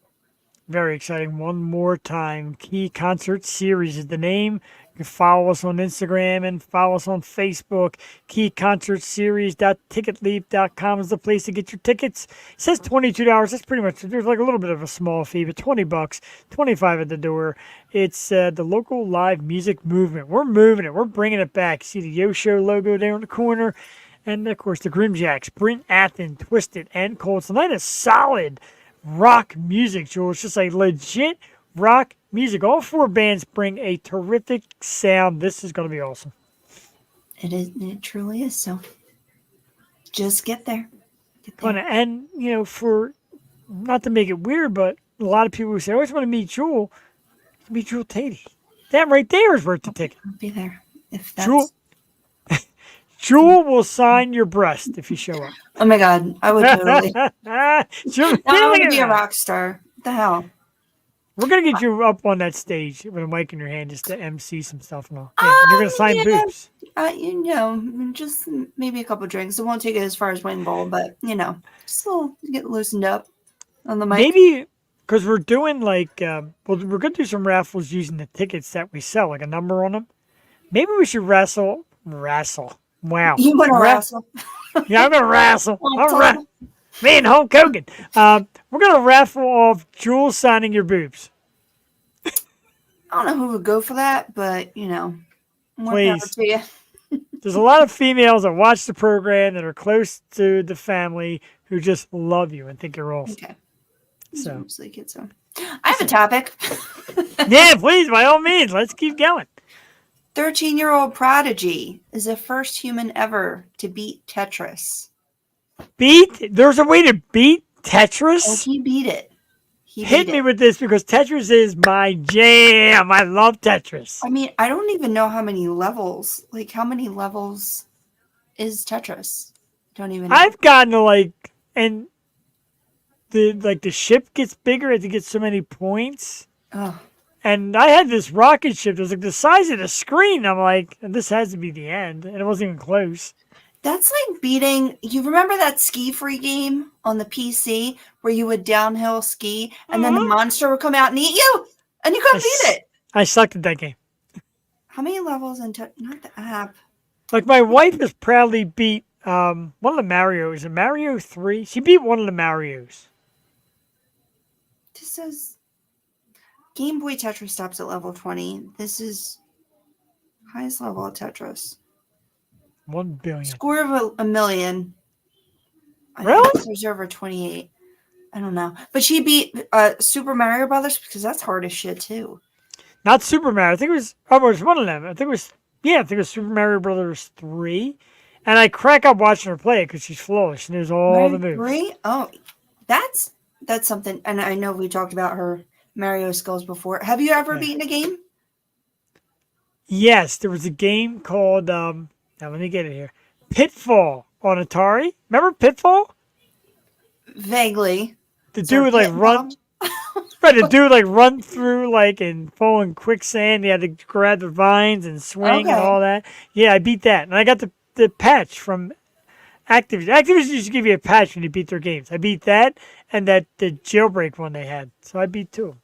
A: Very exciting. One more time. Key Concert Series is the name. You can follow us on Instagram and follow us on Facebook. KeyConcertSeries.ticketleap.com is the place to get your tickets. It says $22. That's pretty much, there's like a little bit of a small fee, but $20, $25 at the door. It's the local live music movement. We're moving it. We're bringing it back. See the Yo Show logo there in the corner. And of course, the Grimjacks, Brent Athen, Twisted, and Cold. Tonight is solid rock music, Joel. It's just like legit rock music. All 4 bands bring a terrific sound. This is going to be awesome.
B: It is. It truly is. So just get there. Get
A: Fun.
B: there.
A: And, you know, for not to make it weird, but a lot of people who say, I always want to meet Jewel, meet Jewel Tatey. That right there is worth the ticket.
B: I'll be there. If that's
A: Jewel, Jewel will sign your breast if you show up.
B: Oh my God, I would totally.
A: Jewel,
B: I want to be a rock star. What the hell?
A: We're going to get you up on that stage with a mic in your hand just to MC some stuff and all. Yeah, and you're going to sign
B: yeah.
A: boobs.
B: You know, just maybe a couple drinks. It won't take it as far as Wayne Bowl, but you know, just a little get loosened up on the mic.
A: Maybe because we're doing like, well, we're going to do some raffles using the tickets that we sell, like a number on them. Maybe we should wrestle. Wow.
B: You want to wrestle?
A: Yeah, I'm going to wrestle.
B: Well,
A: Me and Hulk Hogan. We're going to raffle off Jewel signing your boobs.
B: I don't know who would go for that, but you know, more power
A: Please.
B: to you.
A: There's a lot of females that watch the program that are close to the family who just love you and think you're awesome.
B: Okay.
A: So,
B: Mostly kids, so. I have a topic.
A: yeah, please, by all means, let's keep going.
B: 13-year-old prodigy is the first human ever to beat Tetris.
A: There's a way to beat
B: Oh,
A: Tetris?
B: he beat it. He
A: Hit
B: beat
A: me
B: it.
A: with this because Tetris is my jam. I love Tetris.
B: I mean, I don't even know how many levels. Like, how many levels is Tetris? Don't even know.
A: I've gotten to like, and the ship gets bigger as it gets so many points.
B: Oh,
A: And I had this rocket ship that was like the size of the screen. I'm like, this has to be the end. And it wasn't even close.
B: that's like beating. You remember that ski free game on the PC where you would downhill ski and then the monster would come out and eat you and you couldn't beat it?
A: I sucked at that game.
B: How many levels in not the app?
A: Like my wife has proudly beat one of the Marios. In Mario 3, she beat one of the Marios.
B: This says Game Boy Tetris stops at level 20. This is highest level of Tetris.
A: 1 billion.
B: Score of a million.
A: Really?
B: think there's over 28. I don't know. But she beat Super Mario Brothers because that's hard as shit too.
A: Not Super Mario. I think it was. Oh, it was one of them. I think it was. Yeah, I think it was Super Mario Brothers 3. And I crack up watching her play it because she's flawless. She knows all the
B: Mario
A: moves.
B: 3? Oh, that's something. And I know we talked about her Mario skills before. Have you ever
A: Yeah.
B: beaten a game?
A: Yes, there was a game called. Now let me get it here. Pitfall on Atari. Remember Pitfall?
B: Vaguely.
A: The
B: So
A: dude would like
B: Pit
A: run.
B: Bob-
A: Right, the dude would like run through like and fall in quicksand. He had to grab the vines and swing and
B: Okay.
A: all that. Yeah, I beat that, and I got the patch from Activision. Activision used to give you a patch when you beat their games. I beat that and the jailbreak one they had. So I beat 2 of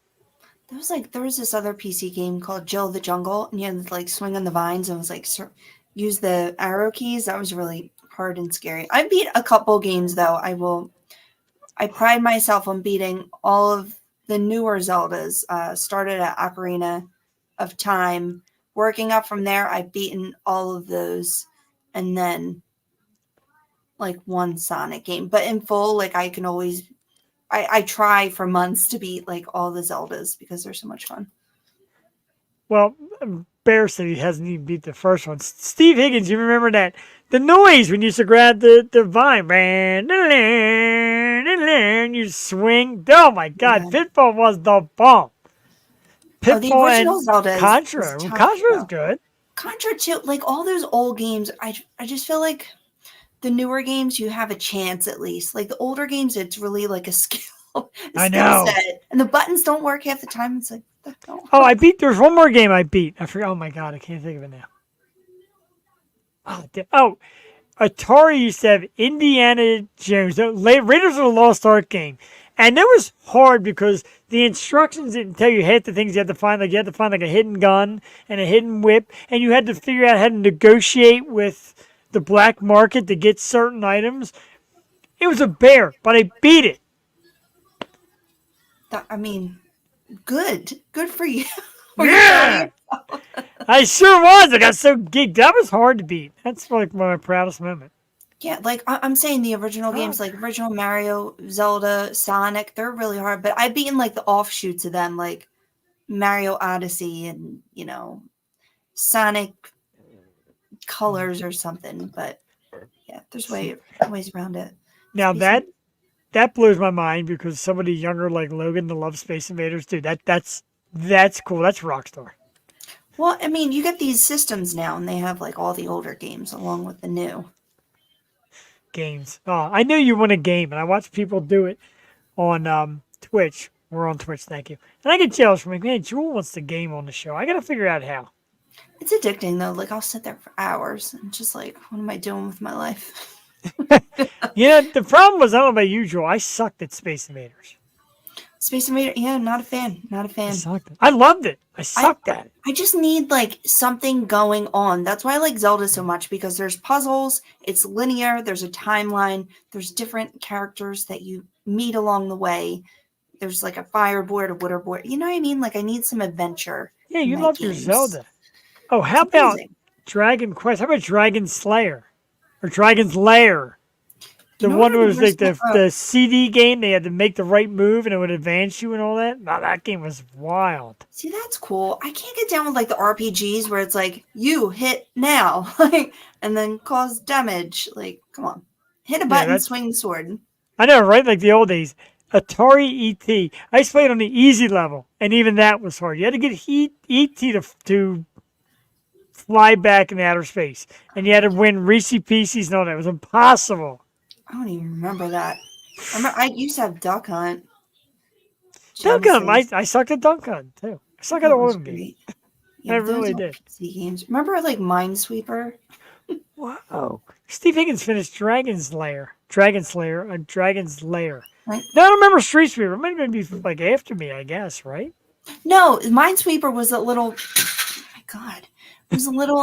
A: them.
B: there was this other PC game called Jill the Jungle, and you had to like swing on the vines and it was like use the arrow keys. That was really hard and scary. I beat a couple games though. I pride myself on beating all of the newer Zeldas. Started at Ocarina of Time, working up from there. I've beaten all of those, and then like one Sonic game, but in full, like I can always. I try for months to beat like all the Zeldas because they're so much fun.
A: Well, Bear said he hasn't even beat the first one. Steve Higgins, you remember that? The noise when you used to grab the vine. And you swing. Oh my God.
B: Yeah.
A: Pitfall was the bomb.
B: The
A: Pitfall
B: original
A: and
B: Zelda is
A: Contra.
B: tough,
A: Contra is
B: though.
A: good.
B: Contra too, like all those old games, I just feel like the newer games you have a chance at least. Like the older games, it's really like a skill,
A: I know.
B: set, and the buttons don't work half the time. It's like, what the hell?
A: Oh, I beat. There's one more game I beat. I forgot. Oh my God. I can't think of it now. Oh, Atari used to have Indiana Jones, the Raiders of the Lost Ark game. And that was hard because the instructions didn't tell you half the things you had to find. Like you had to find like a hidden gun and a hidden whip, and you had to figure out how to negotiate with the black market to get certain items. It was a bear, but I beat it.
B: I mean, good for you.
A: Yeah, I sure was. I got so geeked. That was hard to beat. That's like one of my proudest moments.
B: Yeah, like I'm saying the original games, like original Mario, Zelda, Sonic, they're really hard. But I've beaten like the offshoots of them, like Mario Odyssey and Sonic Colors or something. But yeah, there's ways around it.
A: Now
B: Space
A: that blows my mind because somebody younger like Logan that loves Space Invaders, dude. That's cool. That's Rockstar.
B: Well, I mean, you get these systems now, and they have like all the older games along with the new.
A: Games. Oh, I knew you want a game, and I watch people do it on Twitch. We're on Twitch, thank you. And I get jealous from like, man, Jewel wants the game on the show. I got to figure out how.
B: It's addicting though. Like I'll sit there for hours and just like, what am I doing with my life?
A: The problem was, I don't know about you, Jewel. I sucked at Space Invaders.
B: Space Invader, yeah, not a fan. Not a
A: I
B: fan.
A: sucked. I loved it. I sucked at it.
B: I just need like something going on. That's why I like Zelda so much because there's puzzles, it's linear, there's a timeline, there's different characters that you meet along the way. There's like a fire board, a water board. You know what I mean? Like I need some adventure.
A: Yeah,
B: in
A: you
B: my
A: love your
B: games.
A: Zelda. Oh, how
B: It's
A: about
B: amazing.
A: Dragon Quest? How about Dragon Slayer? Or Dragon's Lair? The
B: You know
A: one
B: what
A: that was like
B: original-
A: the CD game. They had to make the right move and it would advance you and all that. Now that game was wild.
B: See, that's cool. I can't get down with like the RPGs where it's like you hit now, like, and then cause damage. Like, come on, hit a button,
A: that's-
B: swing the sword.
A: I know, right? Like the old days. Atari ET. I used to play it on the easy level, and even that was hard. You had to get ET to fly back in outer space, and you had to win Reese Pieces and all that. It was impossible.
B: I don't even remember that. I used to have Duck Hunt.
A: Dunk Hunt.
B: Genesis.
A: I sucked at Dunk Hunt too. I suck at
B: That
A: all
B: was
A: of them games.
B: great.
A: I
B: those
A: really
B: are
A: did.
B: PC games. Remember like Minesweeper?
A: Wow. Steve Higgins finished Dragon's Lair. Dragon's Lair. Dragon's Lair.
B: Right.
A: No, I don't remember Street Sweeper. It might even be like after me, I guess, right?
B: No, Minesweeper was a little. Oh my God, it was a little.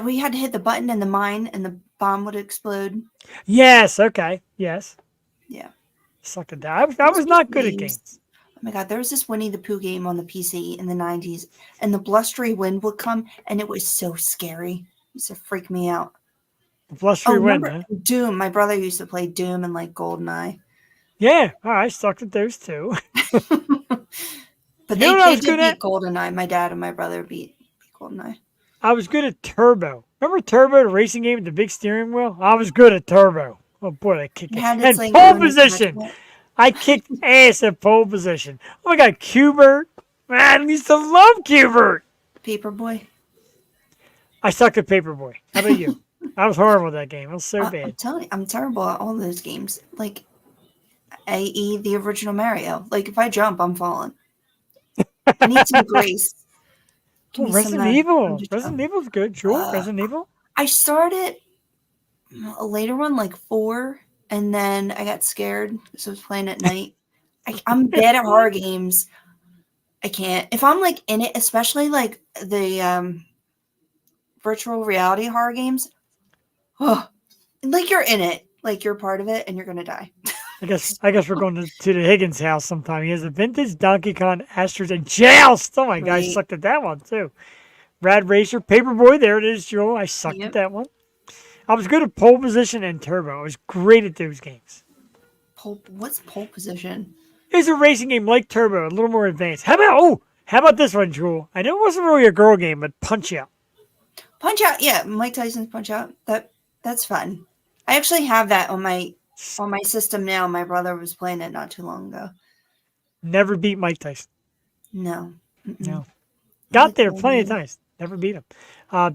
B: We had to hit the button in the mine, and the bomb would explode.
A: Yes. Okay. Yes.
B: Yeah.
A: Sucked at that. I was not good at games.
B: Oh my God, there was this Winnie the Pooh game on the PC in the 90s, and the blustery wind would come, and it was so scary. It used to freak me out.
A: Plus
B: Oh,
A: 3 win,
B: remember
A: huh?
B: Doom? My brother used to play Doom and like GoldenEye.
A: Yeah, all right, I sucked at those too.
B: But
A: You know what I
B: they
A: was good
B: did beat
A: at?
B: GoldenEye. My dad and my brother beat GoldenEye.
A: I was good at Turbo. Remember Turbo, the racing game with the big steering wheel? I was good at Turbo. Oh boy, I kicked
B: It
A: it.
B: had its
A: And
B: like
A: pole
B: own
A: position.
B: attachment.
A: I kicked ass at pole position. Oh my god, Cubert. Man, I used to love Cubert.
B: Paperboy.
A: I sucked at Paperboy. How about you? I was horrible at that game. It was so
B: I'm
A: bad.
B: telling you, I'm terrible at all those games. Like, i.e., the original Mario. Like, if I jump, I'm falling. I need some grace. Give
A: Oh,
B: me some
A: Resident
B: room
A: Evil.
B: to
A: Resident
B: jump.
A: Evil's good. Jewel, Resident Evil.
B: I started a later one, like 4, and then I got scared because I was playing at night. I'm bad at horror games. I can't. If I'm like in it, especially like the virtual reality horror games, oh, like you're in it, like you're part of it, and you're gonna die.
A: I guess we're going to the Higgins house sometime. He has a vintage Donkey Kong Astros and Joust. Oh my god, I
B: Right.
A: sucked at that one too. Rad Racer, Paperboy, there it is, Joel. I sucked
B: Yep.
A: at that one. I was good at pole position and turbo. I was great at those games.
B: What's pole position?
A: It's a racing game like Turbo, a little more advanced. How about this one, Jewel? I know it wasn't really a girl game, but Punch Out.
B: Punch Out, yeah, Mike Tyson's Punch Out. That's fun. I actually have that on my system now. My brother was playing it not too long ago.
A: Never beat Mike Tyson.
B: No.
A: No. Got
B: like
A: there
B: the
A: plenty of
B: old-
A: times. Never beat him.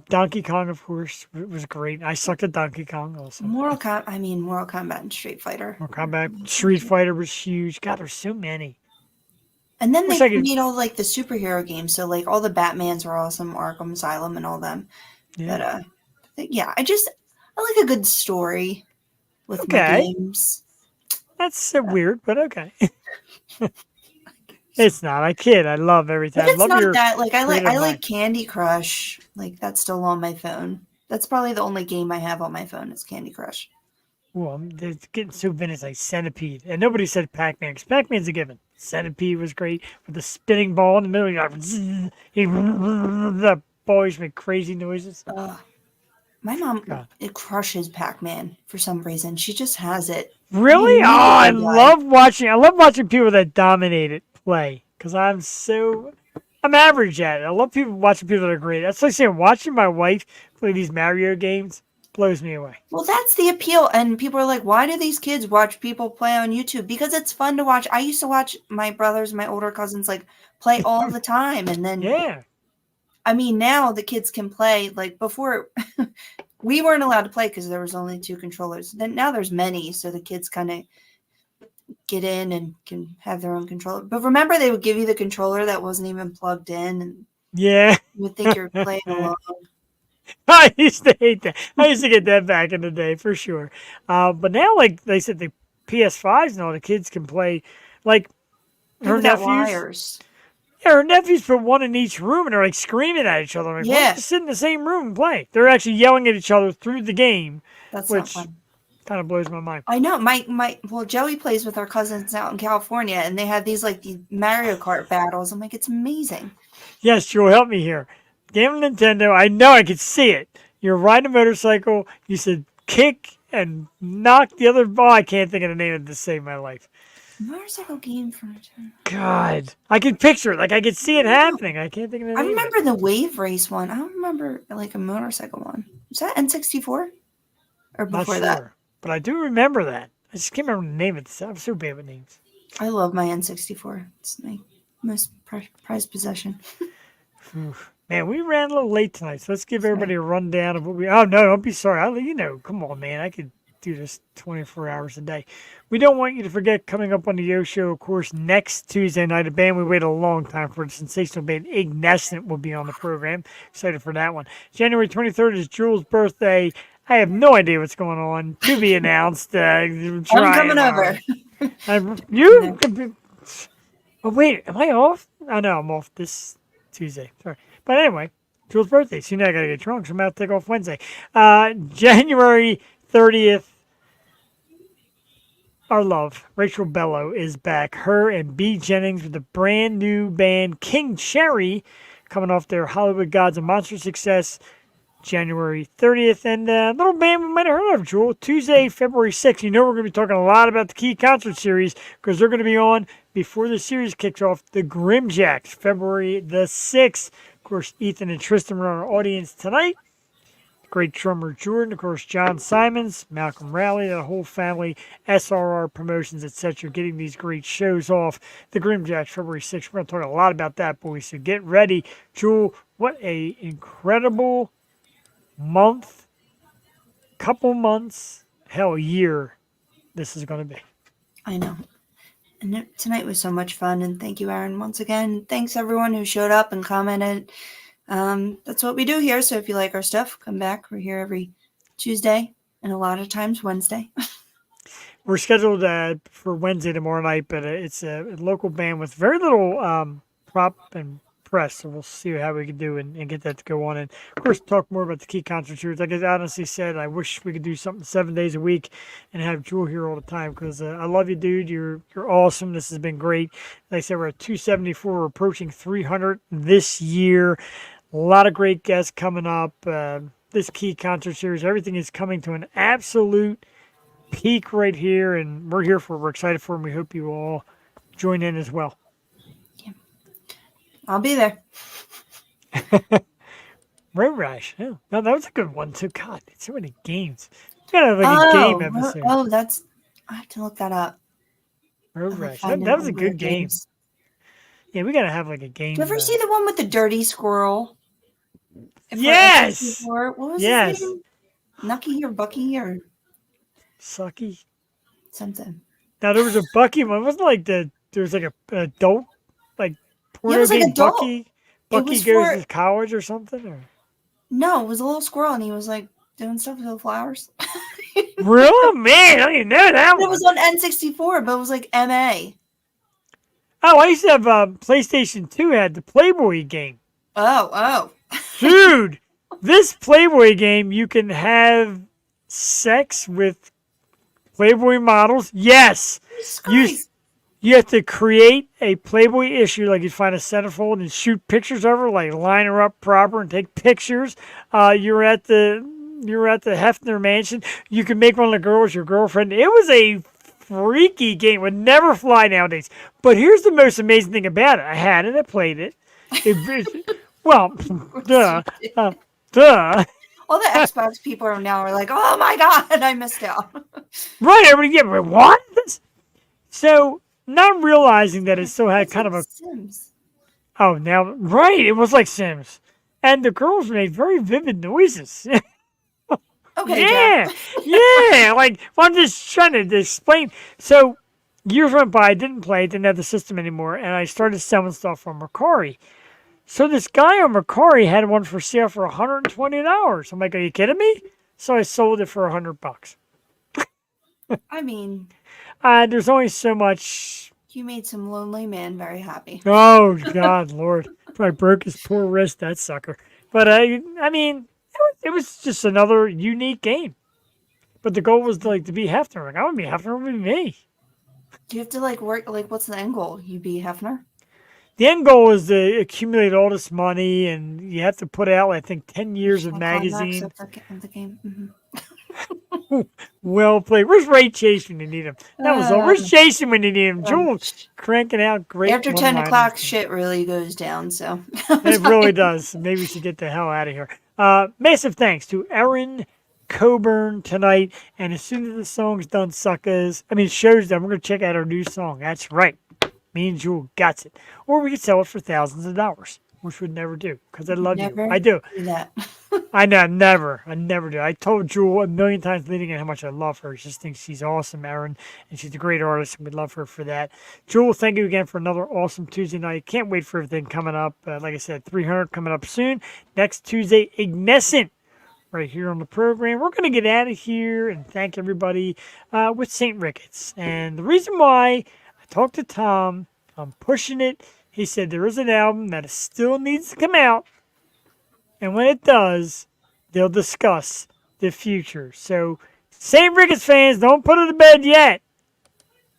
A: Donkey Kong, of course, was great. I sucked at Donkey Kong also.
B: Mortal Kombat and Street Fighter.
A: Mortal Kombat, Street Fighter was huge. God, there's so many.
B: And then
A: Wish
B: they
A: I could-
B: made all like the superhero games. So like all the Batmans were awesome, Arkham Asylum and all them.
A: Yeah.
B: But I like a good story with my
A: Okay.
B: games.
A: That's so weird, but okay. It's not. I kid. I love everything.
B: But
A: I
B: it's
A: love
B: not
A: your
B: that like I
A: creative
B: like
A: mind.
B: Candy Crush. Like that's still on my phone. That's probably the only game I have on my phone is Candy Crush.
A: Well, it's getting so vintage like Centipede. And nobody said Pac-Man because Pac-Man's a given. Centipede was great with the spinning ball in the middle. You're like, the ball used to make crazy noises.
B: My mom
A: God.
B: it crushes Pac-Man for some reason. She just has it.
A: Really? Oh,
B: I
A: I
B: immediately
A: love watching people that dominate it play because I'm average at it. I love watching people that are great. That's like saying watching my wife play these Mario games blows me away.
B: Well, that's the appeal. And people are like, why do these kids watch people play on YouTube? Because it's fun to watch. I used to watch my brothers, my older cousins, like play all the time. And then,
A: Yeah.
B: I mean, now the kids can play. Like before, we weren't allowed to play because there was only 2 controllers. Then now there's many. So the kids kind of get in and can have their own controller. But remember, they would give you the controller that wasn't even plugged in. And
A: Yeah.
B: you would think you're playing along.
A: I used to hate that. I used to get that back in the day for sure. But now, like they said, the PS5s and all the kids can play. Like her
B: People got
A: nephews,
B: wires.
A: yeah, her nephews put one in each room and they're like screaming at each other. I'm like, why don't
B: Yeah.
A: you sit in the same room and play? They're actually yelling at each other through the game,
B: That's not
A: which
B: fun.
A: kind of blows my mind.
B: I know. Well, Joey plays with our cousins out in California, and they have these Mario Kart battles. I'm like, it's amazing.
A: Yes, Joel, help me here. Game of Nintendo. I know I could see it. You're riding a motorcycle. You said kick and knock the other ball. I can't think of the name of it to save my life.
B: Motorcycle game for Nintendo.
A: God, I can picture it. Like I could see it happening. I can't think of the
B: I
A: name.
B: remember the wave race one. I don't remember like a motorcycle one. Was that N64 or
A: Not
B: before
A: sure,
B: that?
A: but I do remember that. I just can't remember the name of it. I'm so bad with names.
B: I love my N64. It's my most prized possession.
A: Man, we ran a little late tonight, so let's give everybody a rundown of what we. Oh no, don't be sorry. Come on, man. I could do this 24 hours a day. We don't want you to forget coming up on the Yo Show, of course, next Tuesday night. A band we waited a long time for, the sensational band Ignescent, will be on the program. Excited for that one. January 23rd is Jules' birthday. I have no idea what's going on. To be announced.
B: I'm coming over.
A: You? Oh wait, am I off? Oh no, I'm off this Tuesday. Sorry. But anyway, Jules' birthday. Soon I gotta get drunk, so I'm about to take off Wednesday. January 30th, our love, Rachel Bello, is back. Her and B. Jennings with a brand new band, King Cherry, coming off their Hollywood Gods and Monsters success. January 30th. And a little band we might have heard of, Jewel, Tuesday, February 6th. You know we're going to be talking a lot about the Key Concert Series because they're going to be on before the series kicks off, the Grimjacks, February the 6th. Of course, Ethan and Tristan were our audience tonight. Great drummer Jordan, of course, John Simons, Malcolm Rowley, the whole family, SRR Promotions, etc., getting these great shows off. The Grimjacks, February 6th. We're going to talk a lot about that, boys, so get ready. Jewel, what a incredible month, couple months, hell, year this is going to be.
B: I know. And tonight was so much fun. And thank you, Erin, once again. Thanks, everyone who showed up and commented. That's what we do here. So if you like our stuff, come back. We're here every Tuesday and a lot of times Wednesday.
A: We're scheduled for Wednesday tomorrow night, but it's a local band with very little prop and press. So we'll see how we can do and get that to go on. And of course, talk more about the Key Concert Series. Like I honestly said, I wish we could do something 7 days a week and have Jewel here all the time because I love you, dude. You're awesome. This has been great. Like I said, we're at 274. We're approaching 300 this year. A lot of great guests coming up. This Key Concert Series, everything is coming to an absolute peak right here, and we're here for it. We're excited for it, and we hope you all join in as well.
B: Yeah. I'll be there.
A: Road Rash. Oh, no, that was a good one, too. God, it's so many games. We gotta have like a game episode.
B: I have to look that up.
A: Road Rash. That was a good game. Yeah, we gotta have like a game.
B: Did you ever see the one with the dirty squirrel?
A: Yes!
B: What was his name? Nucky or Bucky or
A: Sucky?
B: something.
A: Now, there was a Bucky one. It wasn't like there was like a adult, like, porno
B: it was like
A: game
B: adult.
A: Bucky. Bucky goes to college or something? Or?
B: No, it was a little squirrel and he was like doing stuff with the flowers.
A: Really? Man, I didn't know that one.
B: It was on N64, but it was like MA.
A: Oh, I used to have PlayStation 2 had the Playboy game.
B: Oh.
A: Dude, this Playboy game, you can have sex with Playboy models. Yes. You have to create a Playboy issue, like you find a centerfold and shoot pictures of her, like line her up proper and take pictures. You're at the Hefner mansion. You can make one of the girls your girlfriend. It was a freaky game. Would never fly nowadays. But here's the most amazing thing about it. I had it. I played it. Well, duh.
B: All the Xbox people are like, oh my God, I missed out.
A: Right. Everybody get what? So, not realizing that it still had kind of a
B: Sims.
A: Oh, now, right. It was like Sims. And the girls made very vivid noises.
B: Okay.
A: Yeah. Yeah. Like, well, I'm just trying to explain. So, years went by. I didn't play. Didn't have the system anymore. And I started selling stuff on Mercari. So, this guy on Mercari had one for sale for $120. I'm like, are you kidding me? So, I sold it for $100.
B: I mean,
A: there's only so much.
B: you made some lonely man very happy.
A: Oh, God, Lord. Probably broke his poor wrist, that sucker. But, I mean, it was just another unique game. But the goal was to be Hefner. Like, I want to be Hefner, would be me.
B: Do you have to work? What's the end goal? You be Hefner?
A: The end goal is to accumulate all this money, and you have to put out, I think, 10 years of magazine.
B: Of the game. Mm-hmm.
A: Well played. Where's Ray Chase when you need him? That was all. Where's Jason when you need him? Jewel cranking out great.
B: After 10 o'clock, shit really goes down. So
A: it really does. Maybe we should get the hell out of here. Massive thanks to Erin Coburn tonight. And as soon as the song's done, show's done, we're going to check out our new song. That's right. Me and Jewel got it. Or we could sell it for thousands of dollars, which we'd never do because I love you. I do.
B: That.
A: I know, never. I never do. I told Jewel a million times leading in how much I love her. I just think she's awesome, Erin, and she's a great artist, and we love her for that. Jewel, thank you again for another awesome Tuesday night. Can't wait for everything coming up. Like I said, 300 coming up soon. Next Tuesday, Ignescent, right here on the program. We're going to get out of here and thank everybody with St. Ricketts. And the reason why I talked to Tom, I'm pushing it. He said there is an album that still needs to come out. And when it does, they'll discuss the future. So, St. Ricketts fans, don't put it to bed yet.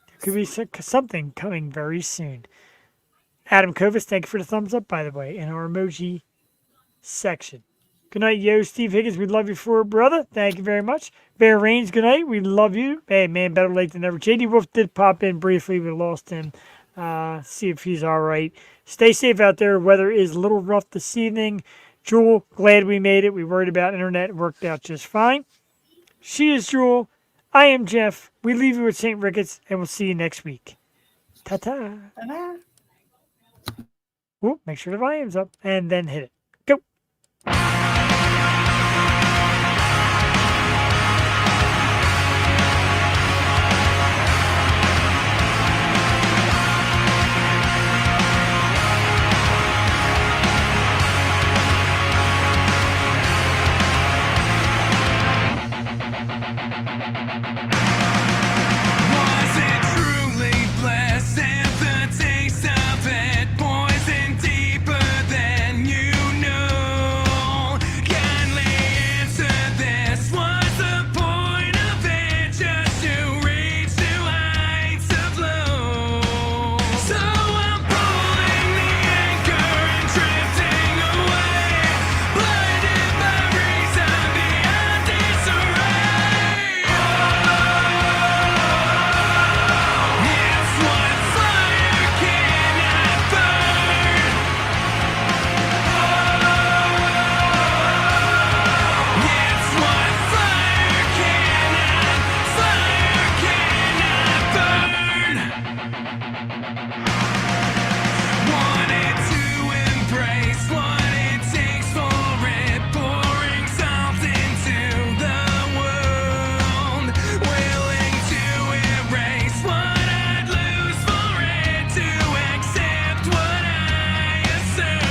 A: There could be something coming very soon. Adam Kovis, thank you for the thumbs up, by the way, in our emoji section. Good night, yo, Steve Higgins. We love you for it, brother. Thank you very much. Bear Reigns, good night. We love you. Hey, man, better late than never. JD Wolf did pop in briefly. We lost him. See if he's all right. Stay safe out there. Weather is a little rough this evening. Jewel, glad we made it. We worried about internet. It worked out just fine. She is Jewel. I am Jeff. We leave you with St. Ricketts, and we'll see you next week. Ta-ta.
B: Bye-bye.
A: Ooh, make sure the volume's up, and then hit it. Go.
G: Was it truly blessed if the taste of it poisoned deeper than you knew? Kindly answer this. Was the point of it just to reach new heights of blue? So I'm pulling the anchor and drifting away, blinded by reason beyond disarray. It's what fire cannot burn. It's what fire cannot burn. Wanted to embrace what it takes for it, pouring salt into the wound, willing to erase what I'd lose for it, to accept what I assume.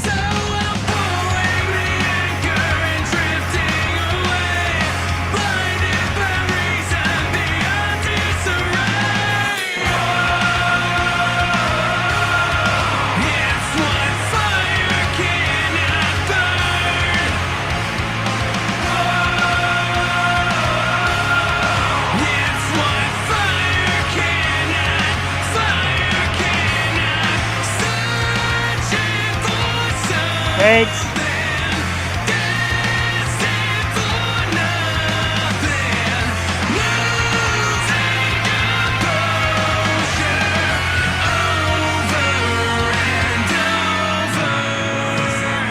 G: So I'm pulling the anchor and drifting away, blinded by reason beyond disarray. It's what fire cannot burn. It's what fire cannot, searching for something,
A: Thanks.
G: destined for nothing, losing composure over and over.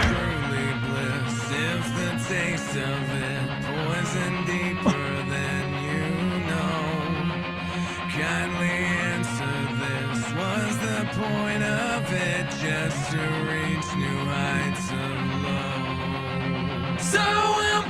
G: Truly bliss if the taste of it poison deeper than you know. Kindly answer this. Was the point of it just to reach new heights of love? So I'm